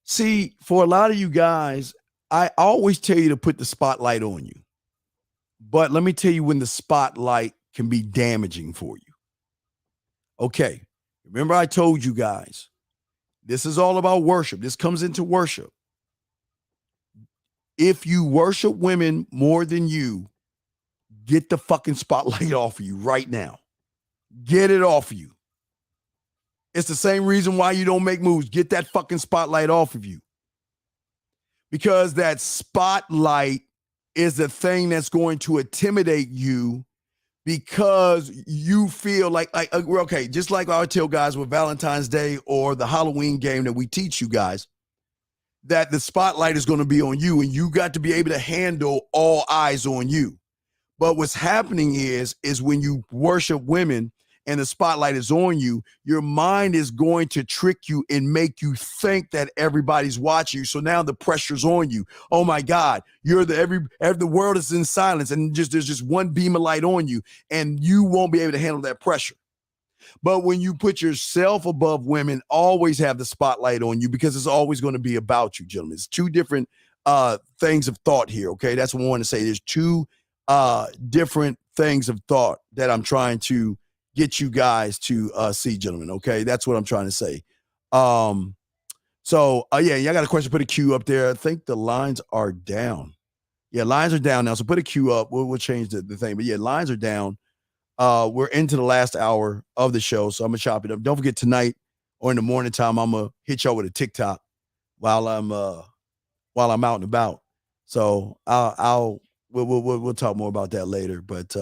See, for a lot of you guys, I always tell you to put the spotlight on you. But let me tell you when the spotlight can be damaging for you. Okay, remember I told you guys, this is all about worship. This comes into worship. If you worship women more than you, get the fucking spotlight off of you right now. Get it off of you. It's the same reason why you don't make moves. Get that fucking spotlight off of you. Because that spotlight is the thing that's going to intimidate you because you feel like okay, just like I tell guys with Valentine's Day or the Halloween game that we teach you guys, that the spotlight is going to be on you and you got to be able to handle all eyes on you. But what's happening is when you worship women and the spotlight is on you, your mind is going to trick you and make you think that everybody's watching you. So now the pressure's on you. Oh my God, the world is in silence and there's just one beam of light on you and you won't be able to handle that pressure. But when you put yourself above women, always have the spotlight on you because it's always going to be about you, gentlemen. It's two different things of thought here, okay? That's what I want to say. There's two different things of thought that I'm trying to get you guys to see, gentlemen, okay? That's what I'm trying to say. Yeah, y'all got a question, put a Q up there. I think the lines are down. Yeah, lines are down now, so put a Q up. We'll change the thing. But yeah, lines are down. We're into the last hour of the show, so I'm going to chop it up. Don't forget tonight or in the morning time, I'm going to hit y'all with a TikTok while I'm out and about. So we'll talk more about that later. But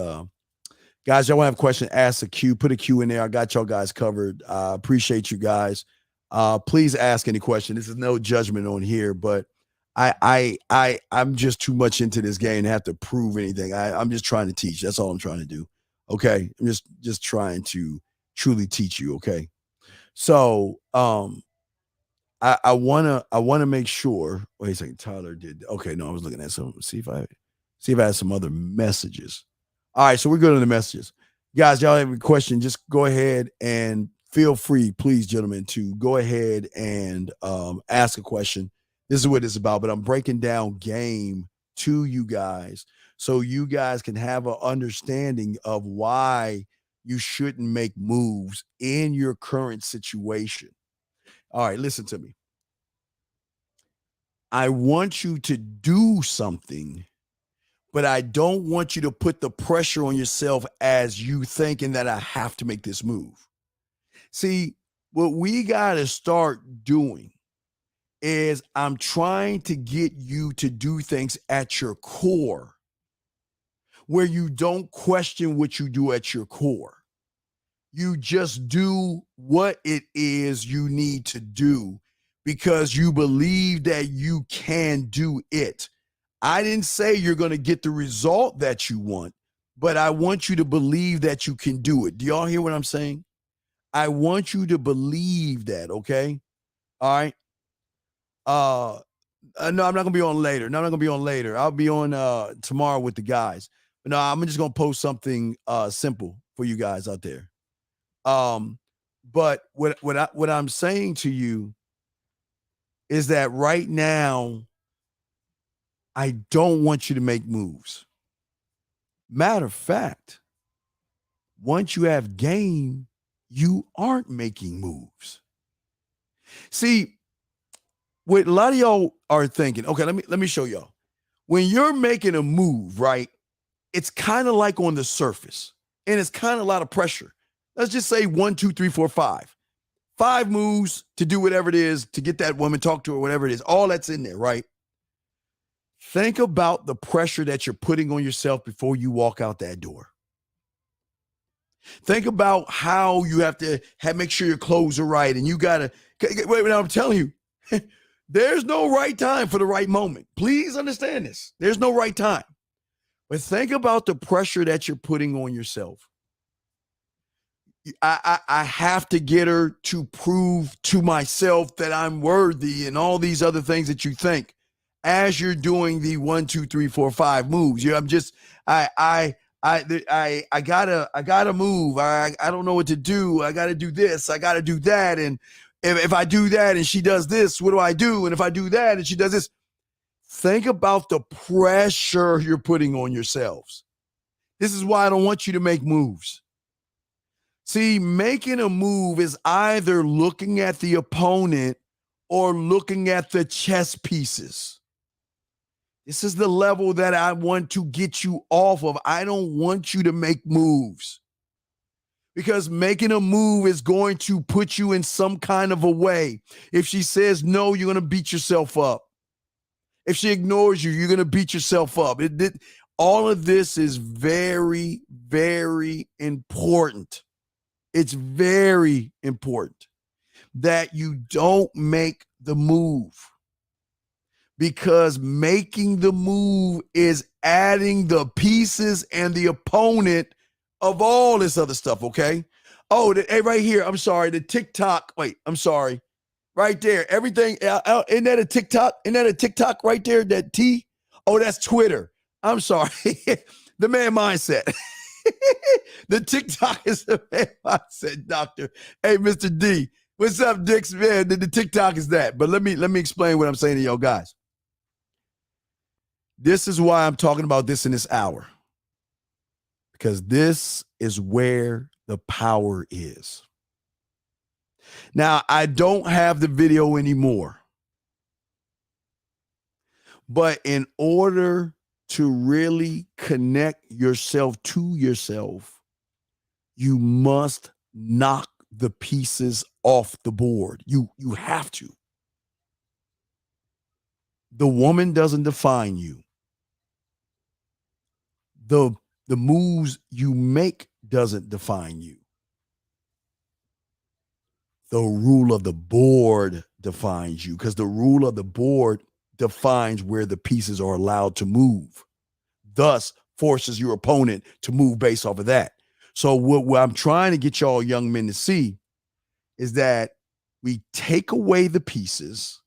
guys, y'all want to have a question, ask a Q, put a Q in there. I got y'all guys covered. I appreciate you guys. Please ask any question. This is no judgment on here, but I'm just too much into this game to have to prove anything. I'm just trying to teach. That's all I'm trying to do. Okay. I'm just trying to truly teach you. Okay. So I wanna make sure. Wait a second, Tyler did. Okay, no, I was looking at some. See if I had some other messages. All right, so we're good on the messages. Guys, y'all have a question, just go ahead and feel free, please, gentlemen, to go ahead and ask a question. This is what it's about, but I'm breaking down game to you guys so you guys can have an understanding of why you shouldn't make moves in your current situation. All right, listen to me. I want you to do something, but I don't want you to put the pressure on yourself as you thinking that I have to make this move. See, what we got to start doing is I'm trying to get you to do things at your core where you don't question what you do at your core. You just do what it is you need to do because you believe that you can do it. I didn't say you're going to get the result that you want, but I want you to believe that you can do it. Do y'all hear what I'm saying? I want you to believe that, okay? All right. No, I'm not going to be on later. No, I'm not going to be on later. I'll be on tomorrow with the guys. But no, I'm just going to post something simple for you guys out there. But what I'm saying to you is that right now, I don't want you to make moves. Matter of fact, once you have game, you aren't making moves. See, what a lot of y'all are thinking, okay, let me show y'all. When you're making a move, right, it's kind of like on the surface, and it's kind of a lot of pressure. Let's just say 1, 2, 3, 4, 5. 5 moves to do whatever it is, to get that woman, talk to her, whatever it is. All that's in there, right? Think about the pressure that you're putting on yourself before you walk out that door. Think about how you have to make sure your clothes are right, and you gotta wait. I'm telling you, there's no right time for the right moment. Please understand this. There's no right time. But think about the pressure that you're putting on yourself. I have to get her to prove to myself that I'm worthy and all these other things that you think as you're doing the 1, 2, 3, 4, 5 moves. I'm just, I gotta move. I don't know what to do. I gotta do this. I gotta do that. And if I do that and she does this, what do I do? And if I do that and she does this, think about the pressure you're putting on yourselves. This is why I don't want you to make moves. See, making a move is either looking at the opponent or looking at the chess pieces. This is the level that I want to get you off of. I don't want you to make moves because making a move is going to put you in some kind of a way. If she says no, you're going to beat yourself up. If she ignores you, you're going to beat yourself up. All of this is very, very important. It's very important that you don't make the move, because making the move is adding the pieces and the opponent of all this other stuff, okay? Oh, hey, right here, I'm sorry, the TikTok, wait, I'm sorry. Right there, everything, isn't that a TikTok? Isn't that a TikTok right there, that T? Oh, that's Twitter. I'm sorry. The man mindset. The TikTok is the man mindset, doctor. Hey, Mr. D, what's up, Dix? Man, the TikTok is that. But let me explain what I'm saying to y'all guys. This is why I'm talking about this in this hour, because this is where the power is. Now, I don't have the video anymore, but in order to really connect yourself to yourself, you must knock the pieces off the board. You have to. The woman doesn't define you. The moves you make doesn't define you. The rule of the board defines you, because the rule of the board defines where the pieces are allowed to move, thus forces your opponent to move based off of that. So what I'm trying to get y'all young men to see is that we take away the pieces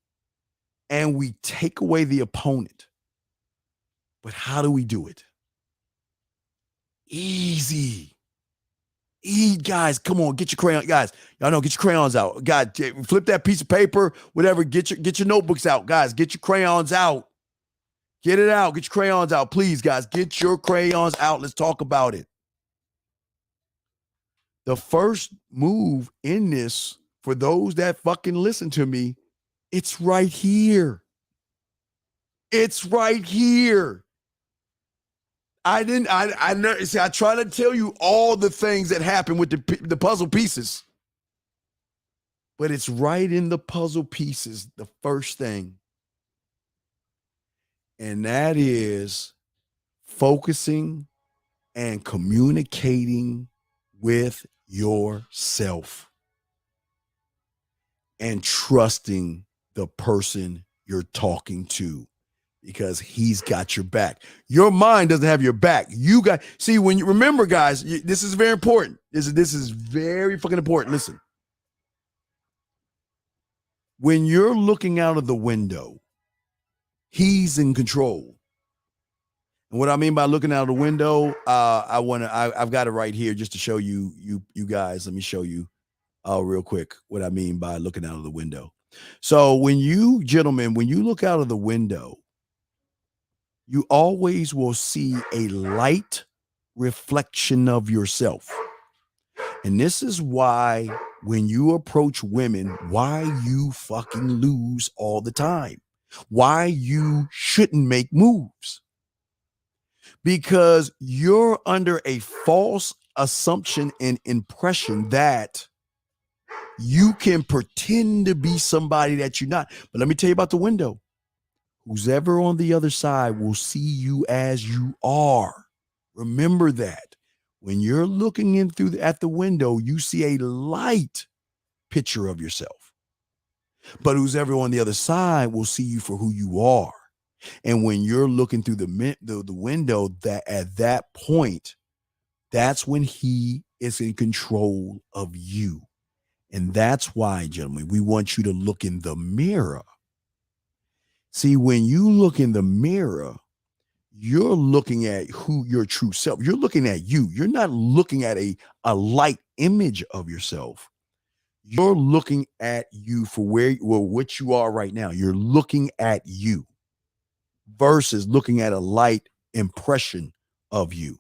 and we take away the opponent. But how do we do it? Easy. Guys, come on, get your crayon. Guys, y'all know, get your crayons out. God, flip that piece of paper, whatever. Get your notebooks out. Guys, get your crayons out. Get it out. Get your crayons out. Please, guys, get your crayons out. Let's talk about it. The first move in this, for those that fucking listen to me, it's right here. It's right here. I try to tell you all the things that happen with the puzzle pieces, but it's right in the puzzle pieces, the first thing. And that is focusing and communicating with yourself and trusting the person you're talking to, because he's got your back. Your mind doesn't have your back. When you remember, guys, this is very important. This is very fucking important. Listen. When you're looking out of the window, he's in control. And what I mean by looking out of the window, I've got it right here just to show you guys. Let me show you real quick what I mean by looking out of the window. So when you look out of the window, you always will see a light reflection of yourself. And this is why when you approach women, why you fucking lose all the time, why you shouldn't make moves, because you're under a false assumption and impression that you can pretend to be somebody that you're not. But let me tell you about the window. Who's ever on the other side will see you as you are. Remember that. When you're looking in at the window, you see a light picture of yourself. But who's ever on the other side will see you for who you are. And when you're looking through the window, that at that point, that's when he is in control of you. And that's why, gentlemen, we want you to look in the mirror. See, when you look in the mirror, you're looking at who your true self. You're looking at you. You're not looking at a light image of yourself. You're looking at you for what you are right now. You're looking at you versus looking at a light impression of you.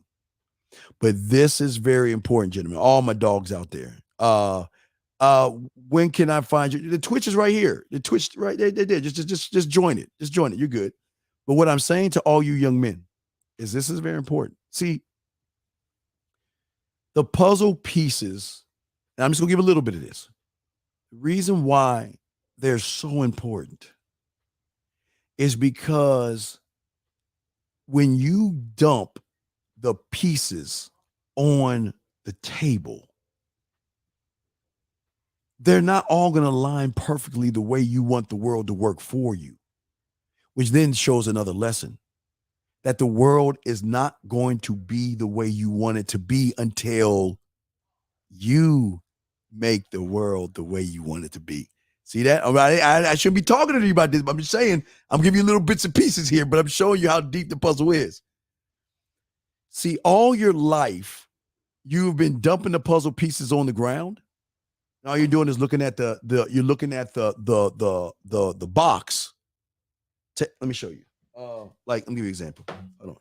But this is very important, gentlemen. All my dogs out there. When can I find you? The Twitch is right here. The Twitch right there. Just join it. Just join it. You're good. But what I'm saying to all you young men is this is very important. See, the puzzle pieces, and I'm just gonna give a little bit of this. The reason why they're so important is because when you dump the pieces on the table, they're not all going to align perfectly the way you want the world to work for you, which then shows another lesson, that the world is not going to be the way you want it to be until you make the world the way you want it to be. See that? I shouldn't be talking to you about this, but I'm just saying, I'm giving you little bits and pieces here, but I'm showing you how deep the puzzle is. See, all your life, you've been dumping the puzzle pieces on the ground. All you're doing is looking at the box. Let me show you. Let me give you an example. Hold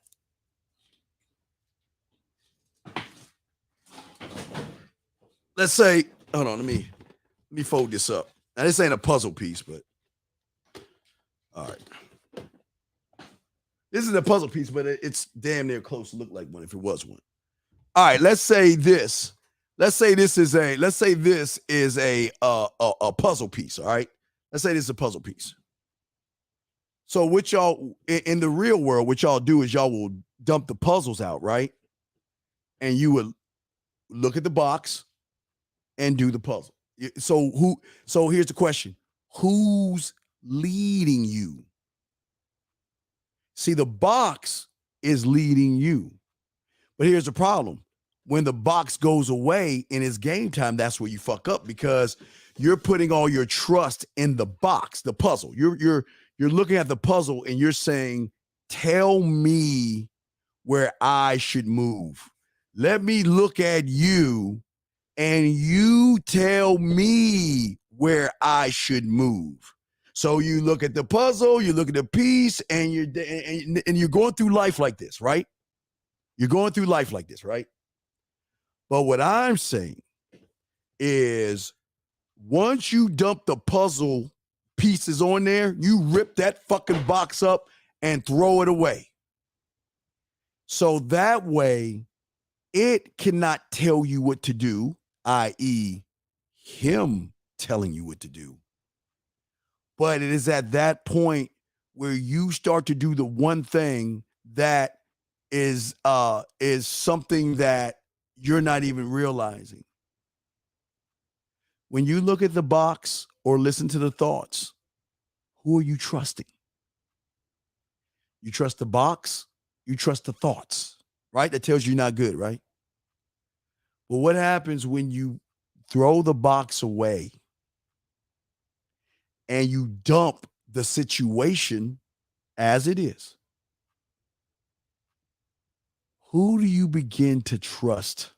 on. Let's say, hold on, let me fold this up. Now, this ain't a puzzle piece, but all right. This is a puzzle piece, but it's damn near close to look like one if it was one. All right, let's say this. Let's say this is a puzzle piece, all right? Let's say this is a puzzle piece. So what y'all, in the real world, what y'all do is y'all will dump the puzzles out, right? And you would look at the box and do the puzzle. So here's the question. Who's leading you? See, the box is leading you. But here's the problem. When the box goes away and it's game time, that's where you fuck up, because you're putting all your trust in the box, the puzzle. You're looking at the puzzle and you're saying, tell me where I should move. Let me look at you and you tell me where I should move. So you look at the puzzle, you look at the piece, and you're going through life like this, right? You're going through life like this, right? But what I'm saying is, once you dump the puzzle pieces on there, you rip that fucking box up and throw it away. So that way, it cannot tell you what to do, i.e., him telling you what to do. But it is at that point where you start to do the one thing that is something that you're not even realizing. When you look at the box or listen to the thoughts, who are you trusting? You trust the box, you trust the thoughts, right? That tells you you're not good, right? Well, what happens when you throw the box away and you dump the situation as it is? Who do you begin to trust?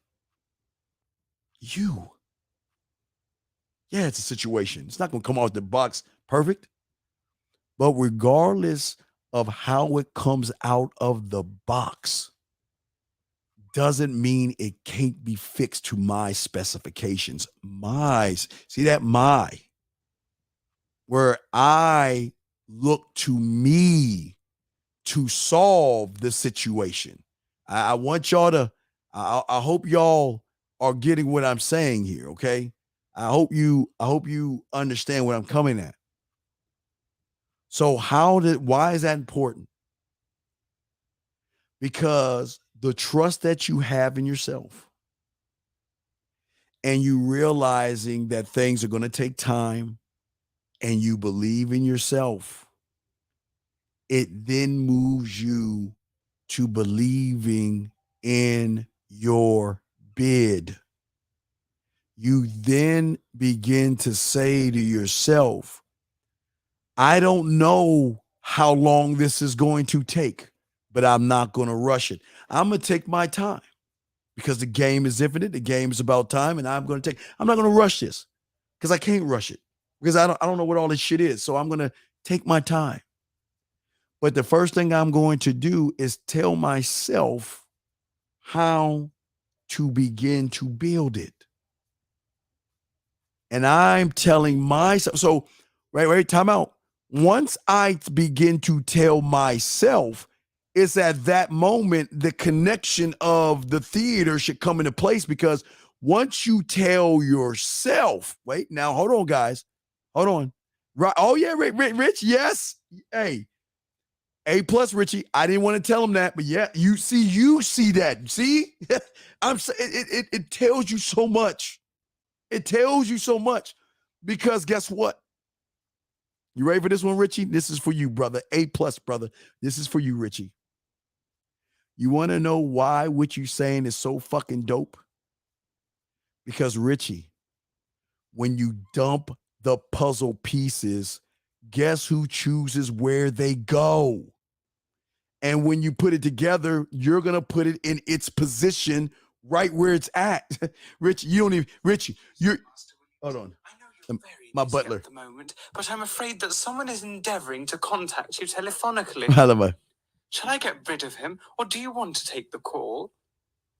You. Yeah, it's a situation. It's not going to come out the box perfect. But regardless of how it comes out of the box, doesn't mean it can't be fixed to my specifications. See that where I look to me to solve the situation. I want y'all to, I hope y'all are getting what I'm saying here, okay? I hope you understand what I'm coming at. So why is that important? Because the trust that you have in yourself and you realizing that things are going to take time and you believe in yourself, it then moves you to believing in your bid. You then begin to say to yourself, I don't know how long this is going to take, but I'm not going to rush it. I'm going to take my time because the game is infinite. The game is about time, and I'm not going to rush this because I can't rush it because I don't know what all this shit is. So I'm going to take my time. But the first thing I'm going to do is tell myself how to begin to build it. And I'm telling myself, so right, time out. Once I begin to tell myself, it's at that moment the connection of the theater should come into place, because once you tell yourself, wait, now, hold on, guys. Hold on. Right. Oh, yeah, Rich, yes. Hey, A plus, Richie. I didn't want to tell him that, but yeah, you see that. See, I'm saying it tells you so much. It tells you so much because guess what? You ready for this one, Richie? This is for you, brother. A plus, brother. This is for you, Richie. You want to know why what you're saying is so fucking dope? Because Richie, when you dump the puzzle pieces, guess who chooses where they go? And when you put it together, you're going to put it in its position right where it's at. Richie, you're, hold on. My butler. At the moment, but I'm afraid that someone is endeavoring to contact you telephonically. Hello. Shall I get rid of him, or do you want to take the call?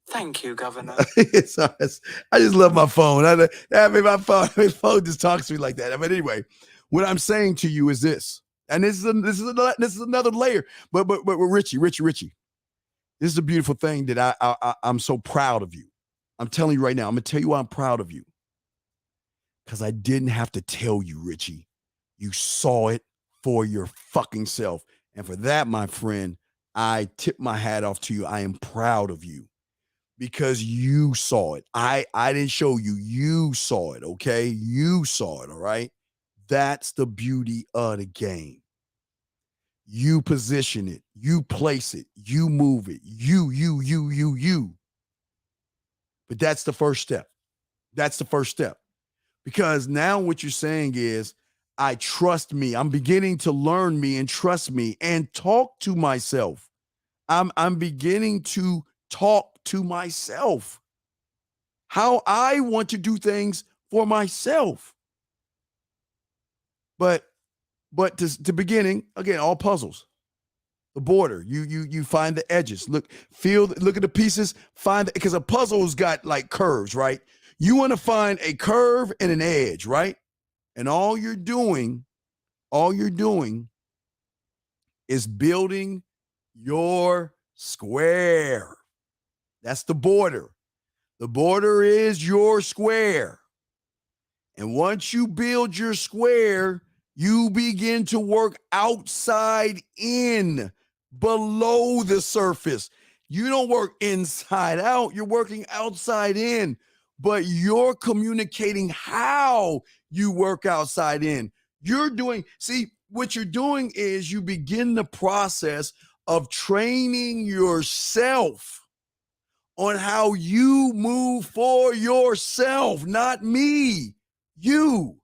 Thank you, Governor. I just love my phone. My phone just talks to me like that. I mean, anyway, what I'm saying to you is this, and this is another layer. But Richie, this is a beautiful thing that I'm so proud of you. I'm telling you right now. I'm gonna tell you why I'm proud of you. Because I didn't have to tell you, Richie. You saw it for your fucking self. And for that, my friend, I tip my hat off to you. I am proud of you because you saw it. I didn't show you. You saw it, okay? You saw it, all right? That's the beauty of the game. You position it. You place it. You move it. You. But that's the first step. That's the first step. Because now what you're saying is, I trust me. I'm beginning to learn me and trust me and talk to myself. I'm beginning to talk to myself. How I want to do things for myself. But to beginning, again, all puzzles. The border, you find the edges. Look at the pieces, because a puzzle's got like curves, right? You want to find a curve and an edge, right? And all you're doing is building your square. That's the border. The border is your square. And once you build your square, you begin to work outside in, below the surface. You don't work inside out, you're working outside in. But you're communicating how you work outside in. What you're doing is you begin the process of training yourself on how you move for yourself, not me, you.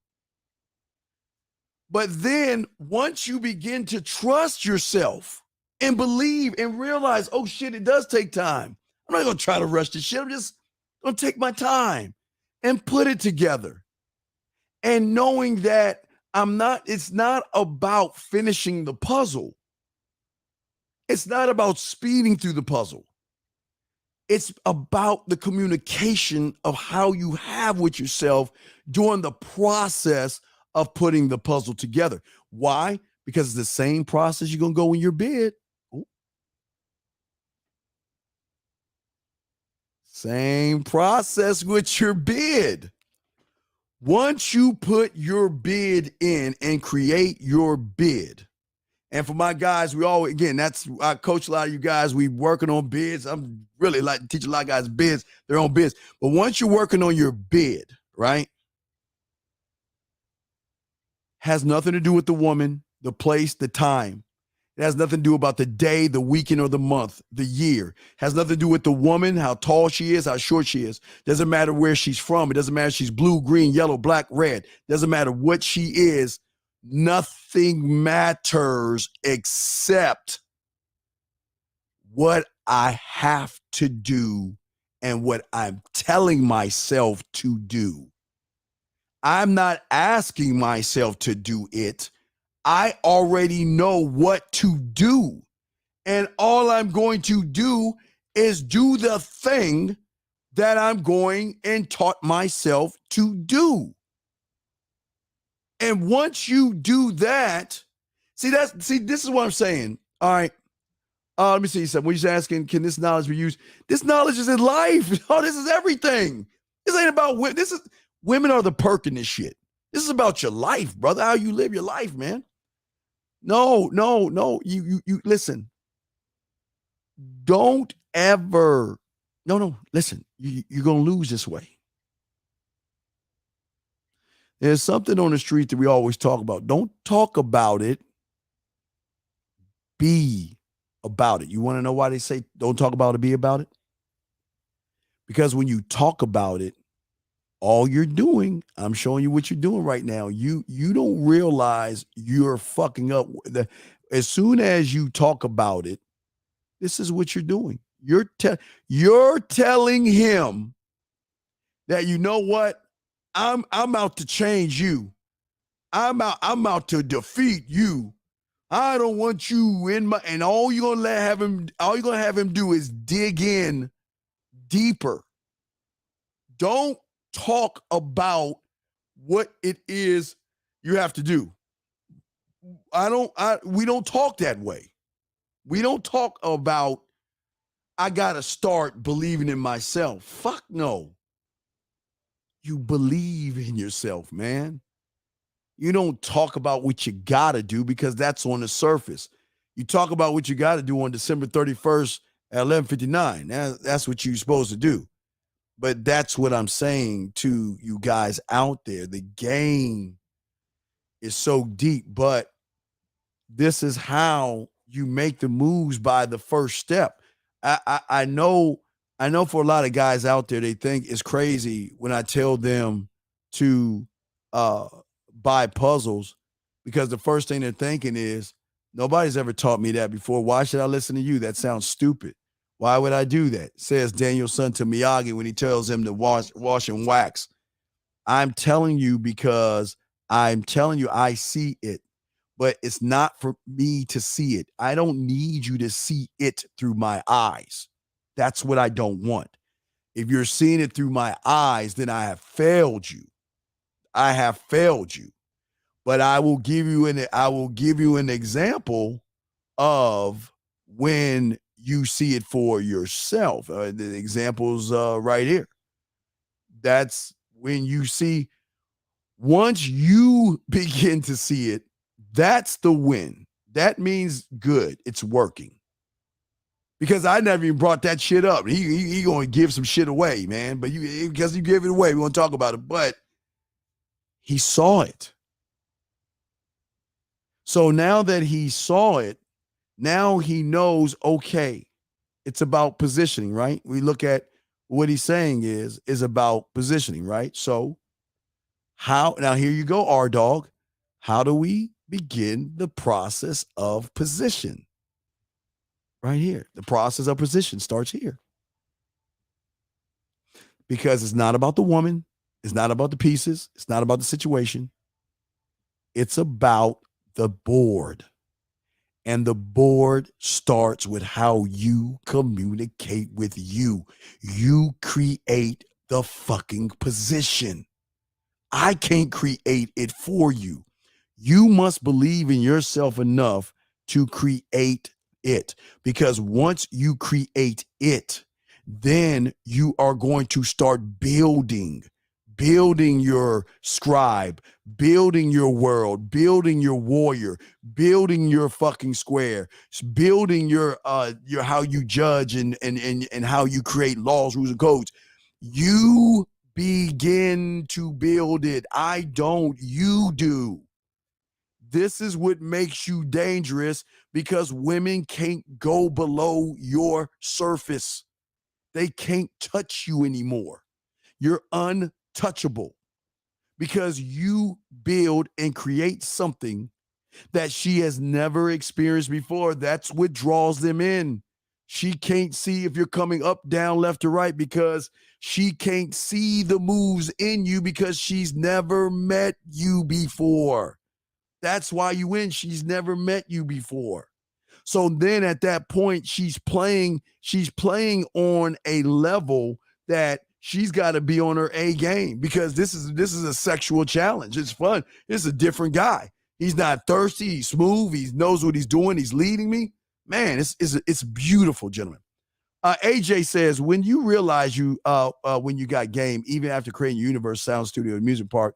But then once you begin to trust yourself and believe and realize, oh shit, it does take time. I'm not going to try to rush this shit. I'm just going to take my time and put it together. And knowing that it's not about finishing the puzzle. It's not about speeding through the puzzle. It's about the communication of how you have with yourself during the process of putting the puzzle together. Why? Because it's the same process you're going to go in your bed. Same process with your bid. Once you put your bid in and create your bid, and for my guys, I coach a lot of you guys. We working on bids. I'm really like to teach a lot of guys bids, their own bids. But once you're working on your bid, right, has nothing to do with the woman, the place, the time. It has nothing to do about the day, the weekend, or the month, the year. It has nothing to do with the woman, how tall she is, how short she is. Doesn't matter where she's from. It doesn't matter if she's blue, green, yellow, black, red. Doesn't matter what she is. Nothing matters except what I have to do and what I'm telling myself to do. I'm not asking myself to do it. I already know what to do. And all I'm going to do is do the thing that I'm going and taught myself to do. And once you do that, this is what I'm saying. All right. Let me see something. When you're asking, can this knowledge be used? This knowledge is in life. Oh, this is everything. This ain't about women. Women are the perk in this shit. This is about your life, brother. How you live your life, man. No. You listen. Don't ever. No. Listen, you're going to lose this way. There's something on the street that we always talk about. Don't talk about it. Be about it. You want to know why they say don't talk about it, be about it? Because when you talk about it, all you're doing, I'm showing you what you're doing right now. You don't realize you're fucking up. As soon as you talk about it, this is what you're doing. You're telling him that, you know what? I'm out to change you. I'm out to defeat you. I don't want you in my, and all you're gonna have him do is dig in deeper. Don't talk about what it is you have to do. We don't talk that way. We don't talk about, I gotta start believing in myself. Fuck no. You believe in yourself, man. You don't talk about what you gotta do, because that's on the surface. You talk about what you gotta do on December 31st at 11:59. That's what you're supposed to do. But that's what I'm saying to you guys out there. The game is so deep, but this is how you make the moves by the first step. I know for a lot of guys out there, they think it's crazy when I tell them to buy puzzles, because the first thing they're thinking is, nobody's ever taught me that before. Why should I listen to you? That sounds stupid. Why would I do that? Says Daniel's son to Miyagi when he tells him to wash and wax. I'm telling you because I'm telling you I see it, but it's not for me to see it. I don't need you to see it through my eyes. That's what I don't want. If you're seeing it through my eyes, then I have failed you. I have failed you. But I will give you an example of when you see it for yourself. The example's right here. That's when you see, once you begin to see it, that's the win. That means good. It's working. Because I never even brought that shit up. He going to give some shit away, man. But because you give it away, we want to talk about it. But he saw it. So now that he saw it, now he knows, okay, it's about positioning, right? We look at what he's saying is about positioning, right? So now here you go, R-Dog. How do we begin the process of position? Right here. The process of position starts here. Because it's not about the woman. It's not about the pieces. It's not about the situation. It's about the board. And the board starts with how you communicate with you. You create the fucking position. I can't create it for you. You must believe in yourself enough to create it. Because once you create it, then you are going to start building your scribe, building your world, building your warrior, building your fucking square, building your how you judge and how you create laws, rules, and codes. You begin to build it. I don't, you do. This is what makes you dangerous, because women can't go below your surface. They can't touch you anymore. You're untouchable because you build and create something that she has never experienced before. That's what draws them in. She can't see if you're coming up, down, left, or right, because she can't see the moves in you because she's never met you before. That's why you win. She's never met you before. So then at that point, she's playing on a level that she's got to be on her A game, because this is a sexual challenge. It's fun. It's a different guy. He's not thirsty. He's smooth. He knows what he's doing. He's leading me. Man, it's beautiful, gentlemen. AJ says, when you realize when you got game, even after creating Universe Sound Studio and Music Park,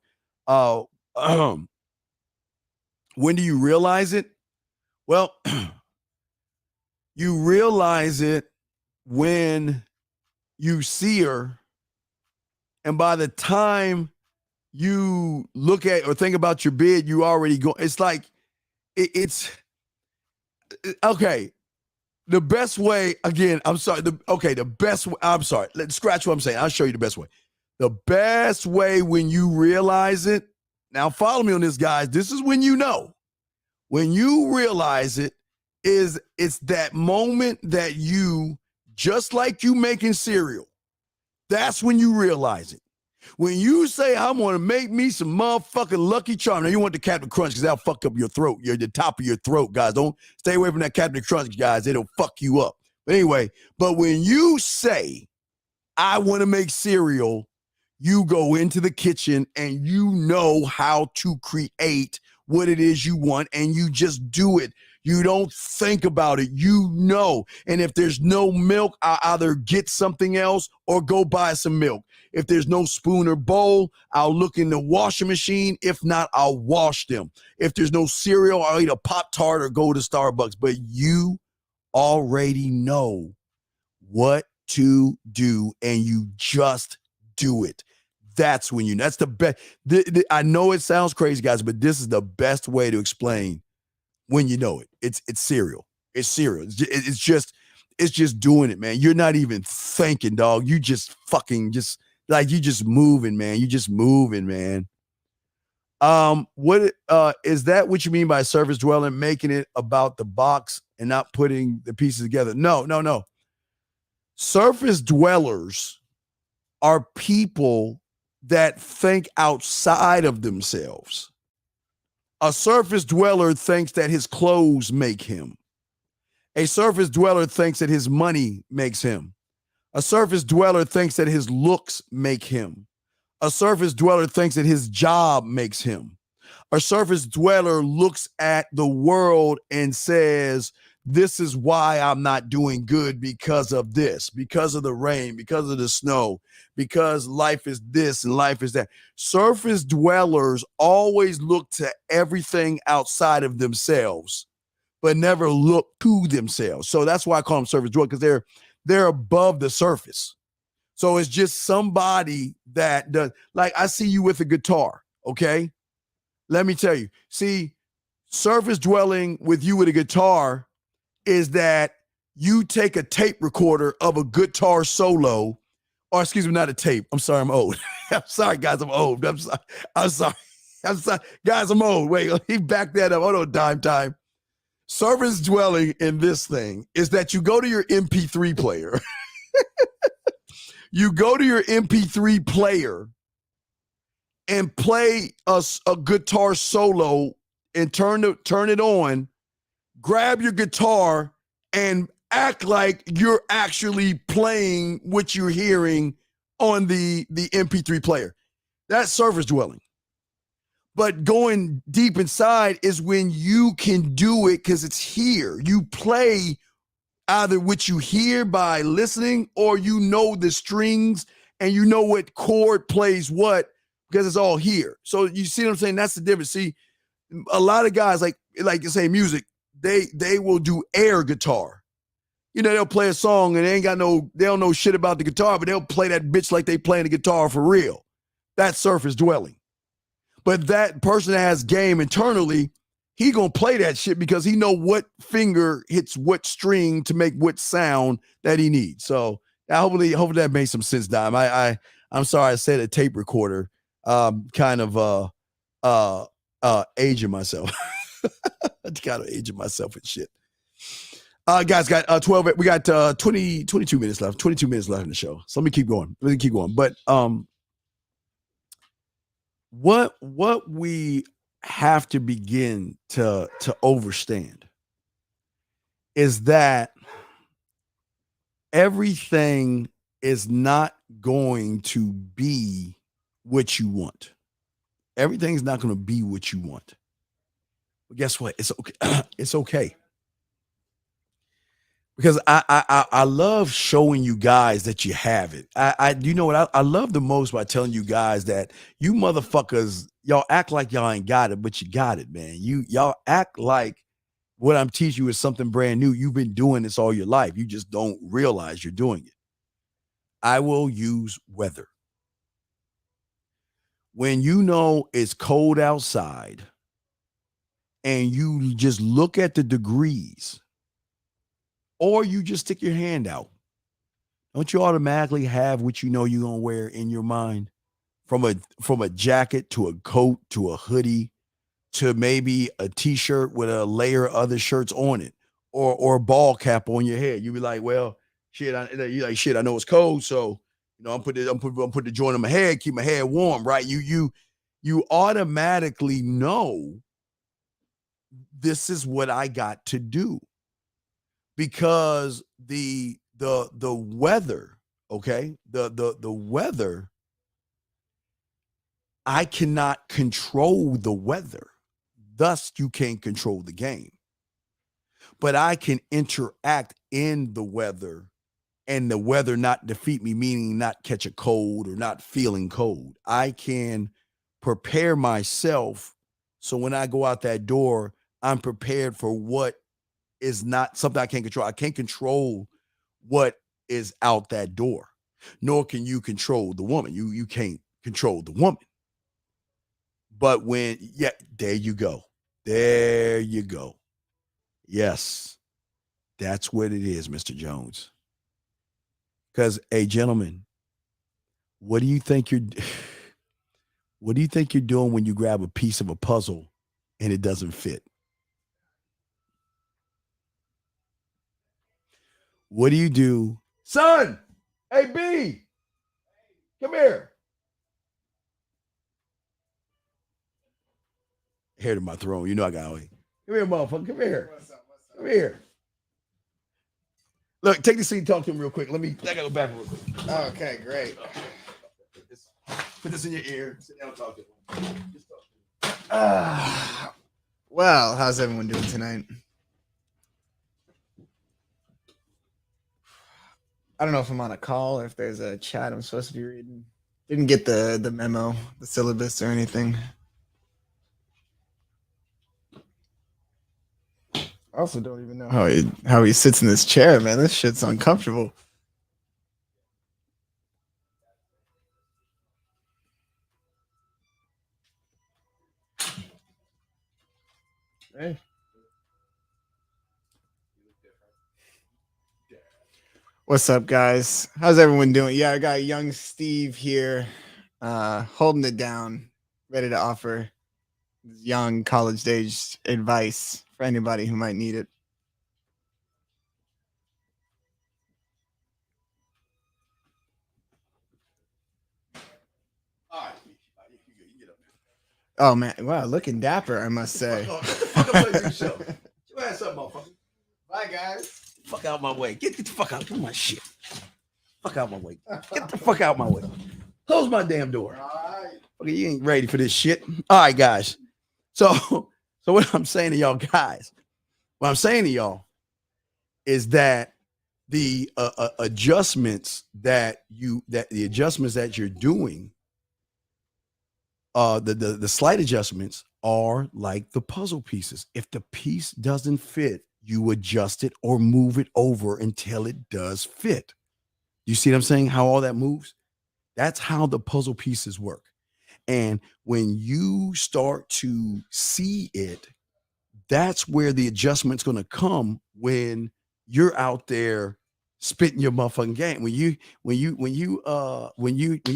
when do you realize it? Well, you realize it when you see her, and by the time you look at or think about your bid, you already go. It's like it's okay. The best way, again, I'm sorry. The best way, I'm sorry. Let's scratch what I'm saying. I'll show you the best way. The best way when you realize it, now follow me on this, guys. This is when you know. When you realize it, it's that moment that you, just like you making cereal, that's when you realize it. When you say, I'm going to make me some motherfucking Lucky Charms. Now, you want the Captain Crunch because that'll fuck up your throat. You're the top of your throat, guys. Don't stay away from that Captain Crunch, guys. It'll fuck you up. But anyway, when you say, I want to make cereal, you go into the kitchen and you know how to create what it is you want, and you just do it. You don't think about it. You know. And if there's no milk, I'll either get something else or go buy some milk. If there's no spoon or bowl, I'll look in the washing machine. If not, I'll wash them. If there's no cereal, I'll eat a Pop-Tart or go to Starbucks. But you already know what to do, and you just do it. That's when that's the best. I know it sounds crazy, guys, but this is the best way to explain when you know it. It's cereal. It's cereal. It's just doing it, man. You're not even thinking, dog. You just fucking you just moving, man. You just moving, man. What is that what you mean by surface dwelling, making it about the box and not putting the pieces together? No. Surface dwellers are people that think outside of themselves. A surface dweller thinks that his clothes make him. A surface dweller thinks that his money makes him. A surface dweller thinks that his looks make him. A surface dweller thinks that his job makes him. A surface dweller looks at the world and says, this is why I'm not doing good, because of this, because of the rain, because of the snow, because life is this and life is that. Surface dwellers always look to everything outside of themselves, but never look to themselves. So that's why I call them surface dwellers, because they're above the surface. So it's just somebody that does, like I see you with a guitar, okay? Let me tell you, see, surface dwelling with you with a guitar is that you take a tape recorder of a guitar solo, or excuse me, not a tape. I'm sorry, I'm old. I'm sorry, guys, I'm old. I'm sorry. Guys, I'm old. Wait, let me back that up. Hold on, time. Surface dwelling in this thing is that you go to your MP3 player. You go to your MP3 player and play a guitar solo and turn it on, grab your guitar and act like you're actually playing what you're hearing on the MP3 player. That's surface dwelling. But going deep inside is when you can do it because it's here. You play either what you hear by listening, or you know the strings and you know what chord plays what, because it's all here. So you see what I'm saying? That's the difference. See, a lot of guys like you say music, they will do air guitar. You know, they'll play a song and they don't know shit about the guitar, but they'll play that bitch like they playing the guitar for real. That's surface dwelling. But that person that has game internally, he gonna play that shit because he know what finger hits what string to make what sound that he needs. So hopefully that made some sense, Dime. I'm sorry I said a tape recorder. Kind of aging myself. Kind of aging myself and shit. Guys, got 12. We got 22 minutes left. 22 minutes left in the show. So let me keep going. But what we have to begin to understand is that everything is not going to be what you want. Everything's not going to be what you want. But guess what? It's okay. It's okay. Because I love showing you guys that you have it. You know what I love the most by telling you guys that you motherfuckers, y'all act like y'all ain't got it, but you got it, man. Y'all act like What I'm teaching you is something brand new. You've been doing this all your life. You just don't realize you're doing it. I will use weather. When you know it's cold outside and you just look at the degrees, or you just stick your hand out, don't you automatically have what you know you're going to wear in your mind? From a jacket to a coat to a hoodie to maybe a t-shirt with a layer of other shirts on it, or a ball cap on your head. You be like, well, shit, I know it's cold, so I'm put the joint on my head, keep my head warm, right? You automatically know this is what I got to do, because the weather, okay, the weather, I cannot control the weather. Thus, you can't control the game. But I can interact in the weather, and the weather not defeat me, meaning not catch a cold or not feeling cold. I can prepare myself so when I go out that door, I'm prepared for what is not something I can't control. I can't control what is out that door, nor can you control the woman. You can't control the woman. But there you go. There you go. Yes, that's what it is, Mr. Jones. Because, hey, gentlemen, what do you think you're doing when you grab a piece of a puzzle and it doesn't fit? What do you do? Son, hey, B, come here. Hair to my throne. You know I got to wait. Come here, motherfucker. Come here. Come here. Look, take the seat and talk to him real quick. I gotta go back real quick. Okay, great. Put this in your ear. Sit down and talk to him. Well, how's everyone doing tonight? I don't know if I'm on a call or if there's a chat I'm supposed to be reading. Didn't get the memo, the syllabus or anything. I also don't even know how he sits in this chair, man. This shit's uncomfortable. Hey. What's up, guys? How's everyone doing? Yeah, I got young Steve here, holding it down, ready to offer young college-age advice for anybody who might need it. Oh man, wow, looking dapper, I must say. Fuck up your show. Your ass up, motherfucker. Bye, guys. Fuck out my way. Get the fuck out of my shit. Fuck out my way. Get the fuck out my way. Close my damn door. All right. Okay, you ain't ready for this shit. All right, guys. So what I'm saying to y'all guys, what I'm saying to y'all is that the adjustments that you're doing, the slight adjustments are like the puzzle pieces. If the piece doesn't fit, you adjust it or move it over until it does fit. You see what I'm saying? How all that moves? That's how the puzzle pieces work. And when you start to see it, that's where the adjustment's going to come when you're out there spitting your motherfucking game. When you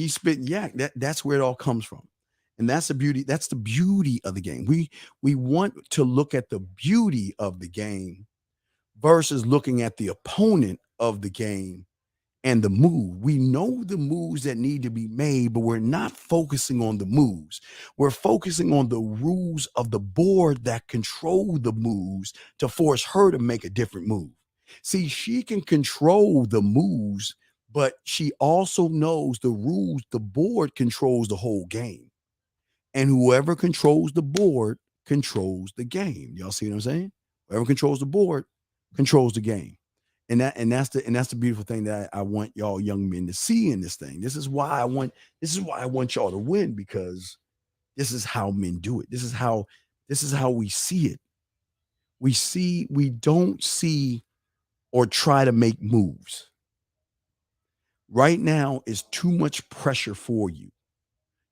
spit yak, that's where it all comes from. And that's the beauty. That's the beauty of the game. We want to look at the beauty of the game versus looking at the opponent of the game and the move. We know the moves that need to be made, but we're not focusing on the moves. We're focusing on the rules of the board that control the moves to force her to make a different move. See, she can control the moves, but she also knows the rules. The board controls the whole game. And whoever controls the board controls the game. Y'all see what I'm saying? Whoever controls the board controls the game. And that's the beautiful thing that I want y'all young men to see in this thing. This is why I want y'all to win, because this is how men do it. This is how we see it. we don't see or try to make moves. Right now is too much pressure for you.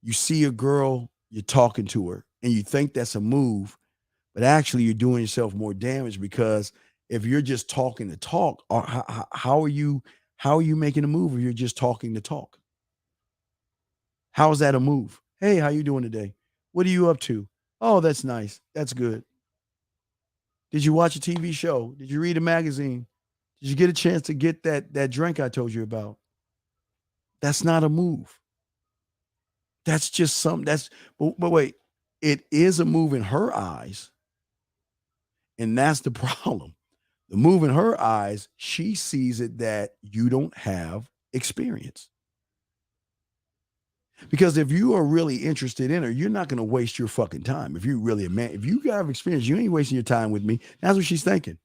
You see a girl, you're talking to her, and you think that's a move, but actually you're doing yourself more damage, because if you're just talking to talk, or how are you making a move if you're just talking to talk? How is that a move? Hey, how you doing today? What are you up to? Oh, that's nice. That's good. Did you watch a TV show? Did you read a magazine? Did you get a chance to get that drink I told you about? That's not a move. That's just something but wait, it is a move in her eyes. And that's the problem. The move in her eyes, she sees it that you don't have experience. Because if you are really interested in her, you're not going to waste your fucking time. If you're really a man, if you have experience, you ain't wasting your time with me. That's what she's thinking.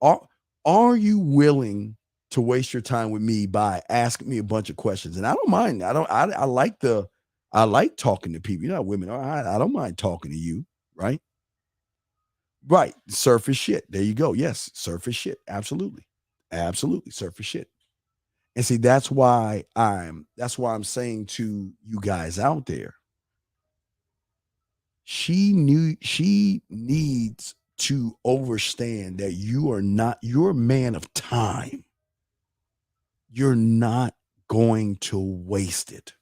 Are you willing to waste your time with me by asking me a bunch of questions? And I don't mind. I like talking to people. You know, women, I don't mind talking to you, right? Right. Surface shit. There you go. Yes. Surface shit. Absolutely. Absolutely. Surface shit. And see, that's why I'm saying to you guys out there, she needs to understand that you're a man of time. You're not going to waste it.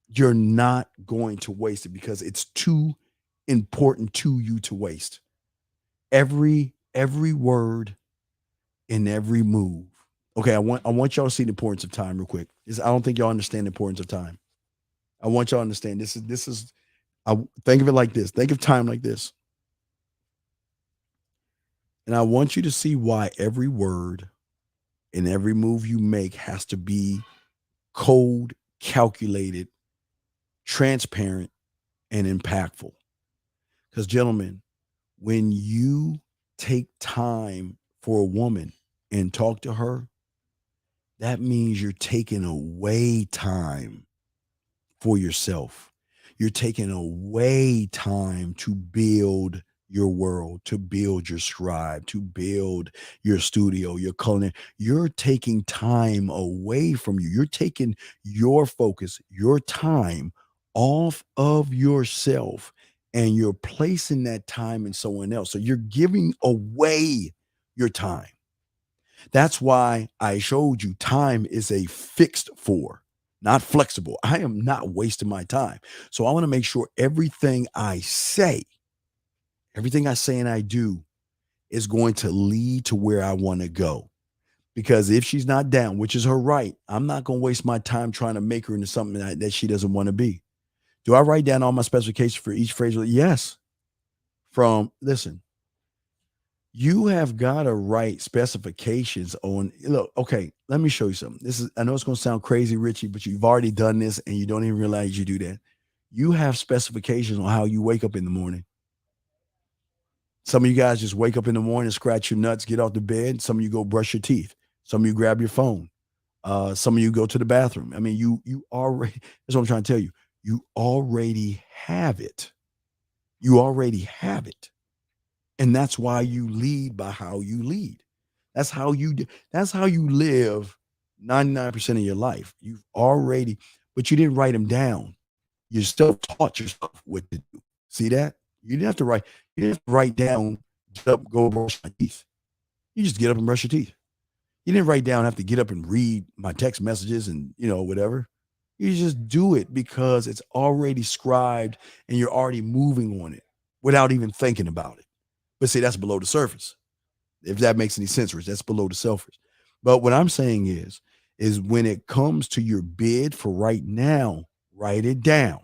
You're not going to waste it because it's too important to you to waste. Every word in every move. Okay, I want y'all to see the importance of time real quick. I don't think y'all understand the importance of time. I want y'all to understand this is think of it like this. Think of time like this. And I want you to see why every word and every move you make has to be cold, calculated, transparent, and impactful. Because, gentlemen, when you take time for a woman and talk to her, that means you're taking away time for yourself. You're taking away time to build your world, to build your scribe, to build your studio, your culinary. You're taking time away from you. You're taking your focus, your time off of yourself, and you're placing that time in someone else. So you're giving away your time. That's why I showed you time is a fixed for, not flexible. I am not wasting my time. So I want to make sure everything I say and I do is going to lead to where I want to go. Because if she's not down, which is her right, I'm not going to waste my time trying to make her into something that she doesn't want to be. Do I write down all my specifications for each phrase? Yes. Listen, you have got to write specifications on, look, okay, let me show you something. I know it's going to sound crazy, Richie, but you've already done this and you don't even realize you do that. You have specifications on how you wake up in the morning. Some of you guys just wake up in the morning, scratch your nuts, get off the bed. Some of you go brush your teeth. Some of you grab your phone. Some of you go to the bathroom. I mean, you already, that's what I'm trying to tell you. You already have it. You already have it. And that's why you lead by how you lead. That's how you live 99% of your life. You've already, but you didn't write them down. You still taught yourself what to do. See that? You didn't have to write down, get up, go brush my teeth. You just get up and brush your teeth. You didn't write down, have to get up and read my text messages and, whatever. You just do it because it's already scribed and you're already moving on it without even thinking about it. But see, that's below the surface. If that makes any sense, Rich, that's below the surface. But what I'm saying is when it comes to your bid for right now, write it down.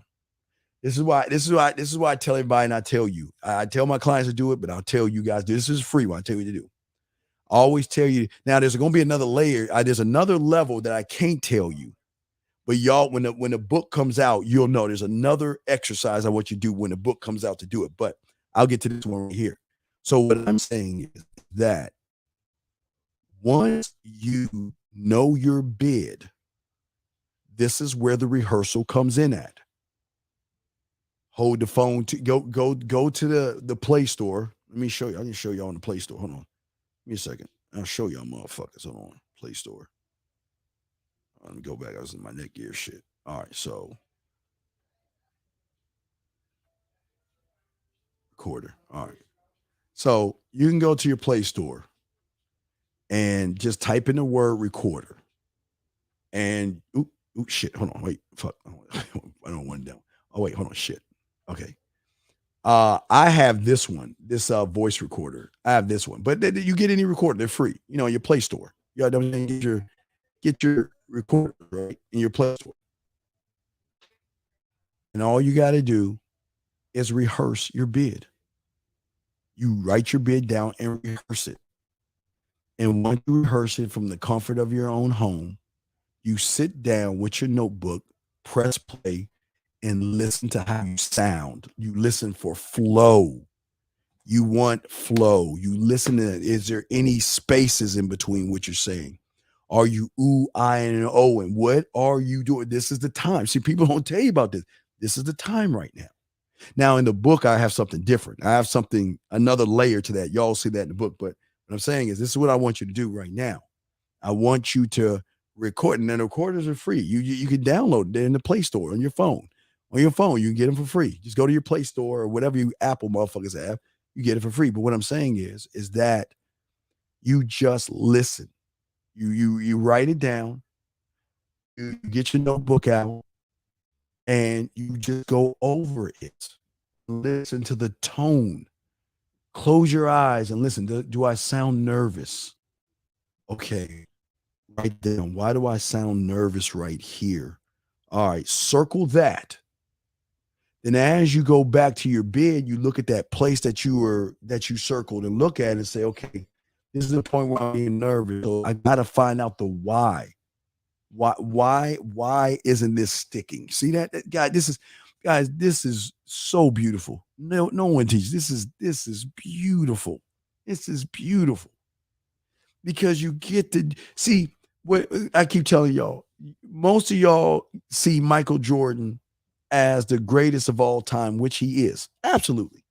This is why I tell everybody and I tell you. I tell my clients to do it, but I'll tell you guys, this is free when I tell you to do. I always tell you. Now, there's going to be another layer. There's another level that I can't tell you. But y'all, when the book comes out, you'll know there's another exercise I want you to do when the book comes out to do it. But I'll get to this one right here. So what I'm saying is that once you know your bid, this is where the rehearsal comes in at. Hold the phone to go to the Play Store Let me show you. I can show y'all on the Play Store. Hold on. Give me a second. I'll show y'all motherfuckers. Hold on. Play Store. Let me go back. I was in my Netgear shit. All right, so recorder. All right. So you can go to your Play Store and just type in the word recorder. And shit. Hold on. Wait. Fuck. I don't want it down. Oh, wait, hold on. Shit. Okay. I have this one, this voice recorder. I have this one, but you get any recorder, they're free. You know, your Play Store. You got to get your recorder right in your Play Store. And all you got to do is rehearse your bid. You write your bid down and rehearse it. And once you rehearse it from the comfort of your own home, you sit down with your notebook, press play, and listen to how you sound. You listen for flow. You want flow. You listen to, is there any spaces in between what you're saying? Are you ooh, I, and oh, and what are you doing? This is the time. See, people don't tell you about this. This is the time right now. Now, in the book, I have something different. I have something, another layer to that. Y'all see that in the book. But what I'm saying is, this is what I want you to do right now. I want you to record, and then the recorders are free. You can download it in the Play Store on your phone. On your phone, you can get them for free. Just go to your Play Store or whatever you Apple motherfuckers have. You get it for free. But what I'm saying is that you just listen. You write it down. You get your notebook out, and you just go over it. Listen to the tone. Close your eyes and listen. Do I sound nervous? Okay. Write down. Why do I sound nervous right here? All right. Circle that. Then as you go back to your bid, you look at that place that you circled and look at it and say, okay, this is the point where I'm being nervous. So I got to find out the why. Why isn't this sticking? See that guy? This is so beautiful. No one teaches. This is beautiful. This is beautiful because you get to see what I keep telling y'all. Most of y'all see Michael Jordan as the greatest of all time, which he is. Absolutely.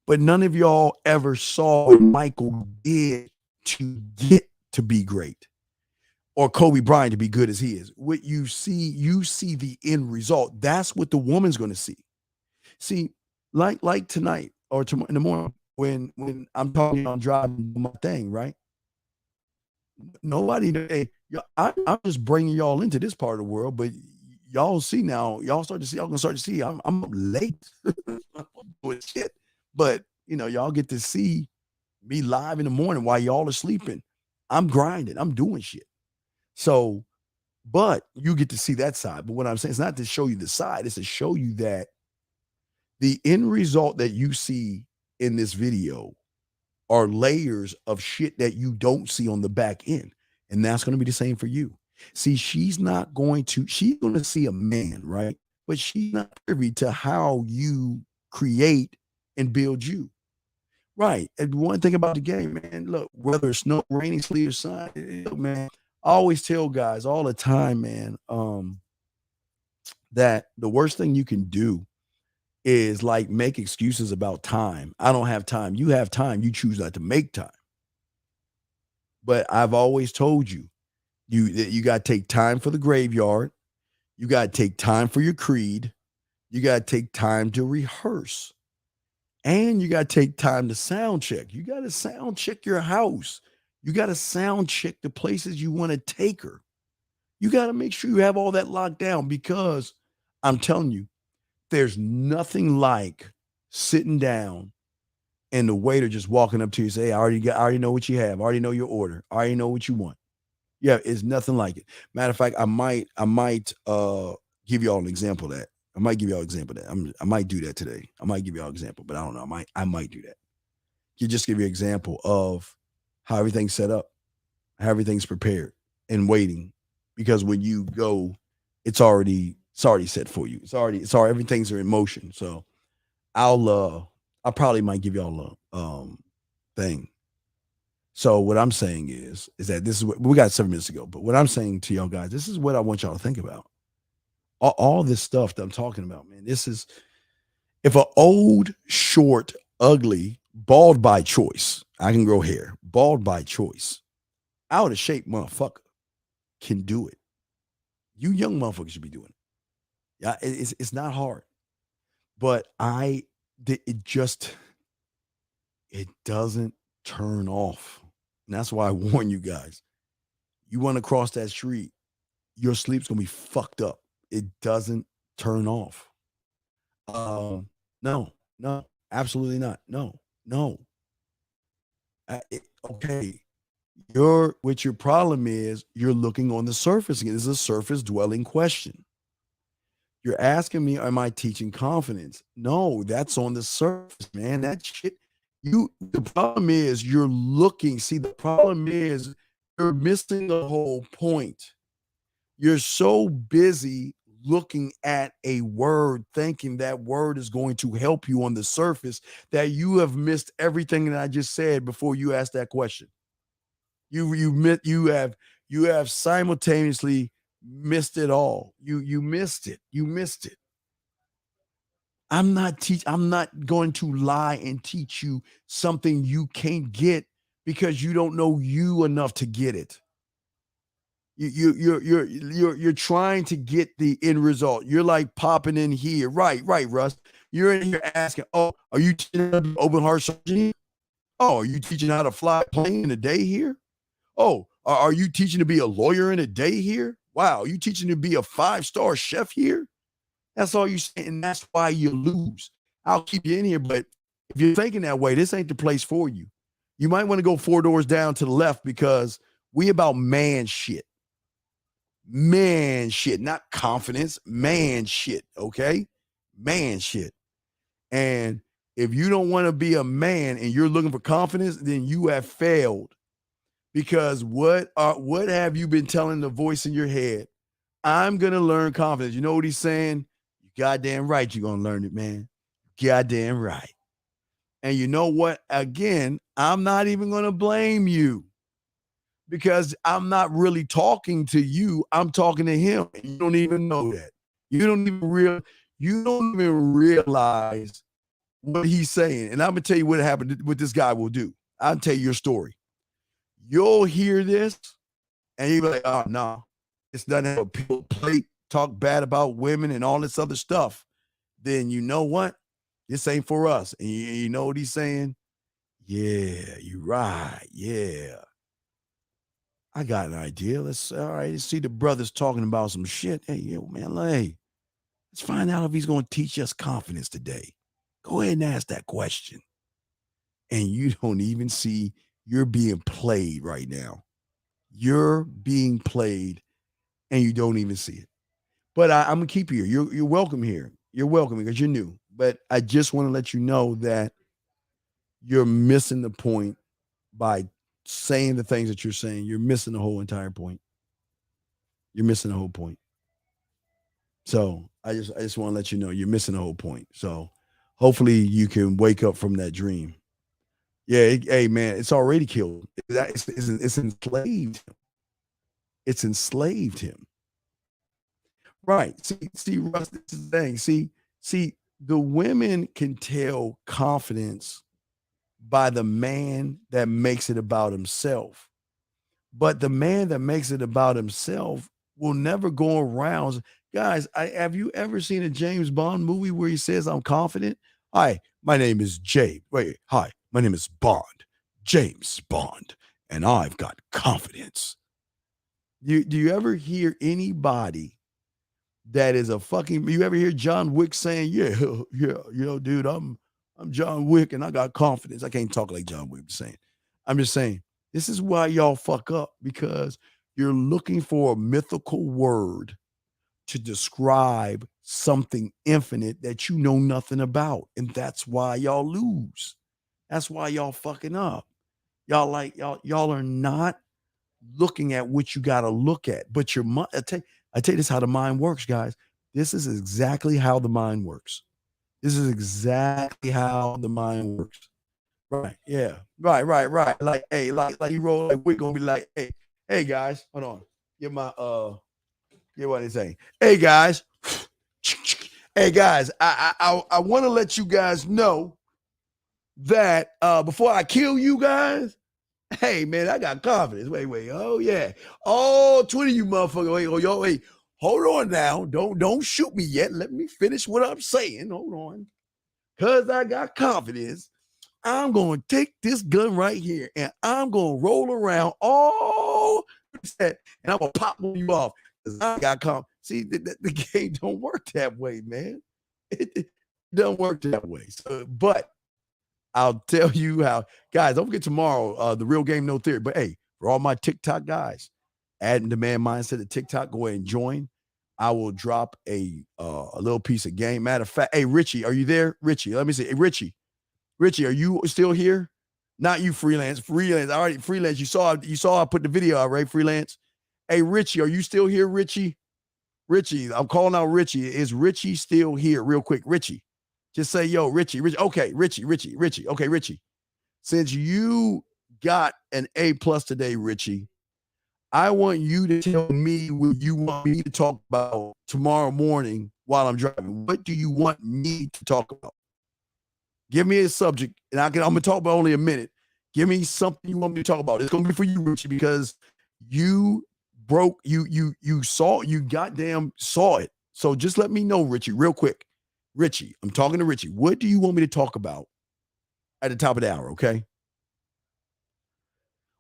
But none of y'all ever saw what Michael did to get to be great, or Kobe Bryant to be good as he is. What you see the end result. That's what the woman's going to see. See, like tonight or tomorrow in the morning when I'm talking on driving my thing, right? Nobody, hey, I'm just bringing y'all into this part of the world, but y'all see now, y'all gonna start to see I'm late with shit. But y'all get to see me live in the morning while y'all are sleeping. I'm grinding, I'm doing shit. So, but you get to see that side. But what I'm saying is not to show you the side, it's to show you that the end result that you see in this video are layers of shit that you don't see on the back end. And that's going to be the same for you. See, she's going to see a man, right? But she's not privy to how you create and build you. Right. And one thing about the game, man, look, whether it's snow, raining, sleet, or sun, look, man, I always tell guys all the time, man, that the worst thing you can do is like make excuses about time. I don't have time. You have time. You choose not to make time. But I've always told you, you got to take time for the graveyard. You got to take time for your creed. You got to take time to rehearse. And you got to take time to sound check. You got to sound check your house. You got to sound check the places you want to take her. You got to make sure you have all that locked down, because I'm telling you, there's nothing like sitting down and the waiter just walking up to you and say, hey, I already know what you have. I already know your order. I already know what you want. Yeah, it's nothing like it. Matter of fact, I might give y'all an example of that. I might give y'all an example of that. I might do that today. I might give y'all an example, but I don't know. I might do that. You just give you an example of how everything's set up, how everything's prepared and waiting. Because when you go, it's already set for you. It's already everything's in motion. So I probably might give y'all a thing. So what I'm saying is that this is what we got 7 minutes ago. But what I'm saying to y'all guys, this is what I want y'all to think about. All this stuff that I'm talking about, man. This is, if an old, short, ugly bald by choice. I can grow hair. Bald by choice. Out of shape motherfucker can do it. You young motherfuckers should be doing it. Yeah, it's not hard. But it doesn't turn off. And that's why I warn you guys. You want to cross that street, your sleep's going to be fucked up. It doesn't turn off. No, absolutely not. No. Okay. What your problem is, you're looking on the surface again. This is a surface dwelling question. You're asking me, am I teaching confidence? No, that's on the surface, man. That shit. The problem is you're looking. See, the problem is you're missing the whole point. You're so busy looking at a word, thinking that word is going to help you on the surface, that you have missed everything that I just said before you asked that question. You have simultaneously missed it all. You missed it. You missed it. I'm not going to lie and teach you something you can't get because you don't know you enough to get it. You're trying to get the end result. You're like popping in here. Right, Russ. You're in here asking, oh, are you teaching open heart surgery? Oh, are you teaching how to fly a plane in a day here? Oh, are you teaching to be a lawyer in a day here? Wow, are you teaching to be a 5-star chef here? That's all you say, and that's why you lose. I'll keep you in here, but if you're thinking that way, this ain't the place for you. You might want to go 4 doors down to the left because we about man shit. Man shit, not confidence, man shit, okay? Man shit. And if you don't want to be a man and you're looking for confidence, then you have failed. Because what have you been telling the voice in your head? I'm going to learn confidence. You know what he's saying? You goddamn right you're going to learn it, man. Goddamn right. And you know what? Again, I'm not even going to blame you because I'm not really talking to you. I'm talking to him. And you don't even know that. You don't even realize what he's saying. And I'm going to tell you what happened, what this guy will do. I'll tell you your story. You'll hear this and you'll be like, oh, no, it's nothing but people play, talk bad about women and all this other stuff. Then you know what? This ain't for us. And you know what he's saying? Yeah, you're right. Yeah. I got an idea. Let's see the brothers talking about some shit. Hey, yo, man, let's find out if he's going to teach us confidence today. Go ahead and ask that question. And you don't even see you're being played right now. You're being played and you don't even see it. But I'm going to keep you here. You're welcome here. You're welcome because you're new. But I just want to let you know that you're missing the point by saying the things that you're saying. You're missing the whole entire point. You're missing the whole point. So I just want to let you know you're missing the whole point. So hopefully you can wake up from that dream. Yeah, hey man, it's already killed. It's enslaved him. It's enslaved him. Right. See, Russ, this is the thing. See, the women can tell confidence by the man that makes it about himself. But the man that makes it about himself will never go around. Guys, have you ever seen a James Bond movie where he says, I'm confident? Hi, my name is Jay. Wait, hi, my name is Bond, James Bond, and I've got confidence. Do you ever hear anybody that is you ever hear John Wick saying, yeah, dude, I'm John Wick and I got confidence. I can't talk like John Wick saying. I'm just saying, this is why y'all fuck up, because you're looking for a mythical word to describe something infinite that you know nothing about. And that's why y'all lose. That's why y'all fucking up. Y'all are not looking at what you got to look at. But your mind, I tell you this, how the mind works, guys. This is exactly how the mind works. This is exactly how the mind works. Right. Yeah. Right. Like, hey, like you roll, like we're gonna be like, hey guys, hold on. Get what they say. Hey guys. Hey guys, I want to let you guys know that before I kill you guys, hey, man, I got confidence. Wait. Oh, yeah. Oh, 20 of you motherfuckers. Wait. Hold on now. Don't shoot me yet. Let me finish what I'm saying. Hold on. Because I got confidence. I'm going to take this gun right here and I'm going to roll around all set and I'm going to pop you off. Because I got confidence. See, the game don't work that way, man. It doesn't work that way. So, but I'll tell you how. Guys, don't forget tomorrow, the Real Game No Theory. But, hey, for all my TikTok guys, adding the Man Mindset to TikTok, go ahead and join. I will drop a little piece of game. Matter of fact, hey, Richie, are you there? Richie, let me see. Hey, Richie, are you still here? Not you, Freelance. Freelance, already Freelance. You saw I put the video out, right? Freelance. Hey, Richie, are you still here, Richie? Richie, I'm calling out Richie. Is Richie still here? Real quick, Richie. Just say, yo, Richie. Okay, Richie. Okay, Richie. Since you got an A+ today, Richie, I want you to tell me what you want me to talk about tomorrow morning while I'm driving. What do you want me to talk about? Give me a subject, and I'm going to talk about only a minute. Give me something you want me to talk about. It's going to be for you, Richie, because you goddamn saw it. So just let me know, Richie, real quick. Richie, I'm talking to Richie. What do you want me to talk about at the top of the hour, okay?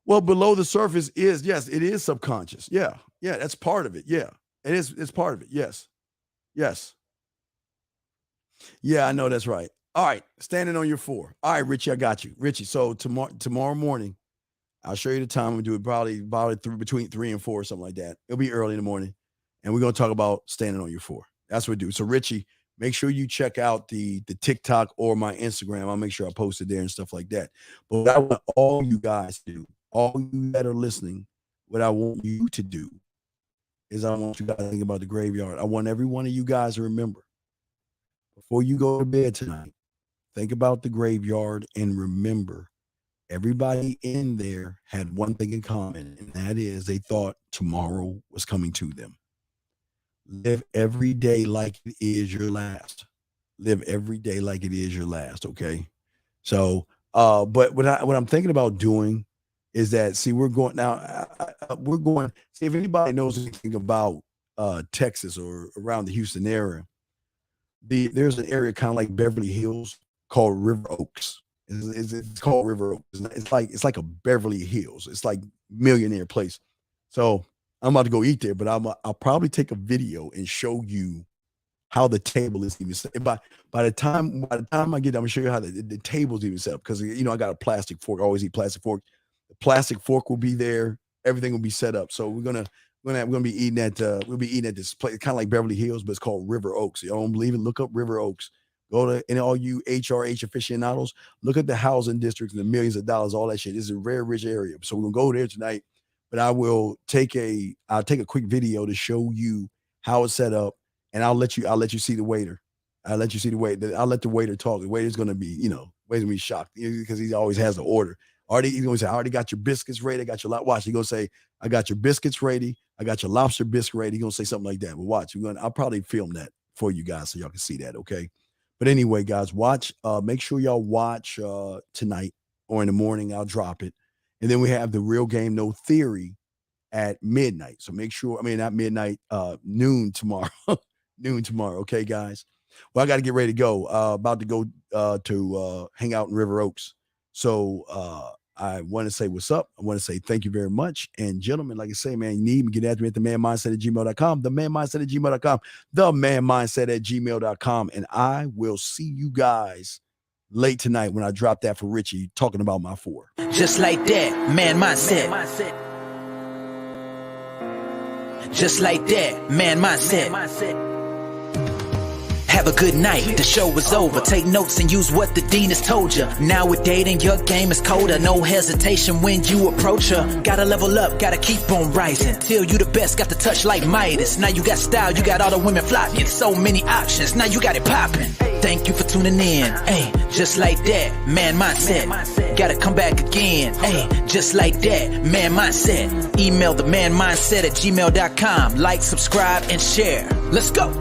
Well, below the surface is, yes, it is subconscious. Yeah, that's part of it. Yeah, it's part of it. Yes. Yeah, I know that's right. All right, standing on your 4. All right, Richie, I got you. Richie, so tomorrow morning, I'll show you the time. We'll do it probably between 3 and 4 or something like that. It'll be early in the morning, and we're going to talk about standing on your 4. That's what we do. So, Richie, make sure you check out the TikTok or my Instagram. I'll make sure I post it there and stuff like that. But what I want all you guys to do, all you that are listening, what I want you to do is I want you guys to think about the graveyard. I want every one of you guys to remember, before you go to bed tonight, think about the graveyard and remember everybody in there had one thing in common, and that is they thought tomorrow was coming to them. Live every day like it is your last. Live every day like it is your last, okay? So, but what I'm thinking about doing is that, see, we're going now. See, if anybody knows anything about Texas or around the Houston area, there's an area kind of like Beverly Hills called River Oaks. It's called River Oaks. It's like a Beverly Hills. It's like millionaire place. So I'm about to go eat there, but I'll probably take a video and show you how the table is even set. By the time I get there, I'm gonna show you how the table's even set up, because I got a plastic fork. I always eat plastic fork. The plastic fork will be there. Everything will be set up. So we're gonna be eating at this place, kind of like Beverly Hills, but it's called River Oaks. You don't believe it? Look up River Oaks. Go to, and all you HRH aficionados, look at the housing districts and the millions of dollars, all that shit. This is a very rich area. So we're gonna go there tonight. But I'll take a quick video to show you how it's set up, and I'll let you see the waiter. I'll let you see the waiter. I'll let the waiter talk. The waiter's gonna be, waiter's gonna be shocked, because he always has the order. He's gonna say, I already got your biscuits ready. I got your watch. He's gonna say, I got your biscuits ready. I got your lobster biscuit ready. He's gonna say something like that. But watch, I'll probably film that for you guys so y'all can see that, okay? But anyway, guys, watch. Make sure y'all watch tonight or in the morning. I'll drop it. And then we have the Real Game No Theory at midnight. So make sure, not midnight, noon tomorrow. Noon tomorrow. Okay, guys. Well, I got to get ready to go. About to go to hang out in River Oaks. So I want to say what's up. I want to say thank you very much. And gentlemen, like I say, man, you need me, get at me at themanmindset@gmail.com, themanmindset@gmail.com, themanmindset@gmail.com. And I will see you guys late tonight when I drop that for Richie, talking about my 4. Just like that, man mindset. Just like that, man mindset. Have a good night, the show is over. Take notes and use what the dean has told you. Now with dating, your game is colder. No hesitation when you approach her. Gotta level up, gotta keep on rising. Till you the best, got the touch like Midas. Now you got style, you got all the women flocking. So many options, now you got it popping. Thank you for tuning in. Hey, just like that, man mindset. Gotta come back again. Hey, just like that, man mindset. Email themanmindset@gmail.com. Like, subscribe, and share. Let's go.